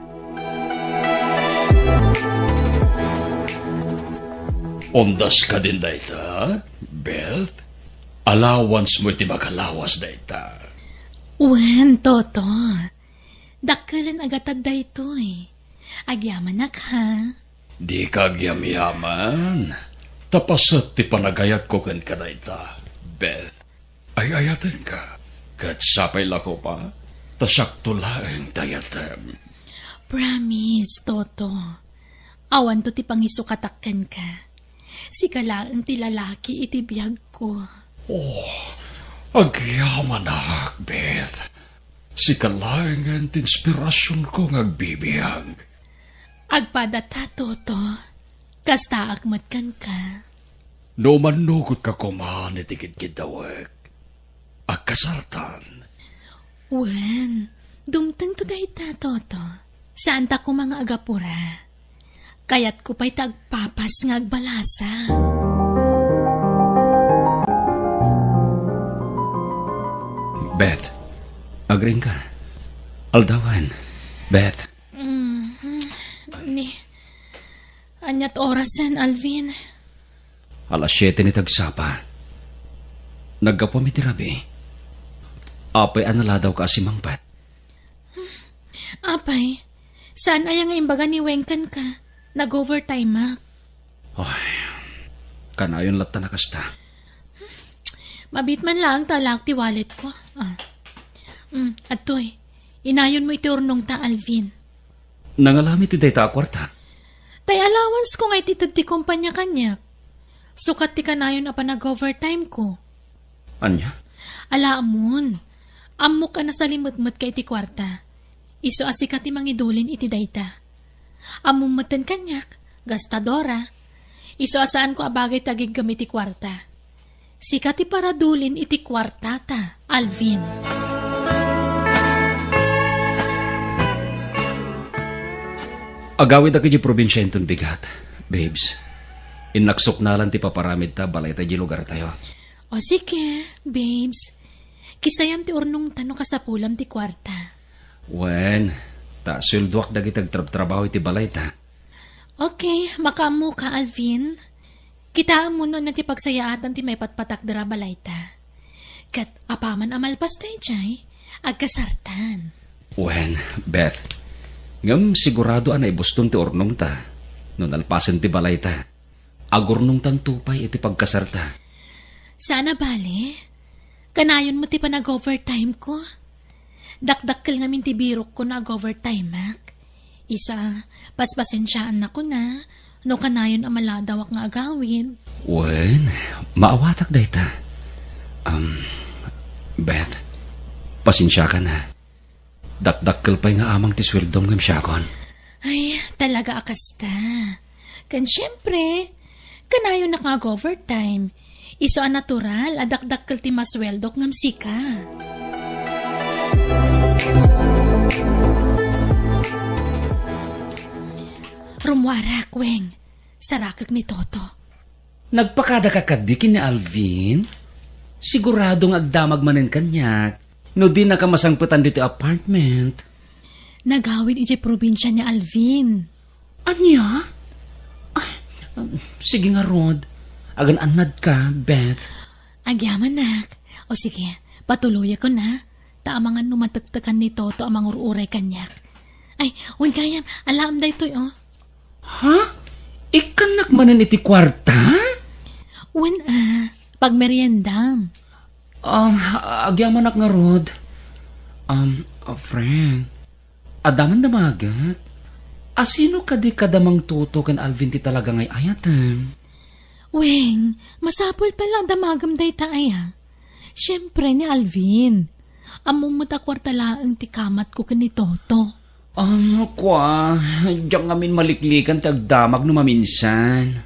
Ondas ka din dayta, Beth? Allowance mo iti makalawas dayta. Wen, Toto. Dakkelan agatad da ito eh. Agyaman na ka. Di ka yaman. Tapasat ti panagayat ko kan ka dayta, Beth. Ay ayatin ka. Kat sapay lako pa, tasak tulaeng tayatem. Promise, Toto. Awan to ti pangisukatakkan ka. Si kalaang ti lalaki iti biyag ko. Agyaman na, Beth. Si kalaeng ti inspirasyon ko ngagbibiyag. Agpadata, Toto. Kasta akmatkan ka. No manugot ka kumahan iti kitawag. Agkasartan. Wen, dumteng to dayta, Toto. Saan ta ko mga agapura? Kayat ko pa'y tagpapas nga agbalasa. Beth, agring ka. Aldawan, Beth. Anyat orasan, Alvin. Alas 7 ni tagsapa. Nagkapami ti Rabi. Apay anala daw ka si Mang Pat. Apay, saan ayang imbaga ni Wengkan ka? Nag-overtime, Mac. Ay, kanayon latta na kasta. Mabit man lang talak ti wallet ko. At to'y, inayon mo itiurnong ta, Alvin. Nangalami ti dayta kwarta. Tay allowance ko nga ititad ti kumpanya kanya. Sukat ti kanayon apa nag-overtime ko. Anya? Alaamon, ammo ka na sa limot-mot kay ti kwarta. Iso asikat ti mangidulin iti dayta. Amumatan kanyak, gastadora. Iso asaan ko abagay tagig gamit ti kwarta. Sikat ti paradulin iti kwartata, Alvin. Agawid ako di probinsya inton bigat, babes. Inaksok na lang ti paparamid ta, balay ta di lugar tayo. O sige, babes. Kisayam ti urnong tano kasapulam ti kwarta. Wen, ta sulduak dagitag trabaho iti balay ta. Okay, makamu ka, Alvin. Kitaan mo nun na ti pagsayaatan ti may patpatak dara balay ta. Kat apaman amalpas tayo jay, agkasartan. Wen, Beth, ngam sigurado anay buston ti urnong ta. Nun alpasan ti balay ta. Agurnong tan tupay iti pagkasarta. Sana bale, kanayon mo ti pa nag-overtime ko. Dakdakkel ngamin ti birok ko na nag-overtime, Mac. Isa, paspasensyaan na ko na, no kanayon amaladawak nga agawin. Wen, maawatak day ta. Beth, pasensya ka na. Dakdakkel pa'y nga amang ti sweldom ngam siyakon. Ay, talaga akasta. Kan syempre, kanayo na kag overtime. Iso ang natural, adakdakkel ti masweldok ngam sika. Rumwara, kweng. Sarakak ni Toto. Nagpakada ka kadikin ni Alvin? Siguradong agdamag manen kanyak. No di na ka masangputan dito apartment. Nagawid iti probinsya ni Alvin. Anya? Ay, sige nga, Rod. Agan anad ka, Beth. Agyaman nak. O sige, patuloy ko na. Taamangan numatagtakan ni Toto amang ururay kanyak. Ay, huwag kayam. Alam da ito, oh. Ha? Ikanak manen iti kwarta? Wen pagmeriendam. Agyaman ak nga, Rod. Friend. Adaman damagat. Asino ka di kadamang Toto kan Alvin ti talaga ngay ayatan? Weng, masapol pala damagam day taaya. Siyempre ni Alvin. Amumot akwartalaang ti kamat ko kan ni Toto. Kwa, diyan ngamin maliklikan tagdamag no maminsan.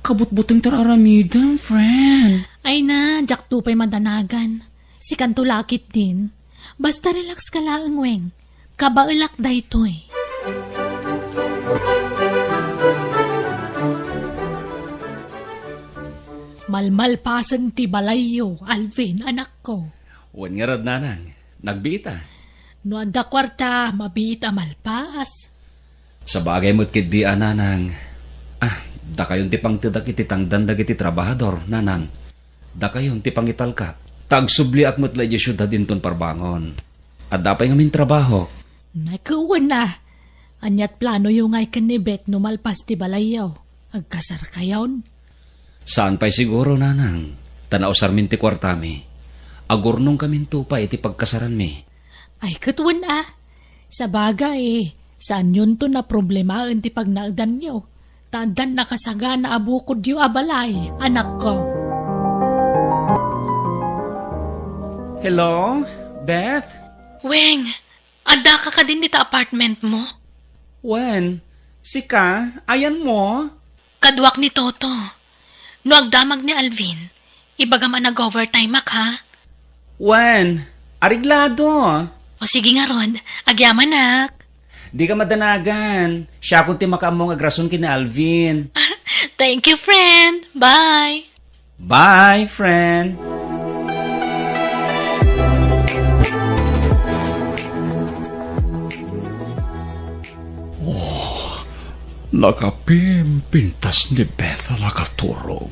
Kabut-butang tararamidam, friend. Ay na, jak tupay madanagan. Si Kantulakit din. Basta relax ka lang, Weng. Kabailak da ito eh. Malmalpasan ti balayo, Alvin, anak ko. Wan nga rad nanang, nagbita. No anda kwarta, mabita malpas. Sa bagay mo't kid di nanang. Da kayon ti pangtidak iti tangdan dagiti trabahador, nanang. Da kayon ti pangital ka. Tagsubli at mo't lay syudad inton parbangon. At dapay ngamin trabaho. Nakuwan na. Anyat plano yung ngay kanibet no malpas ti balayaw. Agkasar kayon. Saan pa'y siguro, nanang? Tanaw sarmin ti kwartami. Agurnong kamin tupay iti pagkasaran mi. Ay katwan Sa bagay saan yun to na problema ti pagnaagdan nyo. Tandan nakasaga na abukod yu abalay, anak ko. Hello, Beth? Weng, ada ka din dito apartment mo? Wen, sika, ayan mo? Kadwak ni Toto. No agdamag ni Alvin, ibagaman nag-overtime mak ha? Wen, ariglado. O sige nga Rod, agyaman nak. Di ka madanagan. Siya kung ti makaamong agrason kina Alvin. Thank you, friend. Bye. Bye, friend. Nakapimpintas ni Beth nakaturog.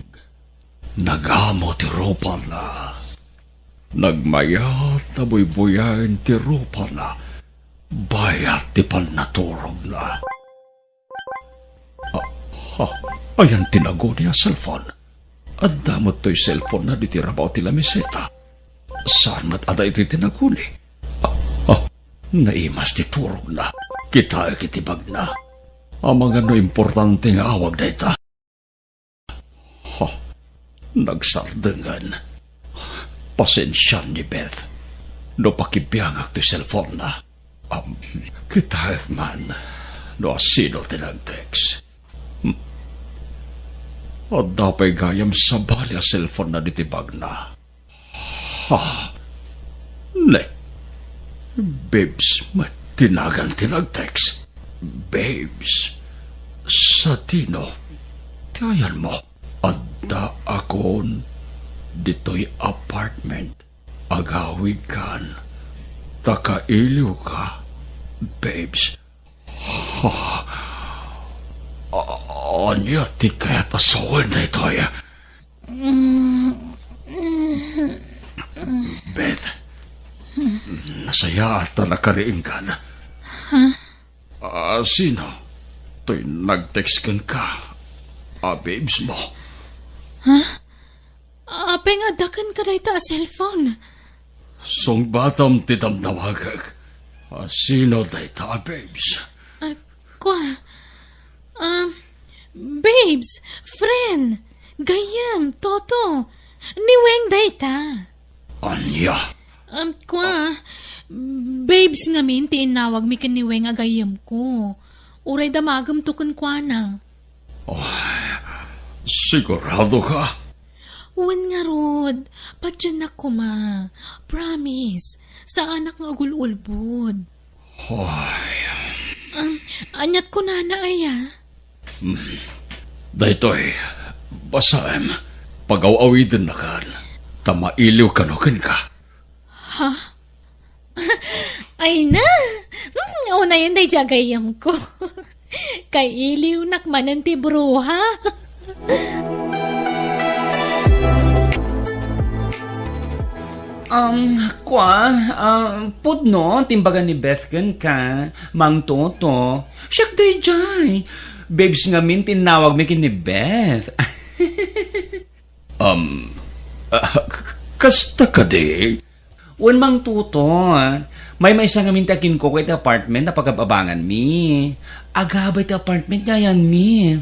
Nagamo ti ropa na. Nagmayat na buybuyain ti ropa na. Bayat ti palnaturog na. Ayan tinago niya cellphone. At damot to'y cellphone na ditirabaw ti lamiseta. Saan mat ada ito'y tinago ni? Naimas ti turog na. Kita kitibag na. Amang ano importante nga awag na ita. Nagsardengan. Pasensya ni Beth. No pakibiyangak ti cellphone na. Kita man. No asino tinag-text. At dapay gayam sa bali a cellphone na ditibag na. Ne. Babes, matinagan tinag-text. Babes, sa tino, tayan mo, adda akon dito'y apartment, agawid kan, takailiw ka, babes. Anya ti kaya't asawan na ito ay. Beth, nasaya at nakariing ka na. Sino? To'y nag-text ka. Babes mo. Apeng adakan ka na ita a cellphone. Song batam ti damdamagag. Sino na ita, babes? Babes, friend, gayam, Toto, niweng dayta. Anya? Babes ngamin, tinawag mi kaniweng agayam ko. Uray damagam tukon kwa na. Sigurado ka? Uwan nga, Rod. Padyan ako, ma. Promise. Sa anak nga gululbod. Anyat ko na aya. Daytoy, basam, pag-awawidin na kan, tamailiw kanukin ka. Ay na! Una yun day jagayam ko. Kay iliw nakmanan ti bruha. Pudno, timbagan ni Bethken ka, Mang Toto. Siyak day jay. Babes nga min, tinawag mi kin ni Beth. Kasta ka di? Wan Mang Toto, may isa nga min takin ko kay apartment na pagababangan mi. Agabay ti apartment nga yan mi.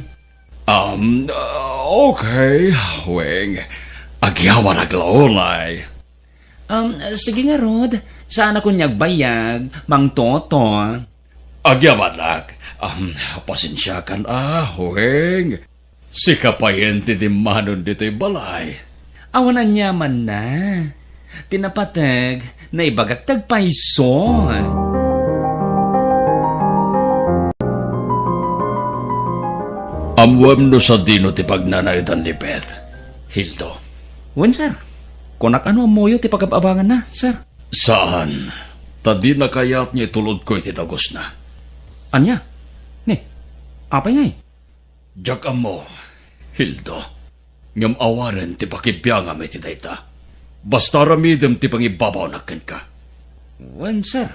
Okay, weng. Agyawan aglaulay. Sige nga, Rod. Saan ako niyagbayag, Mang Toto? Agyawan lag. Pasensya kan weng. Si kapayente di manon dito'y balay. Awanan niya man na. Tinapatag na ibagak tagpaiso. Amwam no sa dino ti pagnanaitan ni Beth. Hildo. Wen, sir. Kunak ano amoyo ti pagababangan na, sir. Saan? Tadi na kayat niya itulod ko iti dagos na. Anya? Ni, apay ngay? Diyak amo, Hildo. Ngam awaren ti pakibiyanga may ti dayta. Basta ramidem ti pangibabaw na ka. Wen, sir.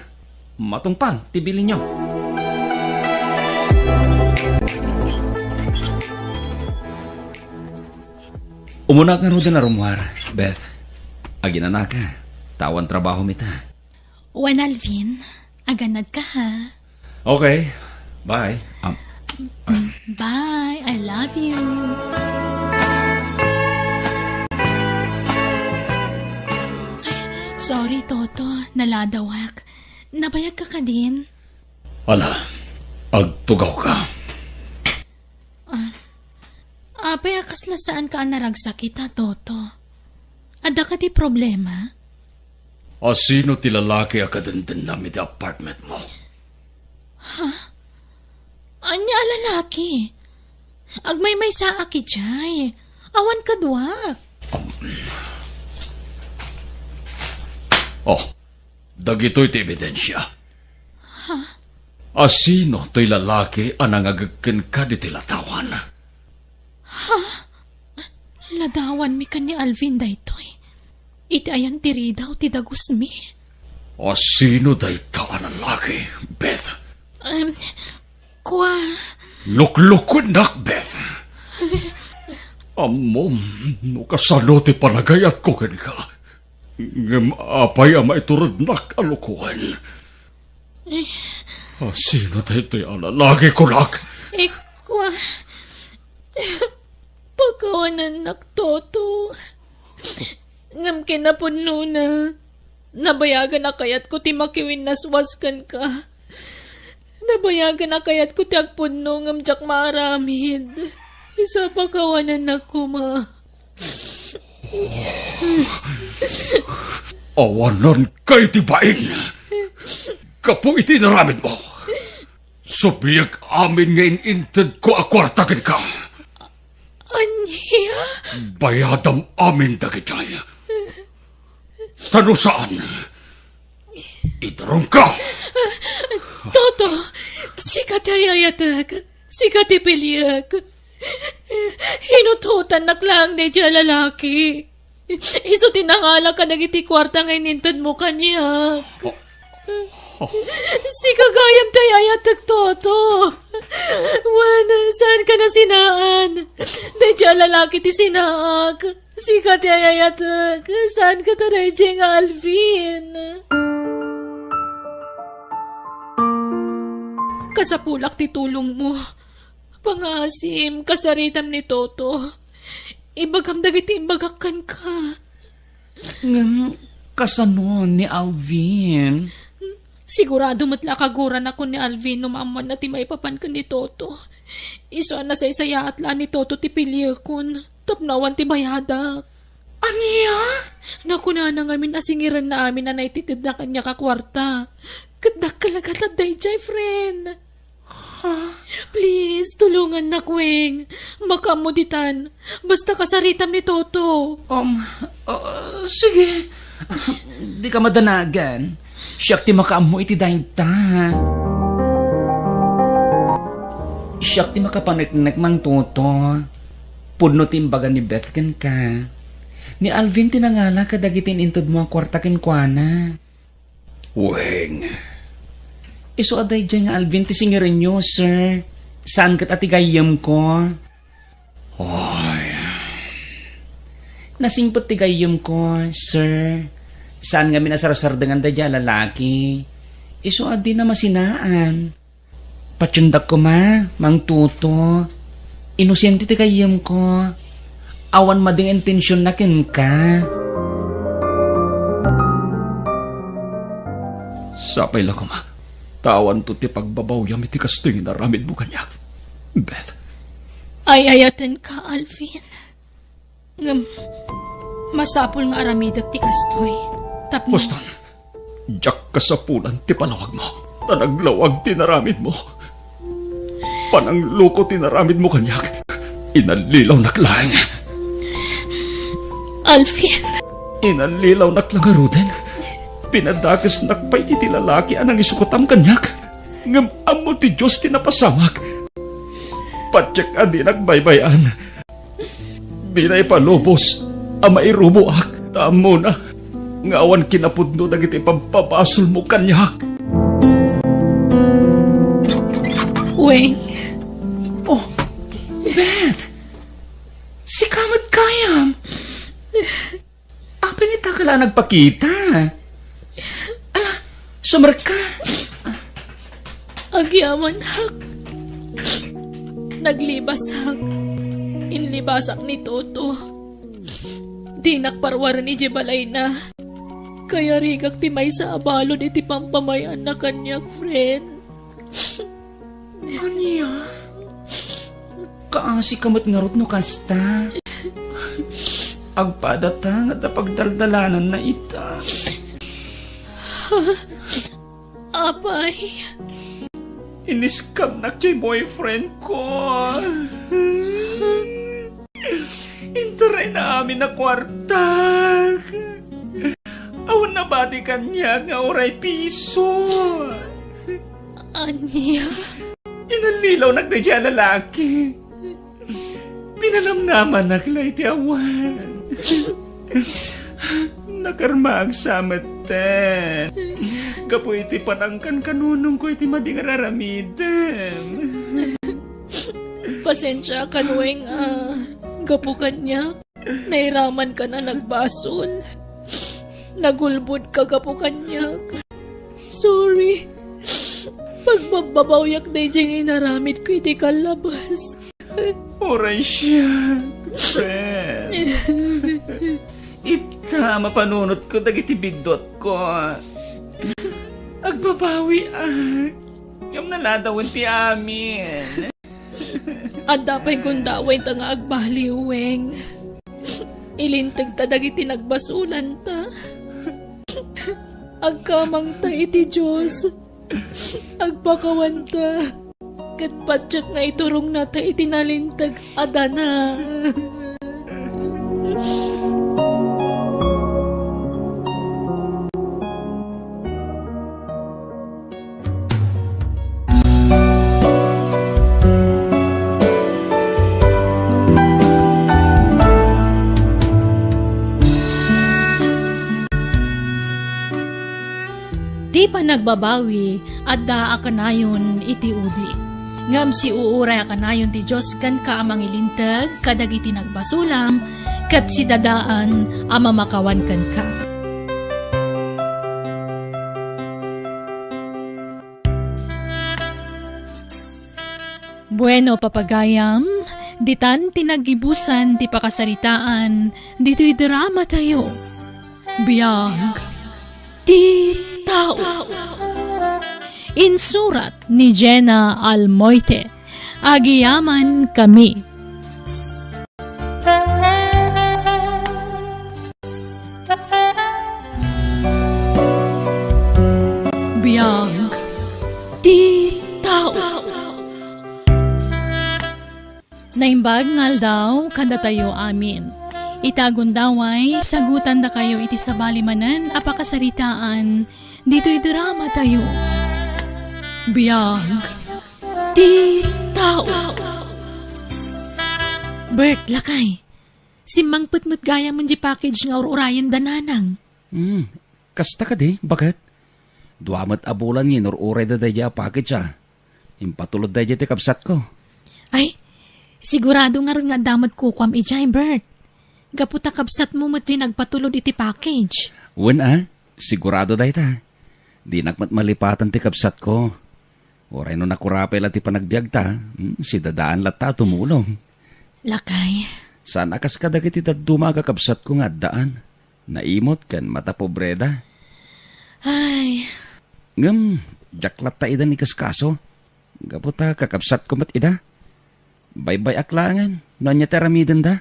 Matungpang, tibili nyo. Umunak nga ro din na rumwar, Beth. Aginana ka. Tawan trabaho mita. Wan Alvin, aganad ka ha. Okay. Bye. Bye, I love you. Ay, sorry Toto, naladawak. Nabayag ka din? Ala, agtugaw ka. Apay akas na saan ka naragsakit ha, Toto? Ada ka di problema? Sino ti lalaki akadandan namin di apartment mo? Anya lalaki? Agmay-may sa aki jay. Awan ka duwak. Dagito'y ti ebidensya. Sino to'y lalaki anang agagkan ka di tilatawan? Ladawan mi ka ni Alvin daytoy. Iti ayan tiri daw ti dagos mi. Sino dayta ang lalaki, Beth? Luklukod nak, Beth. Amom, no kasano ti panagayat ko ken ka. Ngem apay ama iturod nak alukuhan. Sino daytoy ang lalaki ko nak? Pagkawanan naktoto. Ngam kinapuno na. Nabayagan na kayat ko ti makiwin naswaskan ka. Nabayagan na kayat ko ti agpuno ngam jak maaramid. Isa pagkawanan na kuma. Awanan kay tibain. Kapo iti naramid mo. Subiyag amin ngayon inted ko akwartakin ka. Anya? Bayadam amin dagitay. Tano saan? Itarong ka! Toto, sikat ayayatag, sikat ipiliag. Hinututan naklang na dyan lalaki. Iso tinangala ka nagiti kwarta ngayon nintad mo kanya. Si kagayam tayayatag, Toto. Wan, saan ka na sinaan? Dahil lalaki ti sinaag. Si ka tayayatag. Saan ka taray jeng Alvin? Kasapulak ti tulong mo. Pangasim, kasaritam ni Toto. Ibagam dagiti imbagakan ka. Kasano ni Alvin? Sigurado matla kaguran ako ni Alvin no maaman na ti maipapan ka ni Toto. Iso na sa isaya atla ni Toto ti piliyakon. Tapnawan ti bayadak. Aniya? Naku na ngamin asingiran na amin na naititid na kanya kakwarta. Kadak kalagatat day jay, friend. Please, tulungan na, Kweng. Makamuditan. Basta kasaritam ni Toto. Sige. Di ka madanagan. Siyak ti makaamo iti dahil ta. Siyak ti makapanagnak mang Toto. Pudno ti imbaga ni Beth ken ka. Ni Alvin tinangala kadagitin intod mo ang kwarta ken kuana. Weng. Iso aday dyan nga Alvin ti singirin nyo, sir. Saan kat atigayam ko? Oy. Nasingpot tigayam ko, sir. Saan nga minasarasardangan da dyan lalaki? Iso adi na masinaan. Patsundak ko ma, mang Tuto. Inosente tigayam ko. Awan mading intensyon na kin ka. Sapay lang ko ma. Tawan to ti pagbabaw yam iti kasting inaramid mo kanya. Beth. Ay ayaten ka, Alvin. Masapul nga aramidag ti kastoy. Tapno. Boston, jak kasapulan ti palawag mo. Tanaglawag ti naramid mo. Panangluko ti naramid mo kanyak. Inalilaw naklang. Alvin. Inalilaw naklangaruden. Pinadagas nakpay iti lalaki anang isukotam kanyak. Ngam amo ti Diyos ti napasamak. Patsyak adi nagbaybayan. Binay palubos. Ama irubuak. Tamo na. Ngawan kinapudno dagiti pampabasol mo kanyak. Weng. Oh, Beth. Si kamat kayam. Apin ita ka lang nagpakita. Ala, sumar ka. Agyaman hak. Naglibas hak. Inlibasak ni Toto. Di nakparwaran ni Jebalay na. Kaya rigak ti may sa abalo di ti pampamayan na kanyak, friend. Anya? Kaasi kamot ngarot no kasta. Agpadata nga pagdaldalanan na ita. Apay. Iniskam na kay boyfriend ko. Interay na amin na kwarta. Awan na ba di kanya nga oray piso? Anya? Inalilaw nagdadya lalaki. Pinanamnaman naglay ti awan. Nakarmaag samet ten. Kapo iti panangkan kanunong ko iti mading raramiden. Pasensya ka, Weng. Gapukan niya. Nairaman ka na nagbasol. Nagulbod ka gapukan niya. Sorry. Pagbababayak na diyang inaramid ko iti kalabas. Oray siya, friend. Ita, mapanunot ko dagiti bigdot ko. Agbabawi Yung naladawan ti amin. At dapay kung daway ta nga agbali, Weng. Ilintag ta dagiti nagbasulan ta. Agkamang ta iti Diyos. Agpakawan ta. Kat patsak nga iturong na ta iti nalintag adana. Di pa nagbabawi at daa kanayon iti udi. Ngam si uuray kanayon ti Diyos kan ka amang ilintag kadag iti nagbasulam kat si dadaan ama makawan kan ka. Bueno papagayam, ditan tinagibusan ti pakasaritaan, dito'y drama tayo. Biyag ti tao. Insurat ni Jenna Almoite. Agiyaman kami. Biyag ti tao. Naimbag ngal daw kada tayo amin. Itagon daway, sagutan da kayo iti sabalimanan apakasaritaan, dito'y drama tayo. Biyag ti tao. Bert, lakay. Simmang putmut gaya man di package nga urayan dananang. Kasta ka di, bakit? Duamat abulan ngin uray da daya package Impatulod daya ti kapsat ko. Ay, sigurado nga ron nga damat kukwam ijay, Bert. Gaputa kapsat mo mat di nagpatulod iti package. Sigurado daya ta. Di nakmat malipatan ti kapsat ko. Oray no nakurapay la ti panagbiag ta, si dadaan lata tumulong. Lakay. Saan akas kadag iti dumaga kapsat ko nga daan. Naimot kan mata pobreda. Ay. Jaklat ta ida ni kaskaso. Gaputa kakapsat ko mat ida. Baybay aklangan, no niya teramidan da.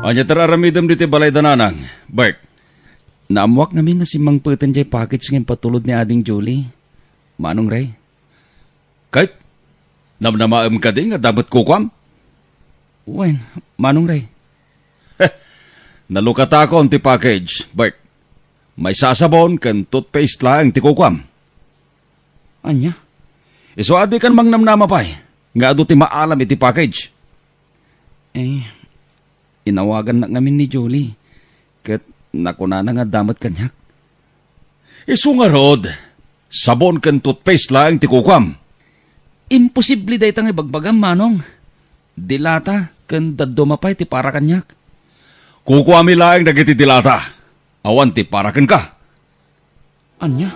Anya tararamidam diti balay dananang, Bert. Naamuak namin na si Mang Putan jay package ngayon patulod ni Ading Julie. Manong Ray? Kahit, namnamaam ka din nga dapat kukwam? Wen, Manong Ray? Nalukata ko ang ti package, Bert. May sasabon kan toothpaste lang ti kukwam. Anya? Iso adi kan mangnamnama pa'y, nga ado ti maalam iti package. Inawagan na ngamin ni Julie. Kat nakunana nga damat kanyak. Iso nga rod, sabon kan toothpaste lang ti kukwam. Imposible day tang ibagbagam, Manong. Dilata, kan dadumapay ti para kanyak. Kukwami lang dagiti dilata. Awan ti parakan ka. Anya?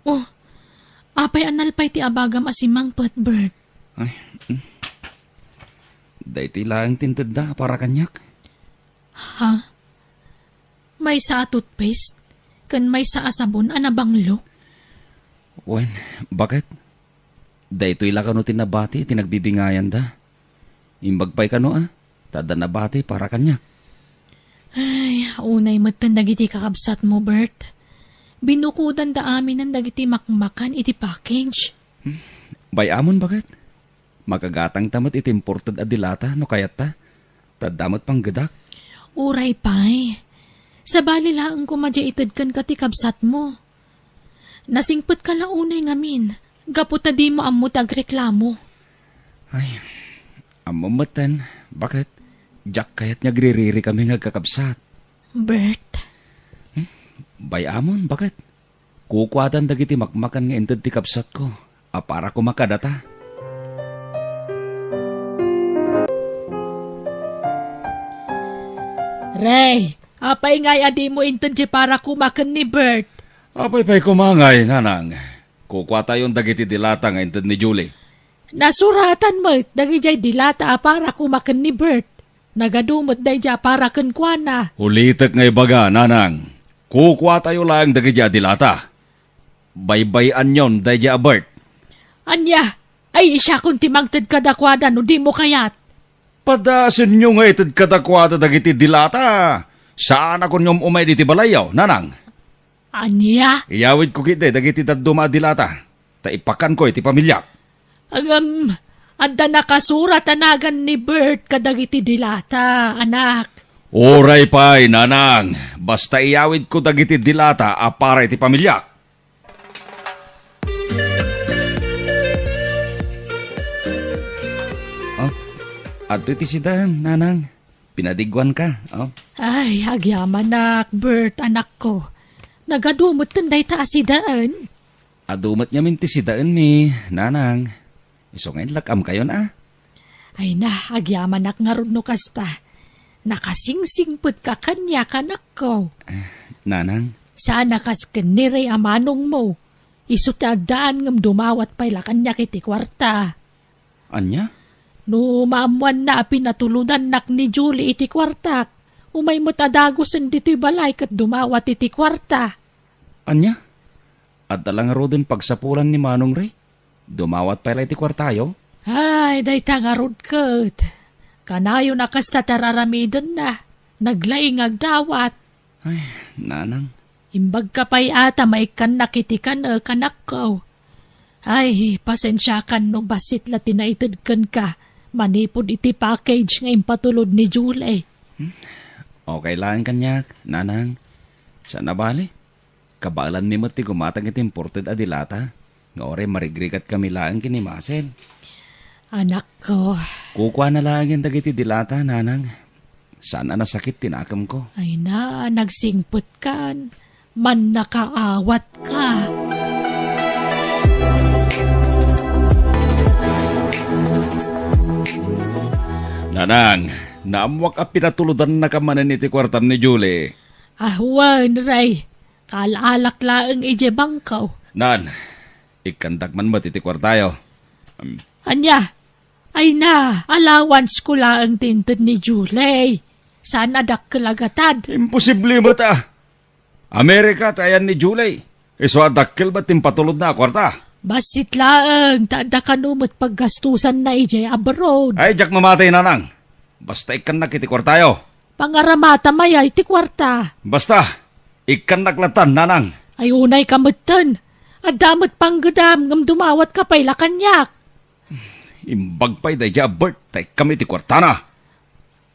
Oh, apay analpay ti abagam asimang Bert. Ay, dayti lang tinted da para kanyak. Ha? May sa toothpaste? Kan may sa asabon anabanglo? Wen, bakit? Daytoy lang kano tinabati, tinagbibingayan da. Imbagpay kano tada nabati para kanyak. Ay, unay matan dagiti kakabsat mo, Bert. Binukudan da amin ang dagiti makmakan iti package. Bayamon bakit? Makagatang tamat iti imported adilata no kayat ta. Tadamat pang gadak. Uray pay. Sa bali lang kumadya itad kan katikabsat mo. Nasingput ka launay ngamin. Gaputa di mo amot agreklamo. Ay, amamatan. Bakit? Jack kayat niya gririri kami ngagkakabsat. Bert. Bayamon, bakit? Kukwatan dagiti makmakan nga intad ti kapsat ko. Para ko makadata. Ray, apay ngay adi mo intad di para kumakan ni Bert. Apay pa'y kumangay, nanang. Kukwata yung dagiti dilata nga intad ni Julie. Nasuratan mo, dagijay dilata para kumakan ni Bert. Nagadumot day ja para kenkwana. Ulitek nga ibaga, nanang. Kukwata yung lang dagiti dilata. Baybayan yon day ja Bert. Anya, ay isya kung timangtad kadakwada no di mo kayat. Padasin nyo nga itad kadakwata dagiti dilata. Saan ako nyom umay diti balayaw, nanang? Anya? Iyawid ko kiti dagiti daduma dilata. Taipakan ko iti pamilya. Adda nakasurat anagan ni Bert kadagiti dilata, anak. Oray pa'y, nanang. Basta iyawid ko dagiti dilata para iti pamilya. Ato iti sidan, nanang. Pinadigwan ka. Ay, agyaman nak, Bert, anak ko. Nagadumot tanday taasidaan. Adumat niya minti sidaan mi, nanang. Iso ngayon lakam kayo na. Ay na, agyaman nak nga ron no kasta. Nakasingsingput ka kanya kanak ko. Nanang? Sana kas kanire amanong mo. Isutadaan ngam dumawat pa'y kanya kiti kwarta. Anya? No maamuan na pinatuludan nak ni Julie iti kwartak. Umay mo't adagosan dito'y balay kat dumawat iti kwarta. Anya? At talang rodin pagsapulan ni Manong Ray. Dumawat pala iti kwartayo. Ay, day tangarod kat. Kanayo na kas tatararamidan na. Naglaing agdawat. Ay, nanang. Imbag ka pa'y ata may kanakitikan kanak ko. Ay, pasensya kan no basit la tinaitid kan ka. Manipod iti package nga impatulod ni Julie. Okay lang kanyak, nanang. Sana bali? Kabalan mi mo't ti gumatang iti imported adilata. Nga ore marigrigat kami lang kini Marcel. Anak ko. Kukuha na lang yung dagiti dilata, nanang. Sana nasakit tinakam ko. Ay na, nagsingput kan. Man nakaawat ka. Nanang, naamwak a pinatuludan na kamanan iti kwartam ni Julie. Ahwan, Ray. Kalalak laang ije bangkaw. Nan, ikandak man iti kwartayo. Anya, ay na, allowance ko laang tinted ni Julie. Sana dakkelagatan. Imposible mo ta. Amerika tayan ni Julie. Iso adakkel ba't impatulod na kwarta? Basit laang, tada kanumot paggastusan na ije abroad. Ay, jak mamatay nanang. Basta ikan iti kwartayo. Pangaramata maya iti kwarta. Basta, ikan naklatan nanang. Ay unay kamutan. Adamot panggadam ngam dumawat ka pa'y lakanyak. Imbag pa'y day Bert, tay kami iti kwarta na.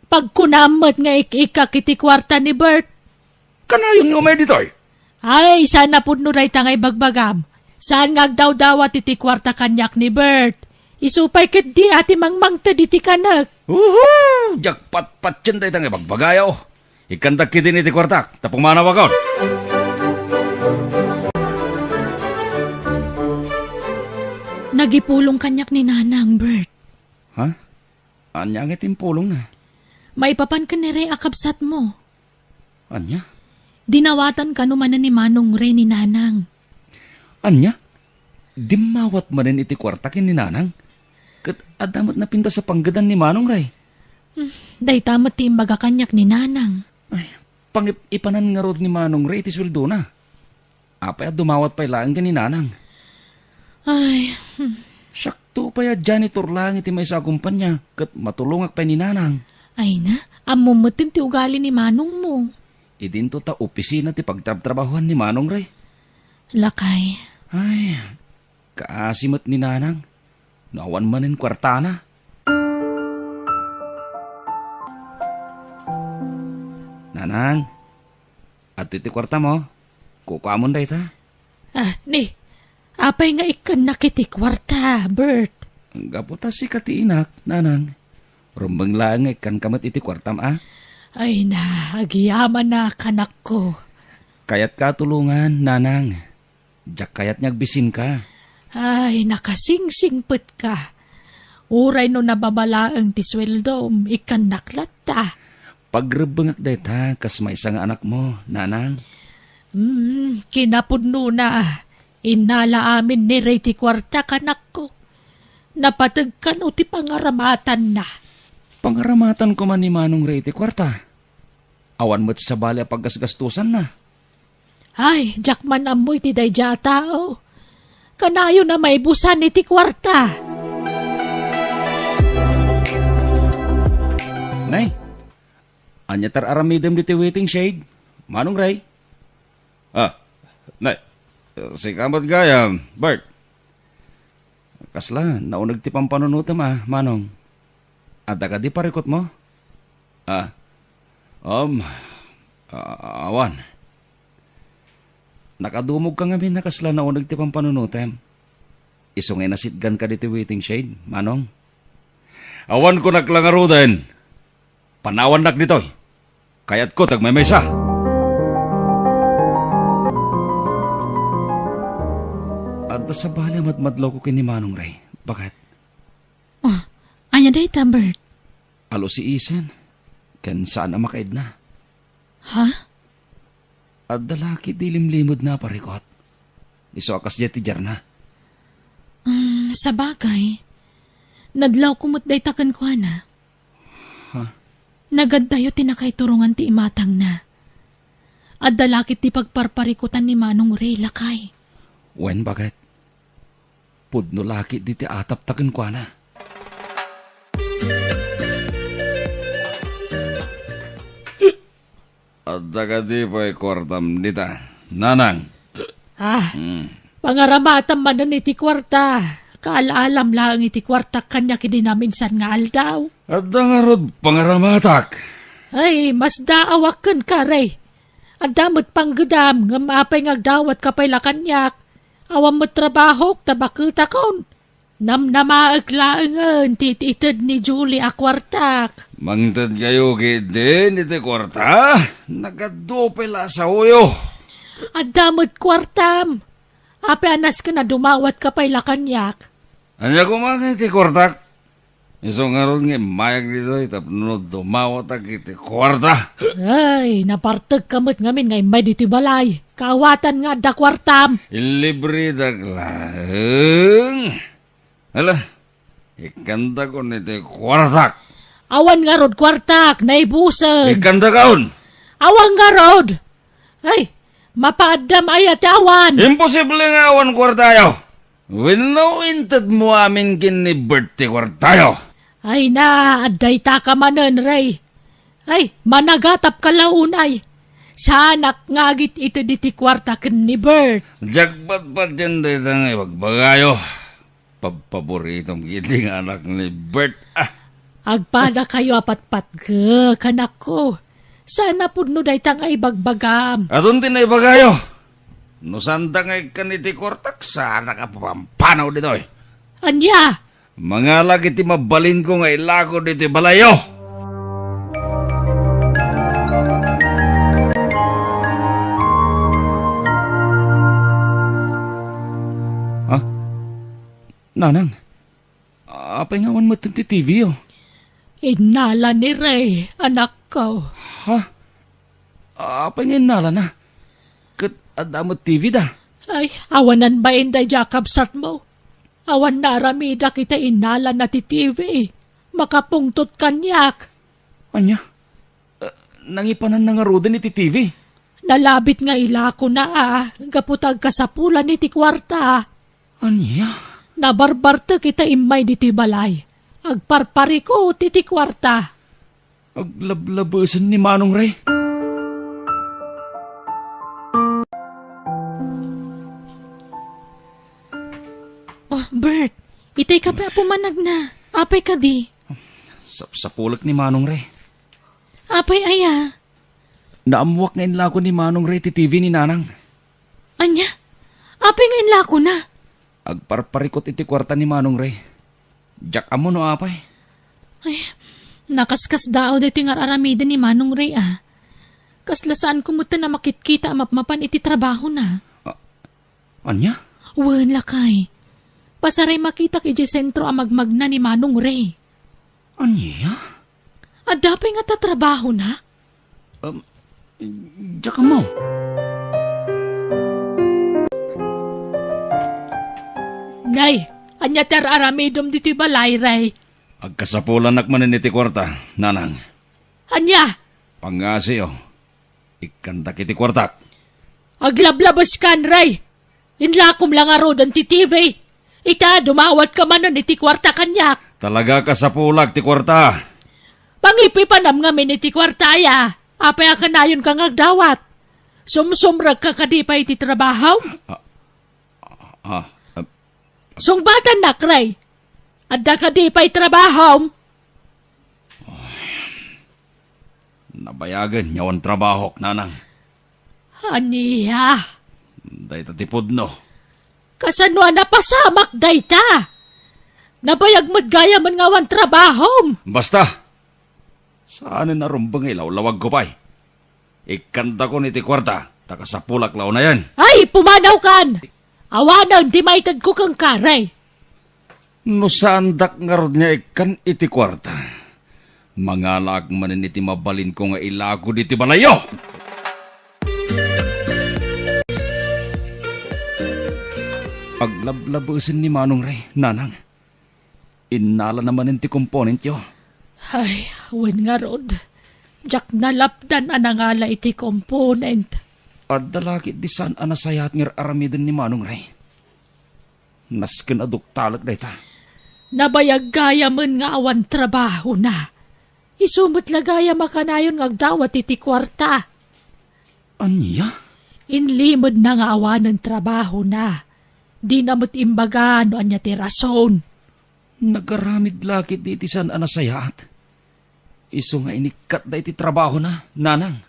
Pagkunamot nga ikikak iti kwarta ni Bert. Kanayon nga may ditoy. Ay, sana po nuray tangay bagbagam. Saan ngagdaw-dawat iti kwarta kanyak ni Bert. Isupay ket di ati mangmangtad iti kanak. Woohoo! Jakpat-pat yan day tangay bagbagayaw. Ikandak kitin iti kwartak, tapong manawakon. Nagipulong kanyak ni Nanang, Bert. Ha? Anya nga timpulong na. Maipapan ka ni Ray akabsat mo. Anya? Dinawatan ka naman ni Manong Ray ni Nanang. Anya? Dimawat man rin iti kwartakin ni nanang. Kat adamot na pinta sa panggadan ni Manong Ray. Day tamat ti imbaga kanyak ni Nanang. Ay, ipanan nga rod ni Manong Ray iti sweldo na. Apay at dumawat pa'y laang ka ni nanang. Ay, Sakto pa ya janitor lang iti may sa kumpanya. Kat matulungak pa ni nanang. ay na, amumutin ti ugali ni Manong mo. Idinto ta opisina ti pagtatrabahuan ni Manong Ray. Lakay. Ay, kaasimot ni nanang. Nawan manin kwarta na. Nanang, at iti kwarta mo, kukuamon day ta. Apay nga ikan nakiti kwarta, Bert. Gaputa si katiinak, nanang. Rumbang lang ikan kamat iti kwartam Ay na, agiyaman na kanak ko. Kayat ka tulungan, nanang. Diyak kayat nyagbisin ka. Ay, nakasingsingpet ka. Uray no nababalaang ti sweldom, ikan naklat ta. Pagrebengak day ta, kas may isang anak mo, nanang. Kinapudno na. Inala amin ni Ray ti kwarta kanak ko. Napatag ka no ti pangaramatan na. Pangaramatan ko man ni Manong Ray ti kwarta. Awan mo't sa bali paggasgastusan na. Ay, jakman amoy ti dayja tao. Kanayo na may busan iti kwarta. Nay, anya tar aramidem diti waiting shade. Manong Ray? Nay, si kamat gaya, Bert. Kasla, naunag ti pampanunutam Manong. Ada ka di parikot mo? Awan. Nakadumog ka nga nakasla naunag ti pampanunutam. Isungay nasitgan ka diti waiting shade, Manong. Awan ko naklangaro din. Panawan nak ditoy. Kayat ko tagmamaysa. At sa bali madmadlaw ko kini Manong Ray. Bakit? Anya day ta, Bert. Alo si Isan. Kan saan na makaid na. Ha? At dalaki dilimlimod na parikot. Iso akas di ti Jarna. Sa bagay, nadlaw kumot day takan ko na. Nagaddayo tinakay turungan ti imatang na. At dalakit ti pagparparikutan ni Manong Ray lakay. Wen bakit? Pudno laki di ti atap taken ko na. At daga di pa kwartam dita. Nanang. Pangaramatam man na iti kwarta. Kaalaalam lang iti kwarta kanya kidinaminsan nga aldaw. At dangarod pangaramatak. Ay, mas daawakan ka, Ray. At damot panggedam, nga maapay ngagdawat kapay lakanyak. Awam mo trabaho, tabakita kon. Namnamaaglaangan, tititid ni Julie akwartak. Mangtad kayo din iti kwarta. Nagadupay la sa uyo. At damot kwartam. Ape anas ka na dumawat kapay lakanyak. Anya kumang iti kwartak. Iso nga ron nga mayag dito itapno dumawat ak iti kwarta. Ay, napartag kamot ngamin ngay may dito balay. Kawatan nga da kwartam. Ilibre daglaeng. Hala, ikanta ko niti kwartak. Awan nga rod kwartak, naibusag. Ikanta kaon. Awan nga rod. Ay, mapaadam ayat awan. Imposible nga awan kwartayo. Winawintad mo amin kini birthday kwartayo. Ay na, aday ta ka manan, Ray. Ay, managatap ka launay. Sanak ngagit ito diti kwarta ken ni Bert. Jagpat pa dyan dito nga ibagbagayo. Paboritong giling anak ni Bert. Agpada kayo apat-pat ka, kanak ko. Sana pudno day tang ay bagbagam. Atun tinaybagayo. No sanda nga ikaniti kwartak, sana ka pampanaw dito eh. Anya? Mga lagi ti mabalin ko nga ilako dito balayo. Ha? Nanang, apay nga man matang ti TV oh. Inala ni Ray, anak ko. Ha? Apay nga inala na? Kat adamot TV da? Ay, awanan ba inday Jacob sat mo? Awan naramida kita inala na ti TV. Makapungtot kanyak. Anya? Nangipanan na nga roda ni ti TV? Nalabit nga ilako na gaputag kasapulan ni ti kwarta. Anya? Nabarbarta kita imay di ti balay. Agparpari ko ti kwarta. Aglablabasan ni Manong Ray. Oh, Bert, itay ka pa pumanag na. Apay ka di. Sa pulak ni Manong Ray. Apay aya. Naamuwak nga inlako ni Manong Ray ti TV ni Nanang. Anya? Apay nga inlako na. Agparparikot iti kwarta ni Manong Ray. Jak amo no apay. Ay, nakaskas dao dito nga aramida ni Manong Ray Kaslasaan kumuta na makitkita mapmapan iti trabaho na. Anya? Wan lakay. Pasaray makita kay sentro magmagna ni Manong Ray. Anya? Adapay nga tatrabaho na? Jak mo. Nay, anya ter aramidom dito balay, Ray. Agkasapulan nakmanin iti kwarta, Nanang. Anya? Pangasi oh. Ikanta kiti kwartak. Aglablabas kan, Ray. Inlakom lang arodan ti TV. Ita, dumawat ka man iti kwarta kanyak. Talaga kasapulag ti kwarta. Pangipi pa nam nga min iti kwarta ya. Apay akanayon kang agdawat. Sumsumrag ka kadipay iti trabaho. Sungbatan nak, Ray. Adda kadipay trabaho. Nabayagan nyawan trabaho, Nanang. Aniya. Day tatipod no. Kasano napasamak dayta. Nabayag gaya man ngawan trabaho. Basta. Saan na rumbang ilaw-lawag ko pa'y. Ikanta ko niti kwarta. Takasapulak law na yan. Ay, pumanaw kan. Awanan, di maitad ko kang karay. No saan dak nga rod niya ikan iti kwarta. Mangalag manin iti mabalin ko nga ilago diti balayo. Paglablabusin ni Manong Ray, nanang. Inala naman ti component yo. Ay, wen nga rod. Jak nalapdan anangala iti component. At dalakit di saan anasayat ngir aramidin ni Manong Ray. Nasken aduktalak dayta. Nabayag gaya man nga awan trabaho na. Isumot lagaya makanayon ngagdawat iti kwarta. Anya? Inlimod na nga awan ng trabaho na. Di namot imbaga no anya ti rason. Nagaramid lakit di iti saan anasayat. Iso nga inikat da iti trabaho na, nanang.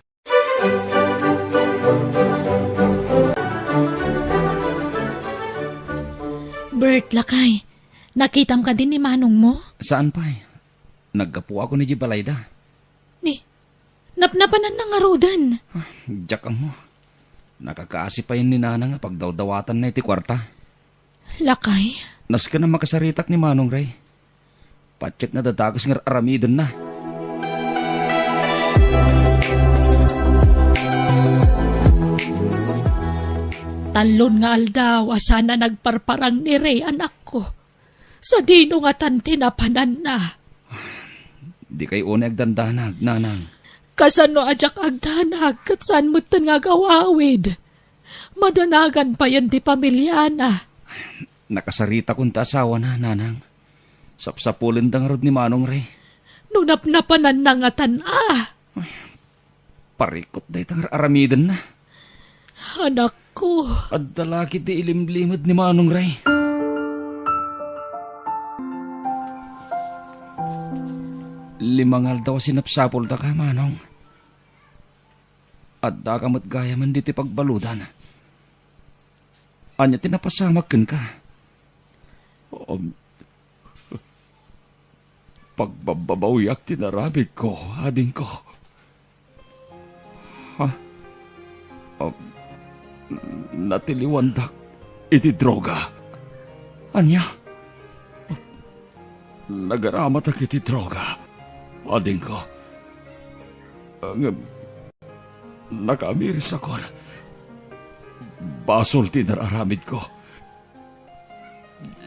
Bert, lakay. Nakitam ka din ni Manong mo? Saan pa eh? Naggapu ako ni Jibalayda. Ni, napnapanan na nga rodan. Diyak mo. Nakakaasi pa yun ni Nana nga pagdawdawatan na iti kwarta. Lakay? Nas ka na makasaritak ni Manong Ray. Patsik na dadagos nga aramidon na. Talon nga aldaw, asana nagparparang ni Ray anak ko. Sa dino nga tantinapanan na. Di kay une agdandanag, nanang. Kasano ajak agdanag, kat saan mo nga gawawid. Madanagan pa yan di pamilya na. Nakasarita kong asawa na, nanang. Sapsapulin dang rod ni Manong Ray. Nunap-napanan na nga Parikot da itang aramidon na. Anak ko. At dalakit di ilimlimod ni Manong Ray. Limangal daw sinapsapol ta ka, Manong. At da kamot gaya man dito pagbaludan. Anya tinapasamakin ka. Pagbabawiyak tinarabig ko, ading ko. Ha? Natiliwandak iti droga. Anya? Nagaramatak iti droga. Ading ko. Nakamiris ako. Basol tinararamid ko.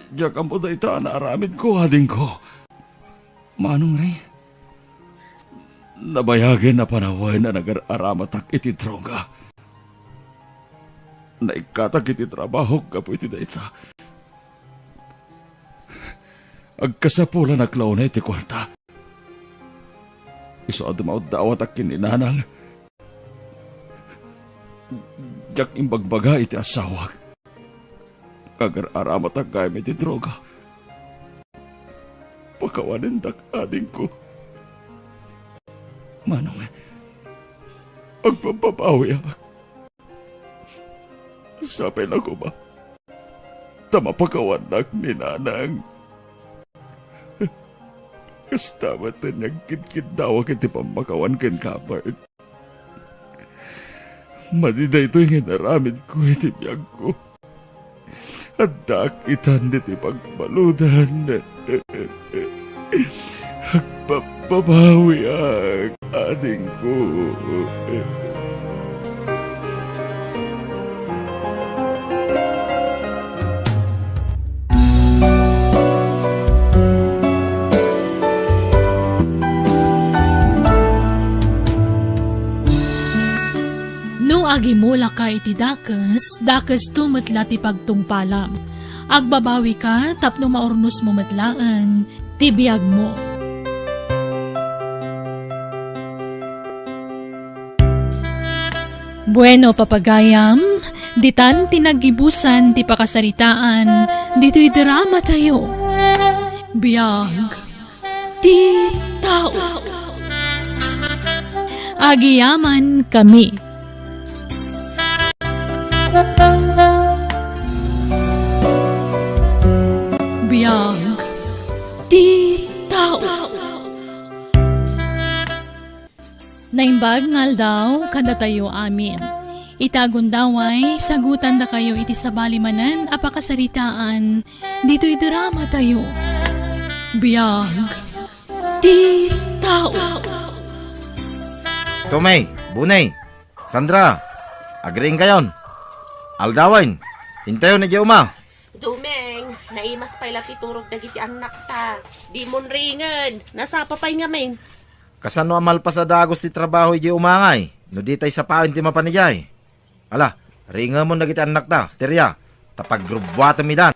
Diyak ang po na ita naaramid ko, ading ko. Manong Ray, nabayagin na panaway na nagaramatak iti droga. Naikatak iti trabaho kapo iti dayta. Agkasapulan aklaw na iti kwarta. Iso adumawad dawat akin ni nanang. Diyak imbagbaga iti asawag. Agar-aramatak kaya iti droga. Pakawanin dak ading ko. Manong, agpapapawi ako. Sapay na ko ba? Tama pakawanak ni nanang. Kastamat na nagkit-kit daw kiti pamakawan ken kapart. Madida ito yung inaramid ko iti biyag ko. At dakitan iti pagbaludan. Agpapabawi ang ading ko. Agimula ka iti dakas tumatla ti pagtungpalam. Agbabawi ka, tapno maornos mo matlaan, tibiyag mo. Bueno, papagayam, ditan tinagibusan ti pakasaritaan, dito'y drama tayo. Biyag, ti tao. Agiyaman kami. Biyag, ti tao. Naimbag ngal daw, kada tayo amin. Itagon daway, sagutan da kayo iti sabalimanan, apakasaritaan, dito'y drama tayo. Biyag, ti tao. Tomay, Bunay, Sandra, agring kayon. Aldawan, hintayo na di uma. Dume Naimas pala titurog dagiti anak ta. Di mon ringan. Nasa papay nga men. Kasano amal pa sa dagos ti trabaho iji umangay. No di tay sa pain ti mapanijay. Ala, ringa mo nagiti anak ta, terya. Tapag grubwata mi dan.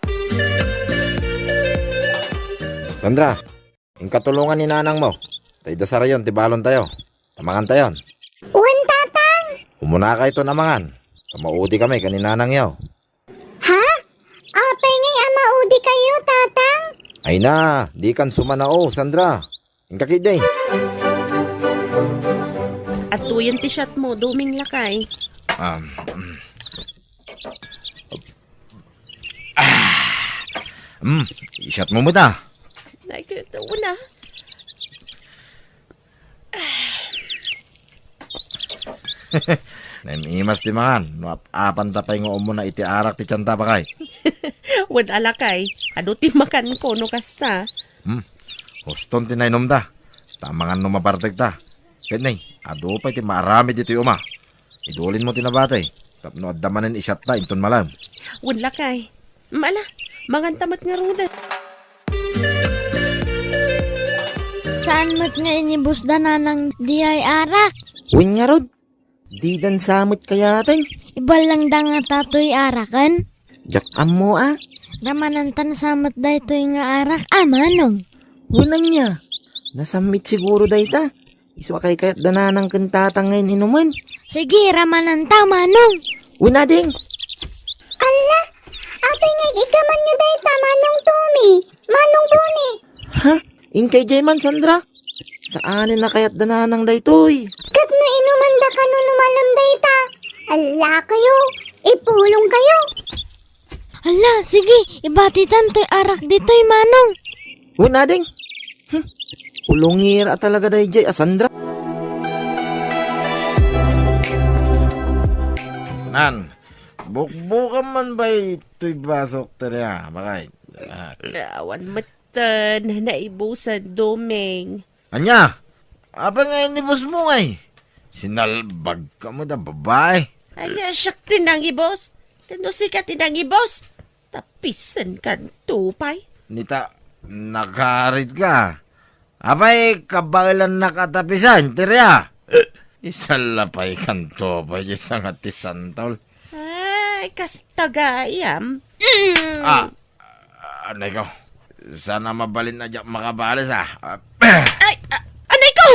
Sandra, yung katulungan ni nanang mo. Tay dasarayon, tibalon tayo. Tamangan tayon. Uwan, tatang! Umuna ka ito namangan. Tamaudi kami kaninanang yaw. Ha? Apay ngay amaudi kayo, tatang? Ay na, di kan sumanao, Sandra. Yung kakiday. At tuyan ti shot mo, duming lakay. Ishot mo mo ta. Nakita ko na. Namimas di mangan. No, apan tapay nga mo na iti arak ti tiyanta pa kay. Wad alakay. Ado ti makan ko no kasta. Huston tinainom ta. Tamangan no maparteg ta. Kahit nay, ado pa iti marami dito yung uma. Idulin mo tinabatay. Tapno adamanin isyat ta inton malam. Wad lakay. Mala, mangan tamat nga ruda. Saan mo't nga inibus na ng diyay arak? Uwan nga rod. Di dan samot kayatin. Ibal lang da nga tatoy arakan? Jak mo ah. Ramanantan samot da ito nga arak. Manong. Unan niya. Nasamit siguro da ita. Iswa kay kayat dananang kantatang ngayon inuman. Sige, ramananta, manong. Una ding. Ala, apay nga ikaman nyo da ita, manong Tumi. Manong Buni. Ha? Inkay Jayman, Sandra? Saanin na kayat dananang daytoy? Kat no inuman da ka no numalam da ita. Ala kayo, ipulong kayo. Ala, sige, ibatitan to'y arak dito'y manong. Una ding. Ulungir at talaga day Jay, Sandra. Nan, bukbukan man ba ito'y basok terya? Bakay. Awan matan, naibusan doming. Anya, apa nga inibos mo ngay? Sinalbag ka mo da babae. Anya, siyak tinangi boss. Kano si ka tinangi boss? Tapisan kan tupay. Nita, nakarit ka. Apay, kabalan nakatapisan, terya. Isalapay kanto pa isang atisan tol. Ay, kastagayam. Ano ikaw? Sana mabalin na dyan makabalas Ay, anay ko!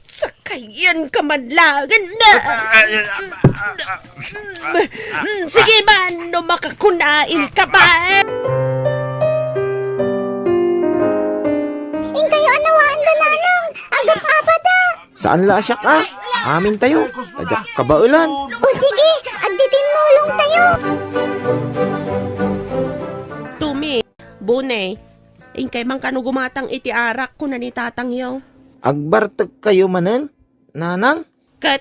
Sakayan ka manlagan na! Sige man, no makakunain ka ba? Kayo anawaan da nanang. Agap apata. Saan la asyak ah? Amin tayo. Tadyak kabaulan. O sige, agditinulong tayo. Tumi, Bune, kay mang kano gumatang iti arak ko na ni tatang yaw. Agbartag kayo manen? Nanang? Kat,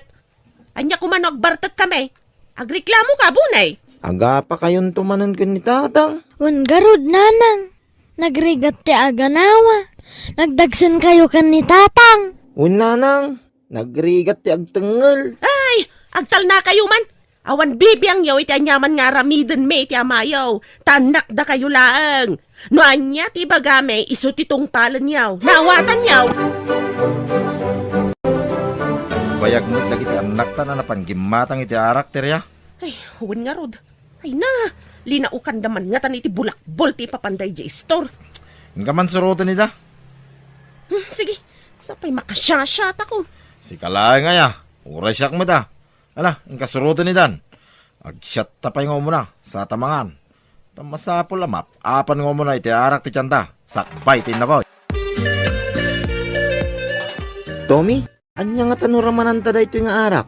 anya kuman agbartat kami. Agreklamo ka, Bune. Aga pa kayon tumanan ko ni tatang. Garud nanang. Nagrigat ti aganawa. Nagdagsan kayo kan ni tatang. Nanang, nagrigat ti agtengel. Ay, agtal na kayo man. Awan bibiyang yaw iti anyaman nga ramiden me iti amayaw. Tanak da kayo laang. No anya ti bagame iso titong palan yaw. Nawatan yaw. Bayag mo dagiti anak ta na napanggimatang iti arak terya. Ay, huwin nga rod. Ay na, linaukan daman nga tan iti bulakbol ti papanday di store. Hingga man surutan nida. Sige, sapay makasyasya ako. Si kalay nga ya. Uray siyak mo da. Ala, hingga surutan nidan. Agsyat tapay nga mo na sa tamangan. Tamasapol lamap. Apan nga mo na iti arak ti tiyanta. Sakbay tin na boy. Tommy, anya nga tanuramanan tada ito yung arak?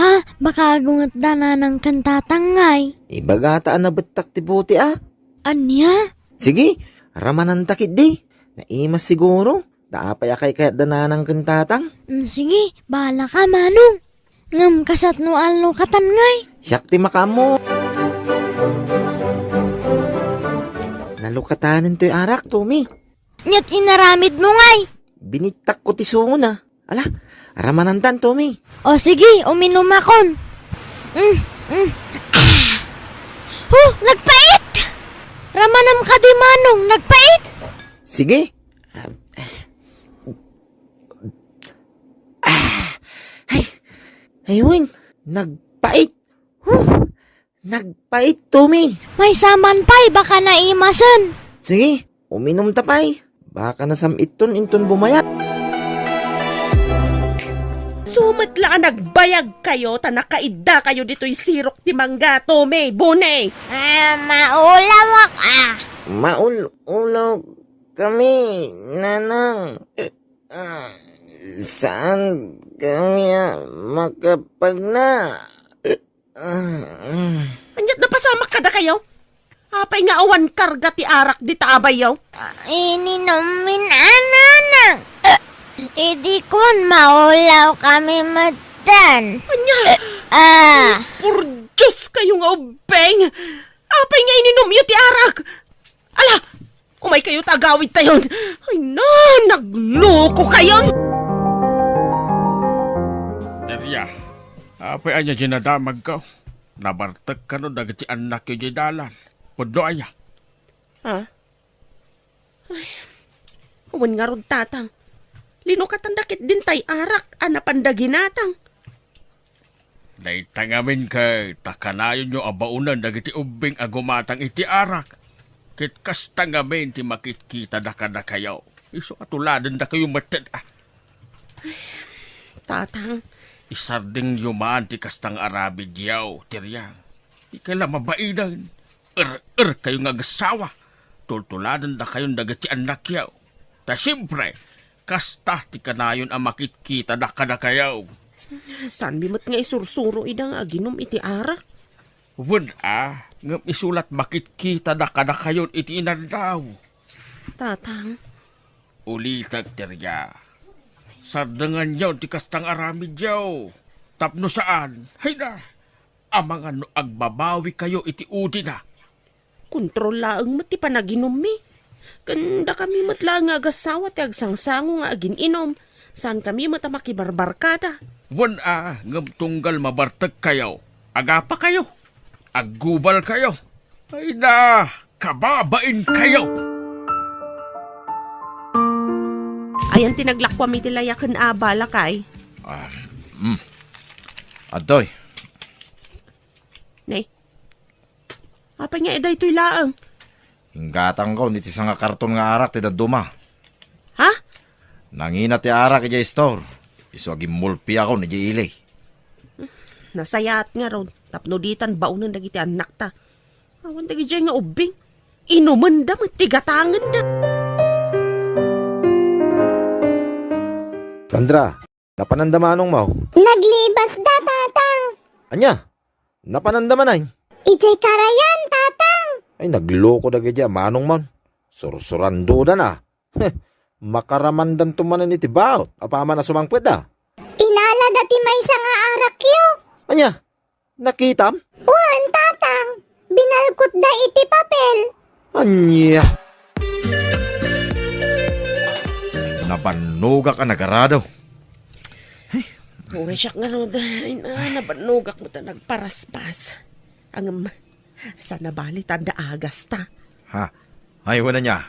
Ha? Baka agungat da nanang kantatangay. Ibagataan na batak ti buti ah. Anya? Sige, ramanan takit di. Naimas siguro. Daapay akay kayat dananang kantatang. Sige, bahala ka manong. Ngam kasat no alno katangay. Siyak ti makamo. Nalukatanin to'y arak, Tommy. Nyat inaramid mo ngay. Binitak ko ti suna. Ala, ramanantan, Tommy. O sige, uminom akon. Nagpait! Ramanam ka di manong, nagpait. Sige. Ayun, nagpait. Nagpait, Tommy. May saman pa'y baka naimasan. Sige, uminom tapay. Baka nasamiton inton bumayat. Sumatla nagbayag kayo, ta nakaida kayo dito'y sirok ti mangga, Tome, Bune. Maulawak Maul-ulaw kami, nanang. Saan kami makapagna? Anyat na pasamak kada kayo? Apay nga awan karga ti arak di taabayaw. Ininumin ananang. Idi kun maulaw kami matan. Anya? Por Diyos kayo nga ubeng. Apay nga ininom yu ti arak. Ala, umay kayo tagawid tayon. Ay na, nagloko kayon. Darya, apay anya ginadamag ka. Nabartag ka no dagat si anak yung dalan. Pudo aya. Ha? Ay, awan nga ron tatang. Linukatandakit din tay arak, anapandaginatang. Naitangamin ka, takanayon yung abaunan dagiti ubing agumatang iti arak. Kit kastangamin ti makitkita da kada kayo. Iso katuladan da kayo matad. Tatang, Isarding yumaan ti kastang Arabi diyaw, tiryang. Di kala mabaidan. Kayo nga gasawa. Tultuladan da kayong dagat si anak yaw. Ta siyempre, kasta ti kanayon ang makitkita da kada kayaw. saan bimot nga isursuro idang aginom iti arak? Wun ngam isulat makitkita da kada kayon iti inandaw. Tatang, Ulitag tirya. Sardangan yaw ti kastang aramid yaw. Tapno saan? Hay na. Amang ano agbabawi kayo iti udi na. kontrol laeng mo ti panaginom mi. Kanda kami matla nga agasawa ti agsangsango nga agin inom. Saan kami matamakibarbarkada? Wan ngam tunggal mabartag kayo. Agapa kayo. Aggubal kayo. Ay na, kababain kayo. Ayan tinaglakwa mi tilayakan abala kay. Adoy, Nay, apa nga eday to'y laang? inggatang ko, niti sa nga karton nga arak, ti daduma. Ha? Nangina ti arak, iti store. Iso aging mulpi ako, ni ilay. Nasayat nga ron. Tapno ditan baunan dagiti anak ta. Awan dagi nga ubing. Inuman da tigatangan da. Sandra, napanandamanong mau. Naglibas da, tatang. Anya, napanandaman ay. Ijay karayan, tatang. Ay, nagloko da gadya, manong man. Sursurando da na. Makaramandan tumanan iti baot. Apama na sumangpwed da. Inala dati may nga arak yo. Anya, nakitam? Wan, tatang. Binalkot da iti papel. Anya. Nabanuga ka nagarado. Uy, siyak nga ron. Nabanugak mo ta nagparaspas. Ang sana bali tanda agas ta. Ha? Ay, wala niya.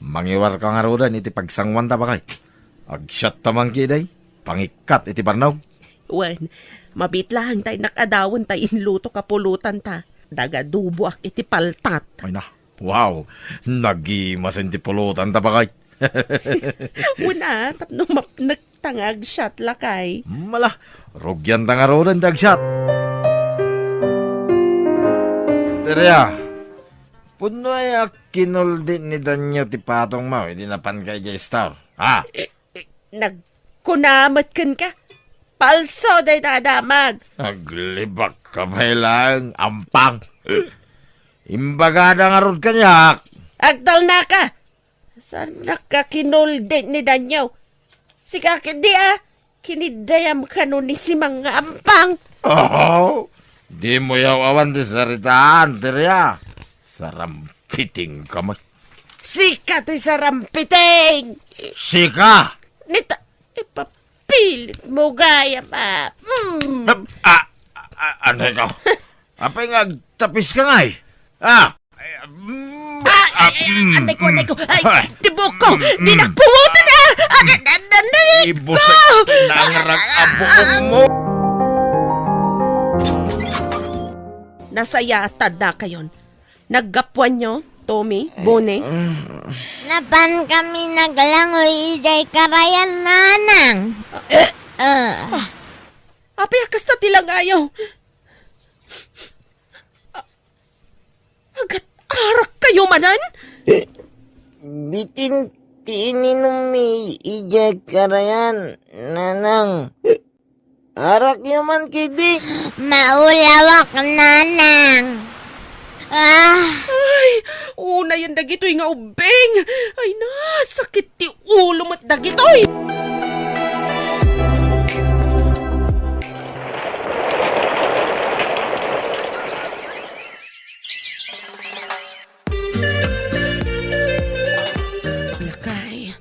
Mangiwar ka nga rodan, iti pagsangwan ta bakay. Agsyat tamang kiday. Pangikat iti barnaw. Wan, mabitlahan tayo nakadawon tayo inluto kapulutan ta. Dagadubo ak iti paltat. Ay na, wow. Nagimasin ti pulutan ta bakay. Una, tapno nagtangag shot lakay. Mala, rugyan ta nga rodan, dagsyat. Teriya, puno ay kinuldi ni Danyo ti patong mo, hindi napan kay J-Star. Ha? Nagkunamat kan ka. Palso day dadamag. Naglibak ka ba lang, ampang. Imbagada nga rod kanyak. Agdal na ka. Saan nakakinuldi ni Danyo? Siga kindi kinidayam ka nun ni si mga ampang. Oh, di mo yaw awan di saritaan, Teriya. Sarampiting ka mo. Sika ti sarampiting. Sika! Nita, ipapilit mo gaya pa. Ano ikaw? Apay nga, tapis ka nga eh. Anday ko. Ay, tibok ko. Di nagpungutan na. Ibusak tinangarag ang buong mo. Nasayatad na kayon. Naggapuan nyo, Tommy, Bone. Napan kami naglangoy iday karayan nanang. Apay, kasta tilang ayaw. Agat arak kayo manan? Bitin tininumi ijay karayan, nanang. Arak yaman kidi. Maulawak nanang. Ay, una yung dagitoy nga ubeng. Ay na, sakit ti ulo mo't dagitoy. Lakay,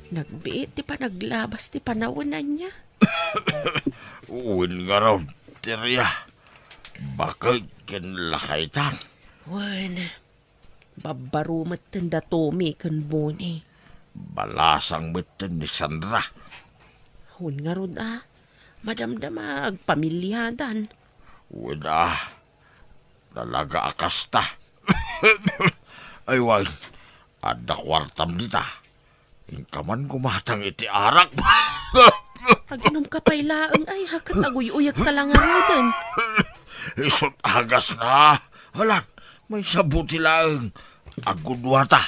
nagbiit ti pa naglabas ti panawanan niya. Uwin nga raw, Tirya. Bakit kinlakaitan? Wan, babarumat tanda Tommy kan Bone. Balasang bitin ni Sandra. Hun nga rod madamdamag pamilyadan. Uwin talaga akasta. Ay, wag. Ada kwartam dita. Ingkaman kumatang iti arak. Aginom ka pailaang ay hakat aguy-uyag ka lang nga rodan. Isot agas na. Halan, may sabuti lang. Agudwata.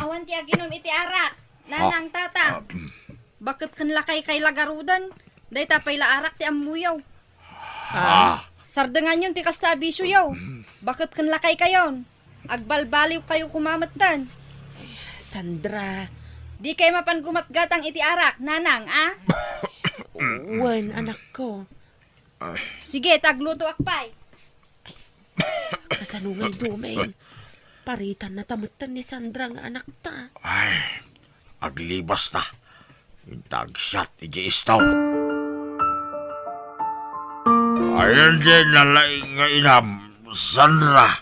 Awan ti aginom iti arak. Nanang tatang. Bakit kan lakay kay lagarudan? Day tapay la arak ti amuyaw. Sardengan yun ti kasta abiso yaw. Bakit kan lakay kayon? Agbalbaliw kayo kumamatan. Sandra. Di kayo mapan gumatgatang iti arak, nanang, Wan, anak ko. Sige, tagluto akpay. Kasanungay dumain. Paritan na tamutan ni Sandra nga anak ta. Ay, aglibas na. Intag shot iji istaw. Ayan din nalaing nga inam, Sandra.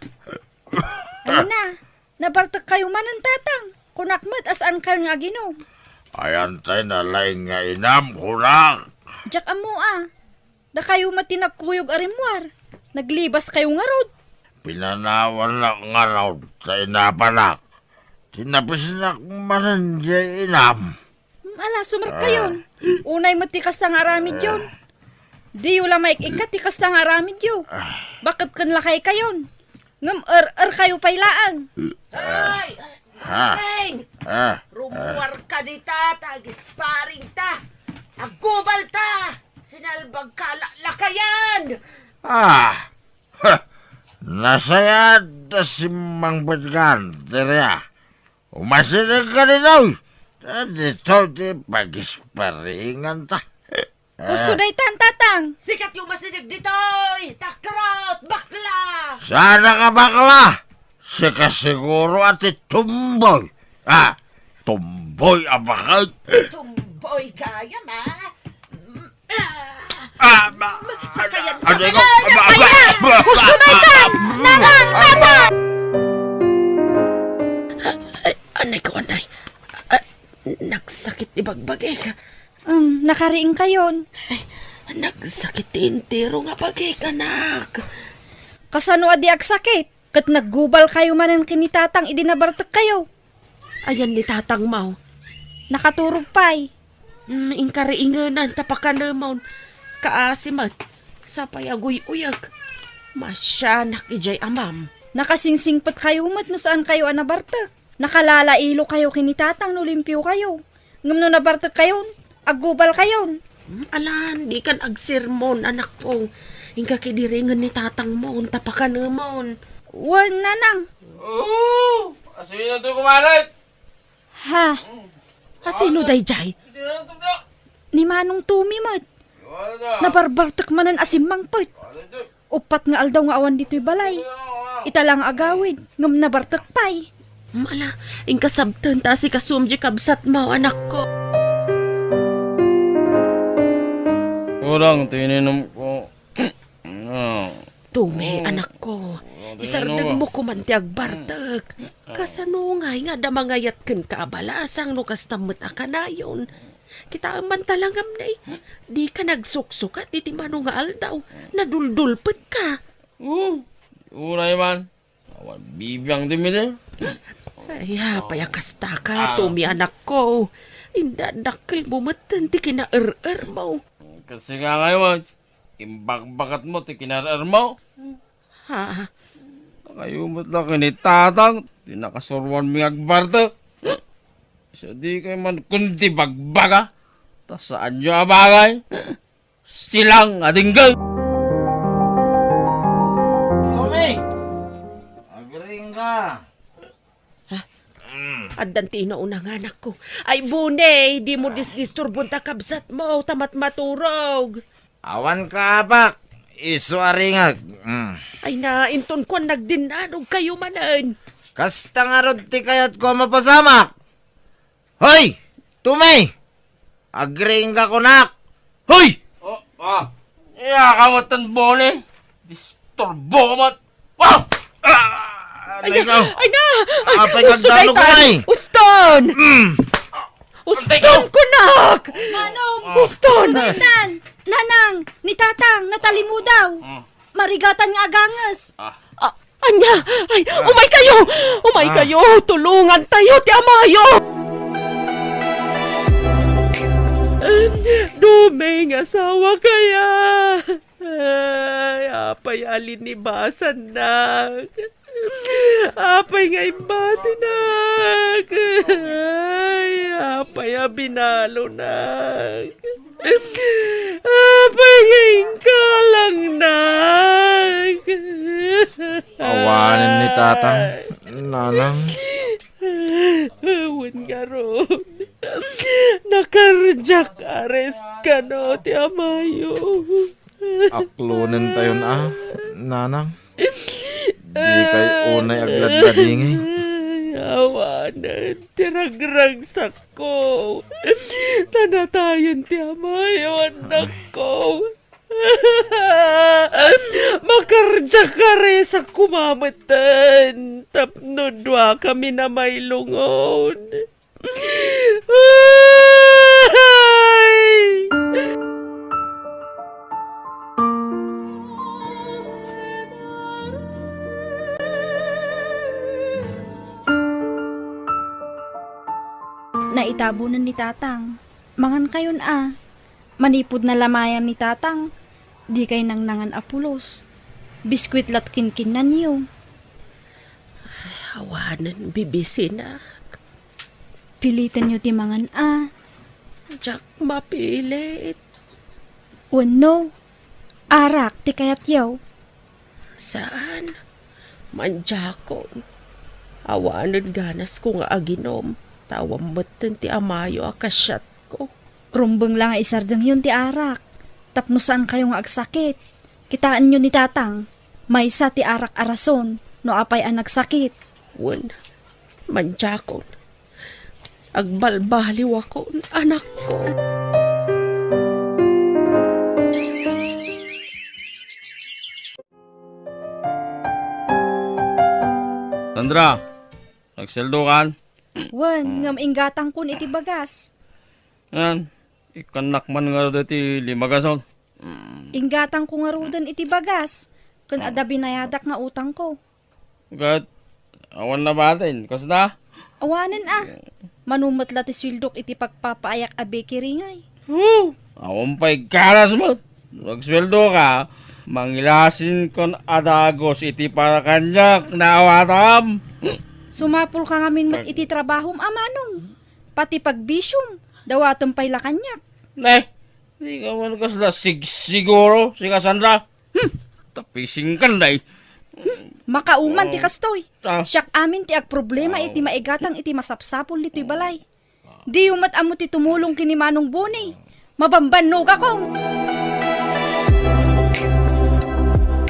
Ayun na, nabartak kayo manan tatang. Kunakmat asaan kayo nga ginom. Ayan tayo nalaing nga inam, kunak. Jak amo da kayo matinagkuyog arimwar. Naglibas kayo nga rod. Pinanawan na nga raw sa inapanak. Tinapis na manan di inam. Ala, sumark kayon. Unay matikas na nga aramid yun. Di yung lamay ikat, tikas na nga aramid yun. Bakit kan lakay kayon? Ngam kayo pailaan. Ay! Beng! Rumuwar ka di ta, tag-sparring ta. Agubal ta! Sinalbag ka lakayan! Nasaya da si Mang Batgan, Tirya. Umasinig ka rin dito di pag-sparingan ta. Gusto day tatang. Sikat yung masinig ditoy! Takrot! Bakla! Sana ka bakla? Sika siguro ati tumboy. Tumboy abakay. Tumboy kaya ma? Sakayan ka na! Gusto na itan! Nangang! Nangang! Anay ko, anay. Nagsakit ibagbagay ka. Nakariing kayon. Nagsakit intiro nga bagay ka, anak. Kasano adi agsakit? Kat naggubal kayo manan kinitatang idinabartak kayo. Ayan ni tatang mau. Nakaturog pay. Ingkariinganan tapakan naman. Kaasimat. Sa payaguy-uyag. Masyanak ijay amam. Nakasingsingpat kayo mat no saan kayo anabartak. Nakalalailo kayo kinitatang no limpyo kayo. Ngam no nabartak kayon. Aggubal kayon. Alan, di kan agsirmon, anak ko. Ingka kidiringan ni tatang mo, tapakan naman. Wan, nanang. Oo! Asino na ito kumalit? Ha? Asino day jay? Ni Manong Tumi mat. Nabarbartak manan asimang put. Upat nga aldaw nga awan dito'y balay. Italang agawid, ngam nabartak pay. Mala, ingka sabtan ta si kasumji kabsat mo, anak ko. Kurang tininom ko. Tumi, anak ko. Isardag mo kumantiag bartek. Kasano nga damangayat ken kaabalasang no kastamot akanayon. Kita mantalangam na di ka nagsuksukat iti manong nga aldaw. Naduldulpet ka. Uray man. Awan bibiyang di mili. Ay, paya kasta ka, tumi anak ko. Indadakil bumatan ti kina-er-er mo. Kasi nga ngayon, imbag-bagat mo, ti kinar-er mo. Ha? Kayo mo't lang kinitatang, tinakasurwan mi agbarte. So di kayo man kundi bagbaga. Ta saan nyo abagay? Silang adinggal. Tommy! Agring ka! Addan tinaunang anak ko. Ay, bunay, di mo disdisturbon ta kabsat mo, tamat maturog. Awan ka, abak. Iso aringag. Ay na, inton ko nagdinanog kayo manan. Kasta nga rod ti kayat ko mapasamak. Hoy! Tumay! Agring ka kunak! Hoy! Iya kamatan bone. Disturbo kamat. Ay na! Apay kagdano ko ay! Uston! Uston kunak! Uston! Nanang, ni tatang, natali mo daw. Marigatan nga agangas. Anya! Ay, umay kayo! Umay kayo! Tulungan tayo, ti amayo! Dumay nga asawa kaya! Ay, apay alin ni basan na. Apay nga imbati na. Ay, apay binalo na. Apay nga ingkalang na. Awanin ni tatang. Nanang. Awan nga ron. Nakarjak arrest ka no, ti amayo. Aklunin tayo na, nanang. Di kay unay aglad-ladingay. Awanan, tiragrag sako. Tanatayan ti amayo, anak ko. Makarjak ka rin sa kumamatan. Tapnodwa kami na may lungon. Ay! Naitabunan ni tatang. Mangan kayon Manipod na lamayan ni tatang. Di kay nang nangan apulos. Biskwit lat kinkinan niyo. Awanan, bibisin na. Pilitan niyo ti mangan Jack, mapilit. Wano. Arak ti kayat yaw. Saan? Manjakon. Awanan ganas ko nga aginom. Tawamatan ti amayo akasyat ko. Rumbeng lang isardang yun ti arak. Tapno saan kayo nga agsakit. Kitaan nyo ni tatang. May sa ti arak arason. No apay ang nagsakit. Wan, manjakon. Agbalbaliw ako, anak ko. Sandra, nagseldo kan? Wan, ngam inggatang kun iti bagas. Yan, ikanak man nga dati limagason. Inggatang ko nga rudan iti bagas. Kun ada binayadak nga utang ko. Gat, awan na ba atin? Kasda? Awanan Manumat la ti swildok iti pagpapaayak a bakery ngay. Awan pa'y karas mo. Magsweldo ka, mangilasin kon adagos iti para kanyak na awatam. Sumapul ka ngamin mat iti trabahom amanong. Pati pagbisyong, dawatom pa'y la kanyak. Di ka man kasla siguro, si Cassandra. Tapising kan day. Makauman ti kastoy. Siyak amin ti ag problema iti maigatang iti masapsapol iti balay. Di umat amo ti tumulong kini Manong Boni. Mabambanog ako.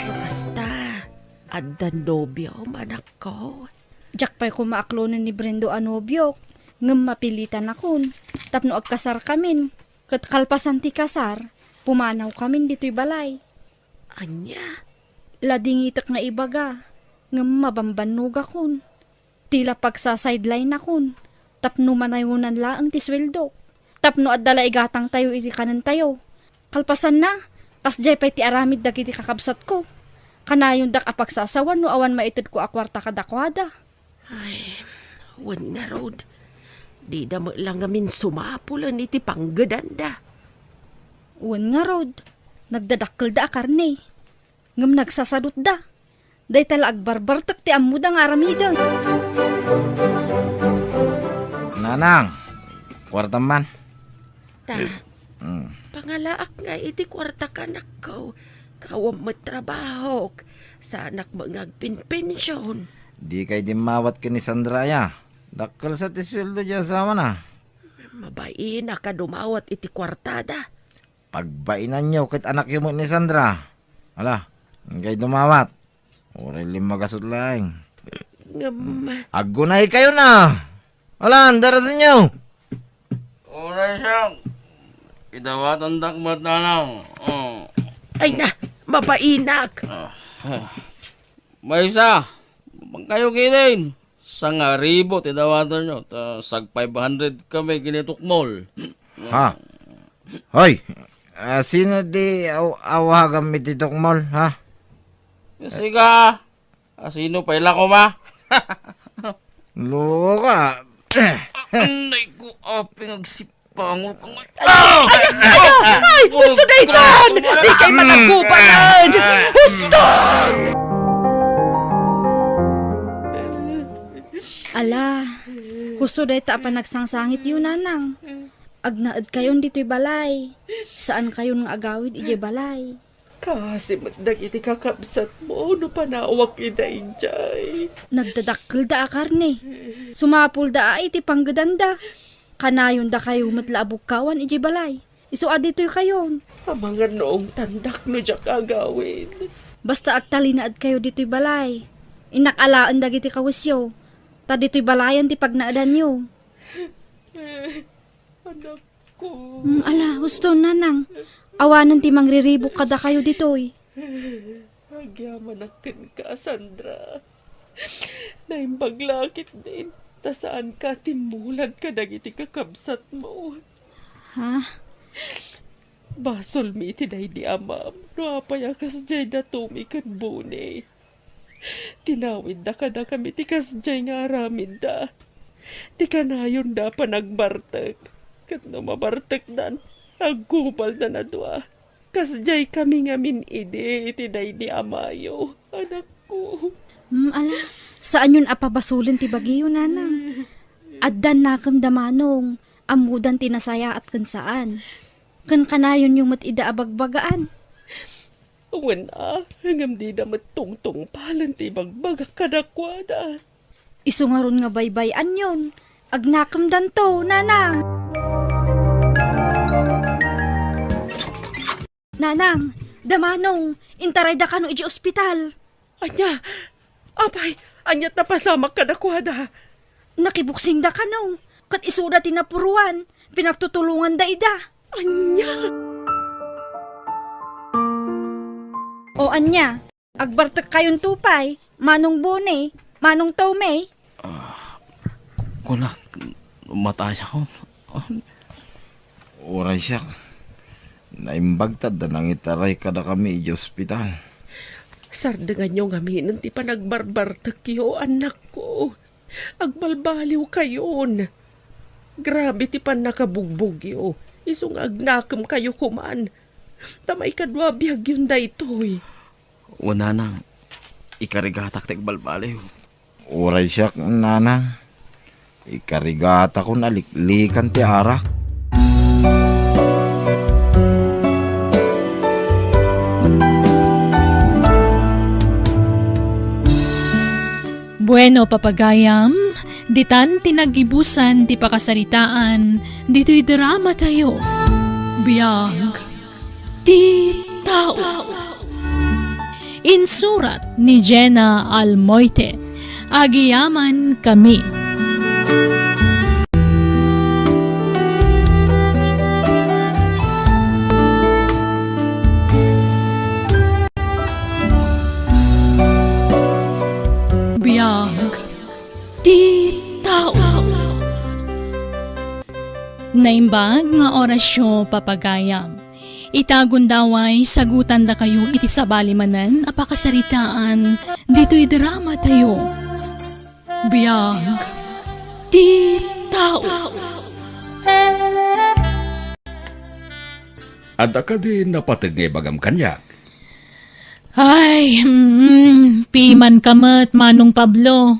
Basta, addan nobyo, anak ko. Diyak pa'y kumaaklonan ni Brendo anobyok. Ngem mapilitan akon. Tapno agkasar kamin. Kat kalpasan ti kasar, pumanaw kamin dito'y balay. Anya? Ladingitak nga ibaga. Nga mabambanog akon. Tila pagsa-sideline akon. Tapno manayunan laang ti sweldo. Tapno at dala igatang tayo iti kanan tayo. Kalpasan na, kasjay pa'y ti aramid dagiti kakabsat ko. Kanayon dak apagsasawan no awan maitid ko akwarta kadakwada. Ay, wan nga Rod. Di na mo lang amin sumapulan iti panggadanda. Uwan nga Rod, nagdadakkel da akarne. Ngam nagsasadot da. Day tala agbarbartak ti amuda nga aramida. Nanang, kwarta man. Ta, pangalaak nga iti kwarta kanak ko. Kawam matrabaho. Sa anak mo ngagpinpensyon. Di kay dimawat ka ni Sandra ya. Dakkel sa tisweldo dya sama na. Mabain na ka dumawat iti kwartada. Pagbainan niyo kahit anak yung ni Sandra. Ala, kay dumawat. Oray lima kasot lang. Agunay kayo na. Ala, darasin niyo. Oray siyang. Idawatan dakmat na lang. Ay na, mabainak. May isa. Bang kayo kilin. Sa nga ribo, tidawatan nyo. Sag 500 kami ginitukmol. Ha? Hoy, sino di awagam ititok mall, ha? Kasi ka. Sino pa ila ko ba? Loko ka. Anay ko, pinagsipango ko nga. Ay, gusto na ikan! Di kay managubanan! Gusto! Ala, gusto day ta pa nagsangsangit yun nanang. Agnaad kayon dito'y balay. Saan kayon nga agawid ije balay? Kasi matdag iti kakabsat mo, no panawak iday jay. Nagdadakkel da akarne. Sumapul da iti panggadanda. Kanayon da kayo matlaabugkawan ije balay. Isu adito'y kayon. Ang mga noong tandak no dyak agawin. Basta agtalinaad kayo dito'y balay. Inakalaan dagiti kawasyo. Ta dito'y balayan ti pagnaadan nyo. Anak ko. Ala, gusto nanang. Awanan ti mangriribok kada kayo dito'y. Agyaman akin ka, Sandra. Naimbaglakit din. Ta saan ka timulad ka dagiti kakabsat mo. Ha? Basol mi tinay di amam. No apayakas jay na tumikan bune. Tinawid da kada kami tikas jay nga aramid da. Ti kanayon da pa nagbartek. Kat no mabartek dan, agkupal na na doa. Kas jay kami nga min ide, tinay di amayo. Anak ko. Ala, saan yun apabasulin ti bagiyo nanang? Addan nakam damanong, amudan tinasaya at kan saan. Kan kanayon yung matida abagbagaan. Wala, hangam di na matungtong palan ti bagbaga kadakwada. Isu nga ron nga baybayan yun. Agnakam dan to, nanang. Nanang, damanong, intaray da kano iji ospital. Anya, apay, anyat na pasamak kadakwada. Nakibuksing da kano, kat isuda tinapuruan, pinagtutulungan da ida. Anya. O anya, agbartek kayon tupay, manong bone, manong tome. Kulak, matay ako. Oray siya. Naimbagtad na nang itaray kada kami iji ospital. Sardangan nyo ngaminan ti panagbarbartak yo, anak ko. Agbalbaliw kayon. Grabe ti pan nakabugbog yo. Isong agnakam kayo kuman. Tamay kadwa biyag yun da ito'y. Una nang, ikarigatak tigbalbaliw. Oray siya, nanang. Ikarigata ko naliklikan ti arak. Bueno, papagayam, ditan tinagibusan ti pakasaritaan, dito'y drama tayo. Biyag ti tao. Insurat ni Jenna Almoite. Agiyaman kami. Naimbag nga orasyo papagayam. Itagon daway sagutan da kayo iti sabali manan apakasaritaan dito'y drama tayo. Biyag ti tao. Ada ka din napatag ngay bagam kanyak. Ay, piman kamat Manong Pablo.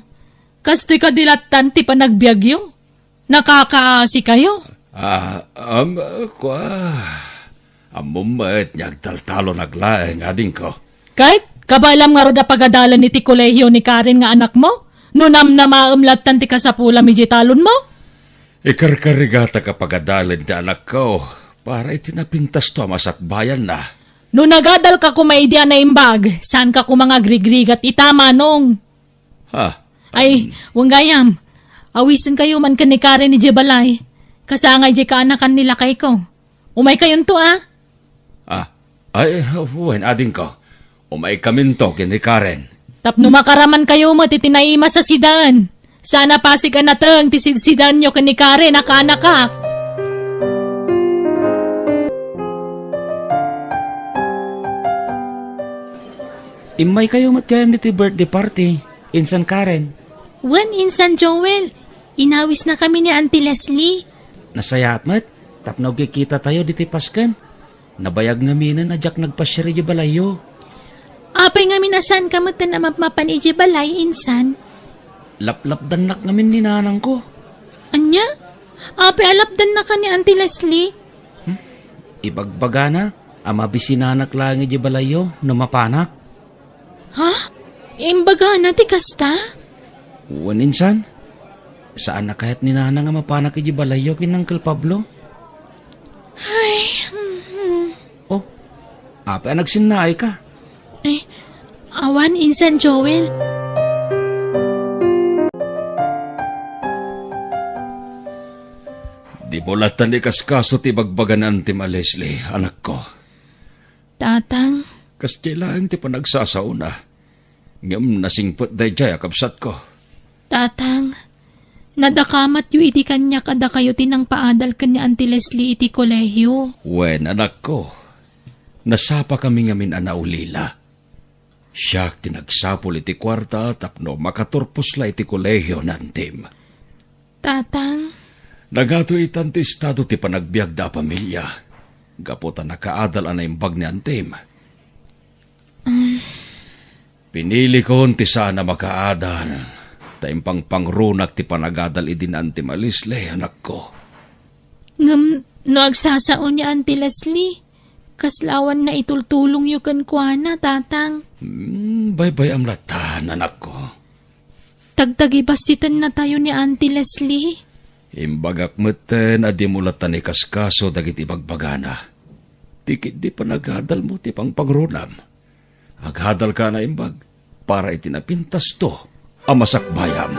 Kastoy ka dilatan ti panagbiagyo. Nakakaasi kayo. Amumat niyag taltalo naglaeng ading ko. Kahit kabalam nga roda pagadalan iti kolehiyo ni Karen nga anak mo? Nunam na maumlatan ti kasapula mi jitalon mo? Ikarkarigata ka pagadalan ti anak ko para itinapintas to masakbayan na. No nagadal ka kumaidya na imbag, saan ka kumanga grigrigat itama nung? Ay, wanggayam, awisan kayo man ka ni Karen ni Jebalay. Kasangay je ka anakan nila kay ko. Umay kayon to Wen ading ko. Umay kaminto kini Karen. Tapno makaraman kayo mo titinaima sa sidan. Sana pasig anateng ti sidan nyo kani Karen nakaanakak. Imay kayo matgayam niti birthday party. Insan Karen. Wan, Insan Joel. Inawis na kami ni Auntie Leslie. Nasayat mat. Tapno kikita tayo diti pasken. Nabayag nga minan ajak nagpasyari di balayo. Apay nga minasan ka matan na mapapan iji balay, Insan. Laplapdan nak namin ni nanang ko. Anya? Apay alapdan na ka ni Auntie Leslie. Ibagbaga na. Ama bisinanak lang iji balayo no mapanak. Ha? Imbaga na ti kasta? Uwan insan. Saan na kahit ni nanang nga mapanak iji balayo kin Uncle Pablo? Ay, Oh, apa nagsinay ka? Ay, awan, Insan Joel. Di mo latan ikaskaso ti bagbagan ti Leslie, anak ko. Tatang, Kas kailangan ti panagsasauna. Ngam nasingpot day jay akabsat ko. Tatang, nadakamat yu iti kanya kada kayo tinang paadal kanya Auntie Leslie iti kolehiyo. Wen, anak ko. Nasapa kami ngamin anaulila. Siyak tinagsapol iti kwarta tapno makaturpos la iti kolehiyo nantim. Tatang, Nagato itan ti estado ti panagbiag da pamilya. Gaputan nakaadal anay imbag ni antim. Pinili ko ti sana makaadal. Taimpang pangrunak ti panagadal idin antim Leslie, anak ko. ngam no agsasao ni Auntie Leslie. Kaslawan na itultulong yu kan kuana, tatang. Bye-bye amlatan, anak ko. Tagtagibasitan na tayo ni Auntie Leslie. Imbagak meten adi mulatan ni kaskaso dagit ibagbagana. Tikit di panagadal mo ti pang pangrunam. Aghadal ka na imbag para itinapintas to amasakbayam.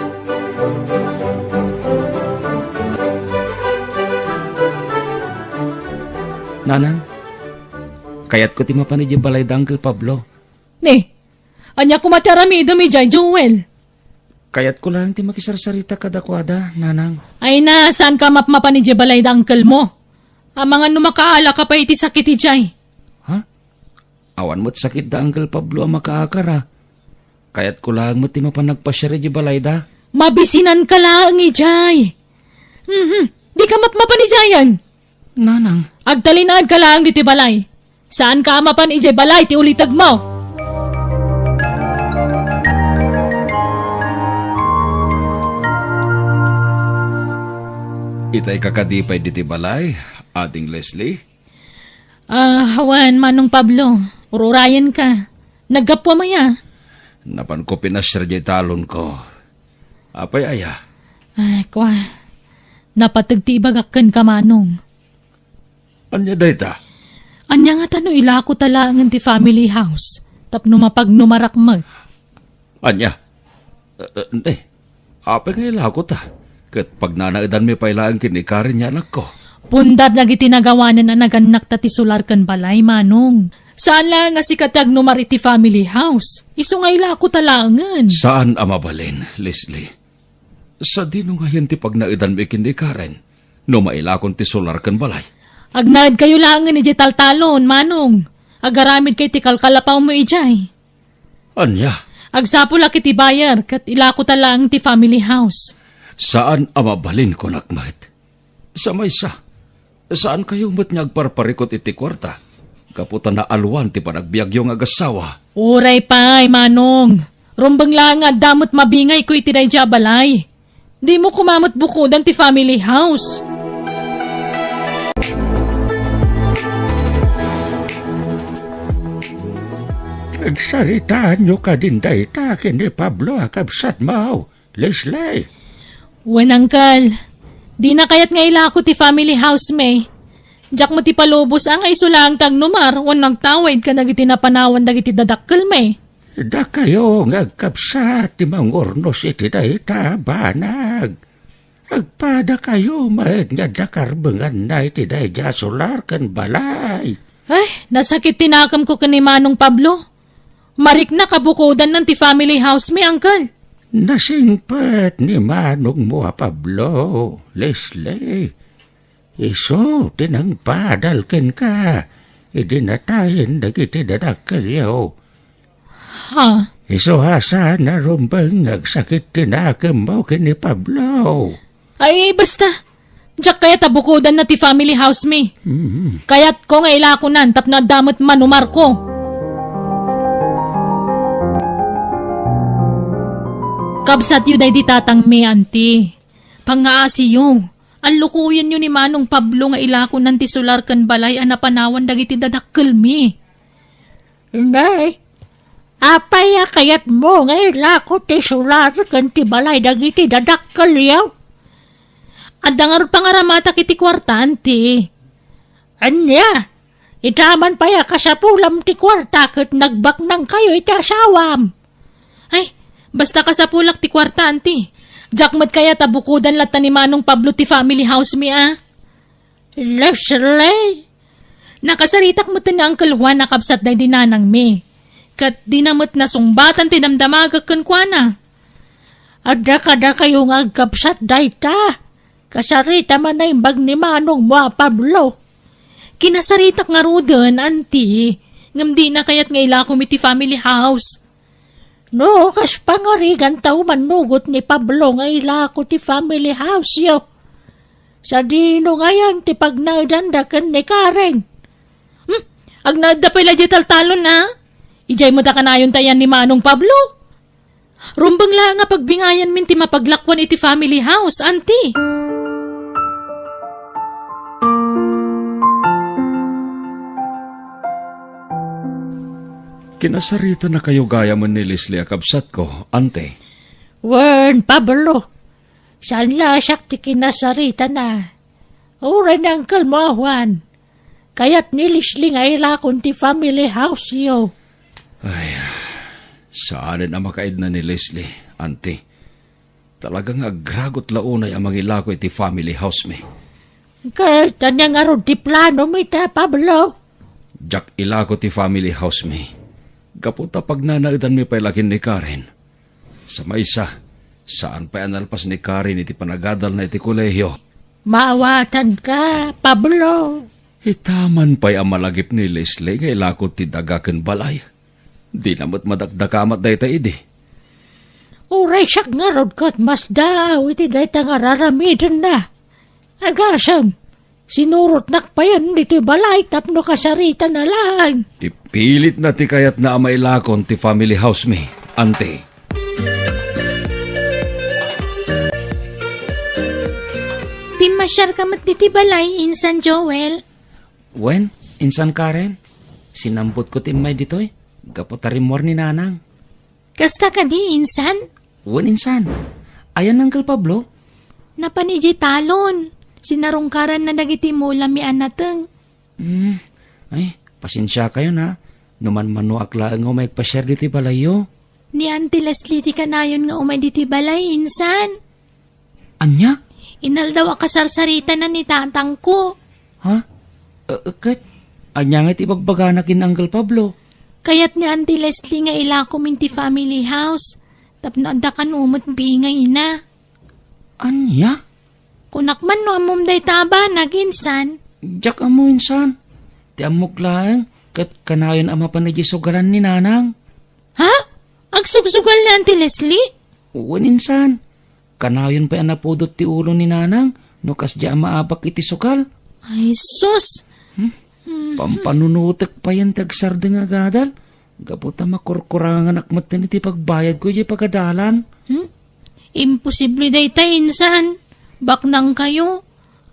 Nanang, kayat ko ti mapanidya balay da Uncle Pablo. Ne, anya kumatyarami dami jay Joel. Kayat ko lang ti makisarsarita kadakwada, nanang. Ay na, saan ka mapmapan ni Jebalay da uncle mo? Ang mga numakaala ka pa iti sakit ijay. Ha? Awan mo't sakit da Uncle Pablo ang makaakara. Kayat ko lang mo't ti mapanagpasyari di balay da. Mabisinan ka lang ijay. Di ka mapmapan ijayan. Nanang. Agtalinaan ka lang di ti balay. Saan ka mapan ijay balay ti ulitag mo? Itay kakadipay diti balay, ating Leslie. Hawan, Manong Pablo. Ururayan ka. Naggapwa maya. Napan ko pinasirjay talon ko. Apay aya. Ay, kwa. Napatagtibagakan ka, Manong. Anya dayta? Anya nga tano ilako talangan ti family house. Tapno mapagnumarak mo. Anya? Apay nga ilako ta? Kat pag nanaidan mi pailaan kinikarin niya anak ko. Pundad na gitinagawanan na naganak ta ti solar kan balay, Manong. Saan lang nga si katag numar iti family house? Iso nga ilako talangan. Saan amabalin, Leslie? Sa dino nga yan ti pag naidan mi kinikarin? No mailakon ti solar kan balay. Agnaad kayo lang ni Jital Talon, Manong. Agaramid kay ti kalkalapaw mo ijay. Anya? Agsapula kiti bayar, kat ilako talang ti family house. Saan amabalin ko nakmat? Sa maysa. Saan kayo mo't nagparparikot iti kwarta? Kaputan na alwan ti panagbiagyong agasawa. Uray pay, Manong. Rumbang lang nga damot mabingay ko iti day balay. Di mo kumamot bukudan ti family house. Nagsaritaan nyo ka din dayta kini Pablo akabsat mo, Leslie. Wen, Uncle. Di na kayat nga ilako ti family house may. Diyak mo ti palubos ang ay sulang tag numar, wan nagtawid ka nagiti napanawan dagiti dadakkel may. Da kayo ngagkabsat ti mangornos iti dayta banag. Agpada kayo maed nga dakarbengan na iti dayja solar kan balay. Ay, nasakit tinakam ko kani Manong Pablo. Marik na kabukudan ng ti family house may, Uncle. Nasingpet ni Manong mo Pablo, Leslie. Iso, tinangpadal ken ka. Idinatayin dagiti dadakkelyo. Ha? Iso hasa na rumbang agsakit tinakam mo ken ni Pablo. Ay, basta. Diyak kaya tabukudan na ti family house may. Kaya't ko nga ilakunan tap na damot manumar ko. Kabsat yun ay di tatang may anti. Pangaasi yung. Ang lukuyan yun ni Manong Pablo nga ilako ng tisular kan balay ang napanawan dagiti dadakkel mi. Nay, apaya kayat mo nga ilako tisular kan ti balay dagiti dadakkel yaw. Adangar pangaramata kiti kwarta, anti. Anya, itaman paya kasapulam ti kwarta ket nagbak nang kayo iti asawam. Ay, basta kasapulak ti kwarta, anti. Jakmat kaya tabukudan lata ni Manong Pablo ti family house mi, ah. Leslie, Nakasaritak mo na Uncle Juan nakabsat na dinanang mi. Kat dinamot na sungbatan tinamdamagag kan kwa na. Adda kada kayo nga agkapsat dayta. Kasarita man na imbag ni Manong mo Pablo. Kinasaritak nga rudan, anti. Ngam di na kayat nga ilako mi ti family house. No, kas pangarigan tao manugot ni Pablo nga ilako ti family house yo. Sa dino ngayon ti pagnagdandakan ni Karen. Agnada pala jital talon na. Ijay mo da kanayon tayan ni Manong Pablo. Rumbang lang nga pagbingayan min ti mapaglakwan iti family house, anti. Kinasarita na kayo gaya man ni Leslie akabsat ko, ante. Wen, Pablo. Saan lasak ti kinasarita na? Ura ng kalmawan. Kaya't ni Leslie nga ilakon ti family house yo. Ay, saan na makaid na ni Leslie, ante. Talagang agragot launay ang mangilako iti family house mi. Kahit tanya nga ron ti plano mi ta, Pablo. Jak ilako ti family house mi. Kaputa pag nanaidan mi pa'y lakin ni Karen. Sa maysa, saan pa'y analpas ni Karen iti panagadal na iti kolehiyo. Maawatan ka, Pablo. Itaman pa'y ang malagip ni Leslie nga ilakot ti dagaken balay. Di namat madagdakamat dayta idi. Uray siyak nga ron kat mas daw iti dayta nga raramidan na. Agasam, sinurot nakpayan dito balay tapno kasarita na lang. Ipilit na ti kayat na amailakon ti family house mi, ante. Pimasyar ka mat diti balay, Insan Joel. Wen, insan Karen, sinambot ko timay ditoy. Gapotarimor ni nanang. Kasta ka di, Insan? Wen, insan. Ayan, Uncle Pablo. Napaniji talon. Sinarungkaran na dagiti mula mi anateng. Ay, pasensya kayo na. Numan manu akla nga may pa-share diti balayo. Ni Auntie Leslie ti kanayon nga umay diti balay, Insan. Anya? Inal daw akasarsarita na ni tatang ko. Ha? Kat? Anya nga't ibagbaganakin Uncle Pablo. Kaya't ni Auntie Leslie nga ilako min ti family house. Tapno anda kan umot bingay na. Anya? Kunakman no amom day taba naginsan. Jak amo insan. Ti amok laeng kat kanayon ama pa na sugaran ni nanang. Ha? Agsugsugal na Auntie Leslie? Uwan insan. Kanayon pa napudot ti ulo ni nanang no kasya maabak iti sugal. Ay sus. Pampanunutek pa yan tagsarda nga gadal. Gaputa makurkurangan akmat iti pagbayad ko di pagadalan. Imposible day ta insan. Baknang kayo.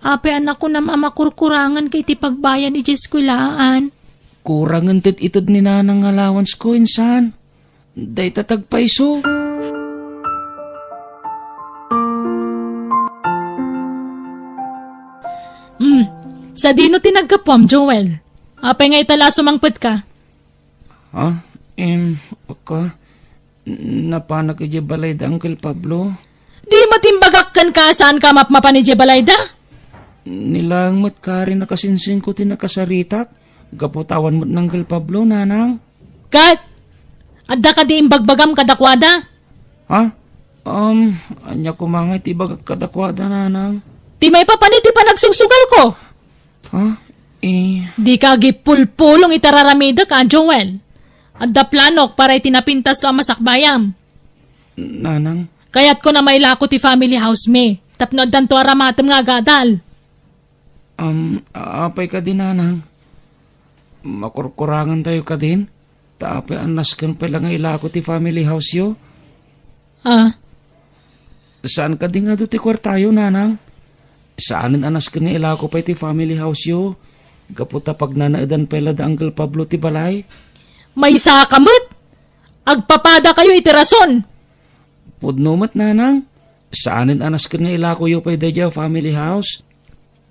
Ape anak ko na makurkurangan kay ti pagbayan ni Jeskulaan. Kurangan tit itod ni nanang allowance ko insan. Day tatagpaiso. Sa dino tinagkapom, Joel. Ape nga itala sumangpet ka. Ha? Napanak iti balay da Uncle Pablo. Di matimbagakkan ka saan ka mapmapa ni Jebalayda? Nilang matkari nakasinsing ko tinakasaritak. Gaputawan mo't ng Uncle Pablo, nanang. Kat! Adda ka di imbagbagam kadakwada? Ha? Anya kumangay tibag kadakwada, nanang. Di may papaniti pa nagsugsugal ko. Ha? Di ka gipulpulong itararamida ka, Joel. Adda planok para itinapintas to ang masakbayam. Nanang? Kaya't ko na may lako ti family house me. Tapno dan to aramatem nga gadal. Apay ka din, nanang. Makurkurangan tayo ka din. Tapay anas kan pala nga ilako ti family house yo. Saan ka din nga do ti kwartayo, nanang? Saanin anas kan nga ilako pa ti family house yo. Gaputa pag nanaidan pala da Uncle Pablo ti balay. May sakamot! Agpapada kayo itirason! Pudnumat, nanang. Saanin anas kan nga ilako yo pa da family house.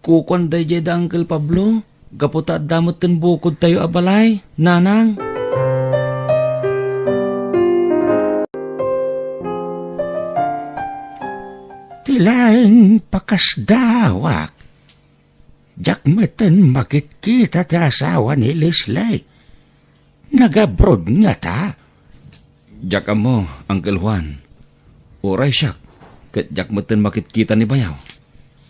Kukon da da Uncle Pablo. Gaputa at damot ten bukod tayo abalay, nanang. Tilaing pakasdawak. Jakmeten makikita ta asawa ni Leslie. Nag-abroad nga ta. Jak mo, Uncle Juan. Uray siya, kat jakmeten makikita ni Bayaw.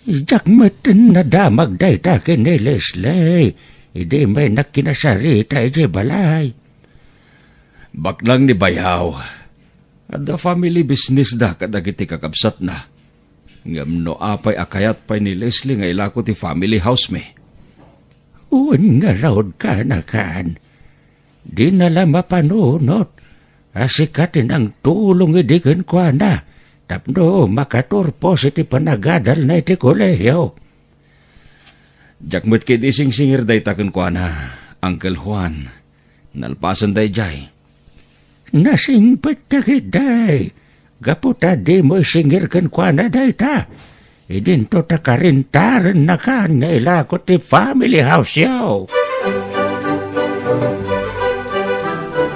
Jakmeten na damag day ta ni Leslie. Hindi may nakinasarita iti balay. Baklang ni Bayaw. At the family business da kadagiti kakabsat na. Ngam no apay akayat pay ni Leslie nga ilako ti family house me. Uwan nga raod ka na kan. Di nala mapanunot. Asikatin ang tulong idikin kwa na. Tapno makaturpos iti panagadal na iti kolehiyo. Jakmet kit ising singir day takon kwa na, Uncle Juan. Nalpasan day jay. Nasingpet takit day. Gaputa di mo singir kan kwa na day ta. Idinto ta karintaran na kan nga ilako ti family house yaw.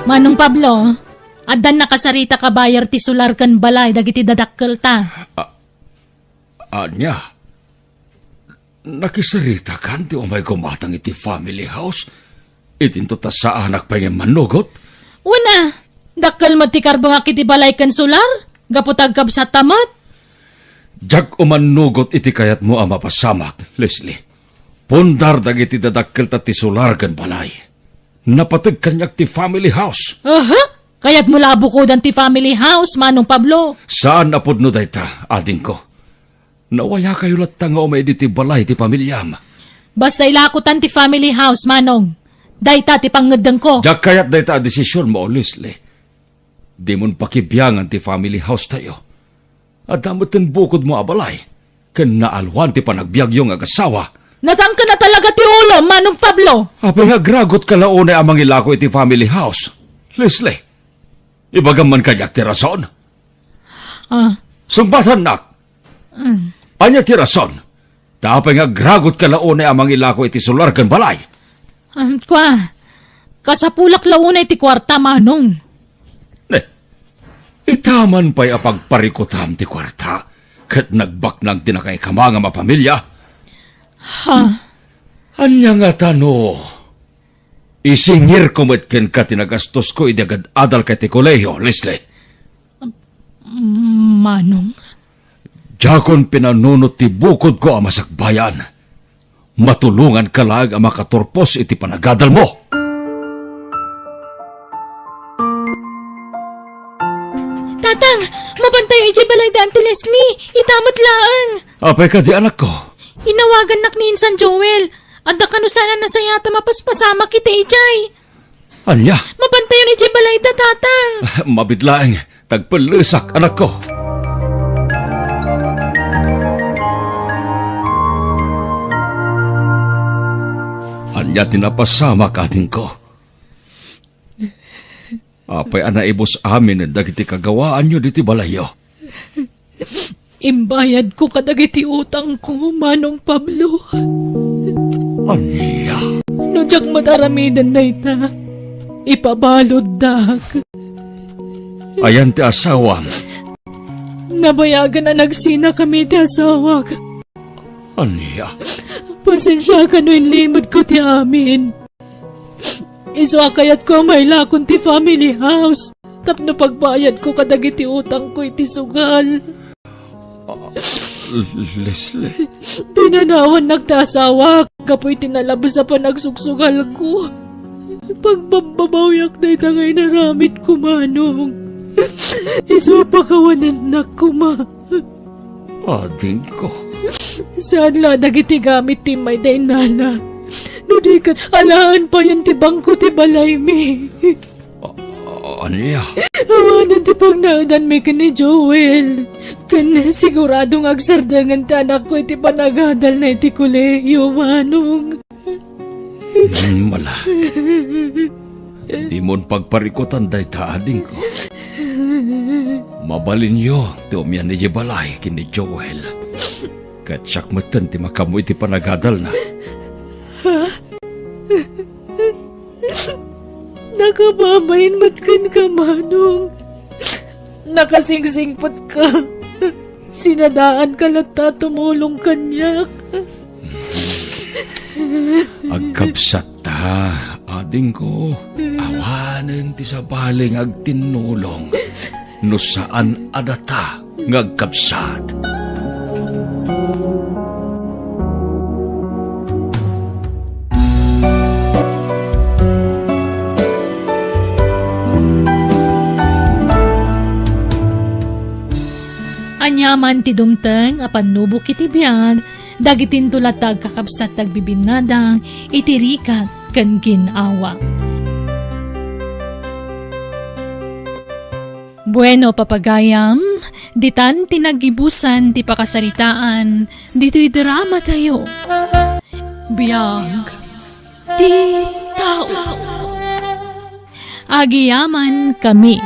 Manong Pablo, adan nakasarita ka bayar ti sular kan balay dagiti dadakkel ta. Anya? Nakisarita kan ti umay kumatang iti family house? Itinto ta sa anak pa yung manugot? Una, dakkel mo ti karbang akiti balay kan sular? Gaputag kab sa tamat? Jak umanugot iti kayat mo ang mapasamak, Leslie. Pundar dagiti dadakkel ta ti sular kan balay. Napatag kanyak ti family house. Kaya't mula bukodan ti family house, Manong Pablo. Saan apod no dayta, ading ko? Nawaya kayo latta nga umay di ti balay ti pamilyam. Basta ilakutan ti family house, Manong. Dayta ti pangadang ko. Jak kayat dayta a desisyon mo, Leslie. Di mon pakibiyangan ti family house tayo. At damot ten bukod mo abalay. Ken naalwan ti panagbiag yung agasawa. Natangka na talaga ti ulo, Manong Pablo. Apay agragot kalaunay amang ilako iti family house. Leslie, ibagam man kayak ti rason? Sumbatan nak. Anya ti rason? Tapay agragot kalaunay amang ilako iti sular kan balay. Kasapulak launay ti kwarta, Manong. Itaman pa'y apagparikutam ti kwarta, kat nagbaknag tinakay ka mga mapamilya. Anya nga tano, isingir kumitken ka tinagastos ko idagad adal kay ti kolehiyo, Leslie. Manong? Jakon pinanunot ti bukod ko ang masakbayan. Matulungan ka lang ang makaturpos iti panagadal mo. Tatang, mabantay iti balay da Auntie Leslie. Itamot laang. Apay ka di anak ko. Inawagan nak ni Insan Joel. Adda kanu sana na sayata mapaspasama kita ijay. Anya, Mabantay yun iti balay da, tatang. mabidlaeng tagpalusak anak ko. Anya tinapasama ka ating ko. Apay anaibos amin ang dagiti kagawaan nyo diti balayo. Imbayad ko kadagiti utang ko, Manong Pablo. Anya, No jak mataramidan na ita. Ipabalod dak. ayan ti asawang. Nabayagan na nagsina kami ti asawag. Anya, Pasensya ka no inlimod ko ti amin. Iswa kayat ko may lakon ti family house. Tapno pagbayad ko kadagiti utang ko iti sugal. Leslie, Pinanawan nagtasawa. Kapoy tinalabas sa panagsugsugal ko. Pagbabawyak na itangay naramit ko, Manong. Iswa pakawanan na kuma. ading ko. Saan la dagiti gamit ti may day nana? Nudikat alaan pa yan ti bangko ti balay mi. Anya, Awanan ti pagnaudan mi ni Joel. Kan siguradong agsardangan ti anak ko iti panagadal na iti kuleyo, Manong. mala. Di mon pagparikutan day ta ading ko. Mabalin yo, tumiyan ni balay kini Joel. Katsak matan ti makamu iti panagadal na. Nakababayin matkan ka, Manong. Nakasingsingpot ka. Sinadaan ka lata tumulong kanyak. Agkabsat ta, ading ko. Awanen ti sabaling agtinulong. No saan adata ngagkabsat. Anyaman ti dumteng apan nubok iti biyag, dagitin tulatag kakabsat tagbibinadang, itirikat kan ginawa. Bueno, papagayam, ditan tinagibusan ti pakasaritaan, dito'y drama tayo. Biyag, ti tao. Agiyaman kami.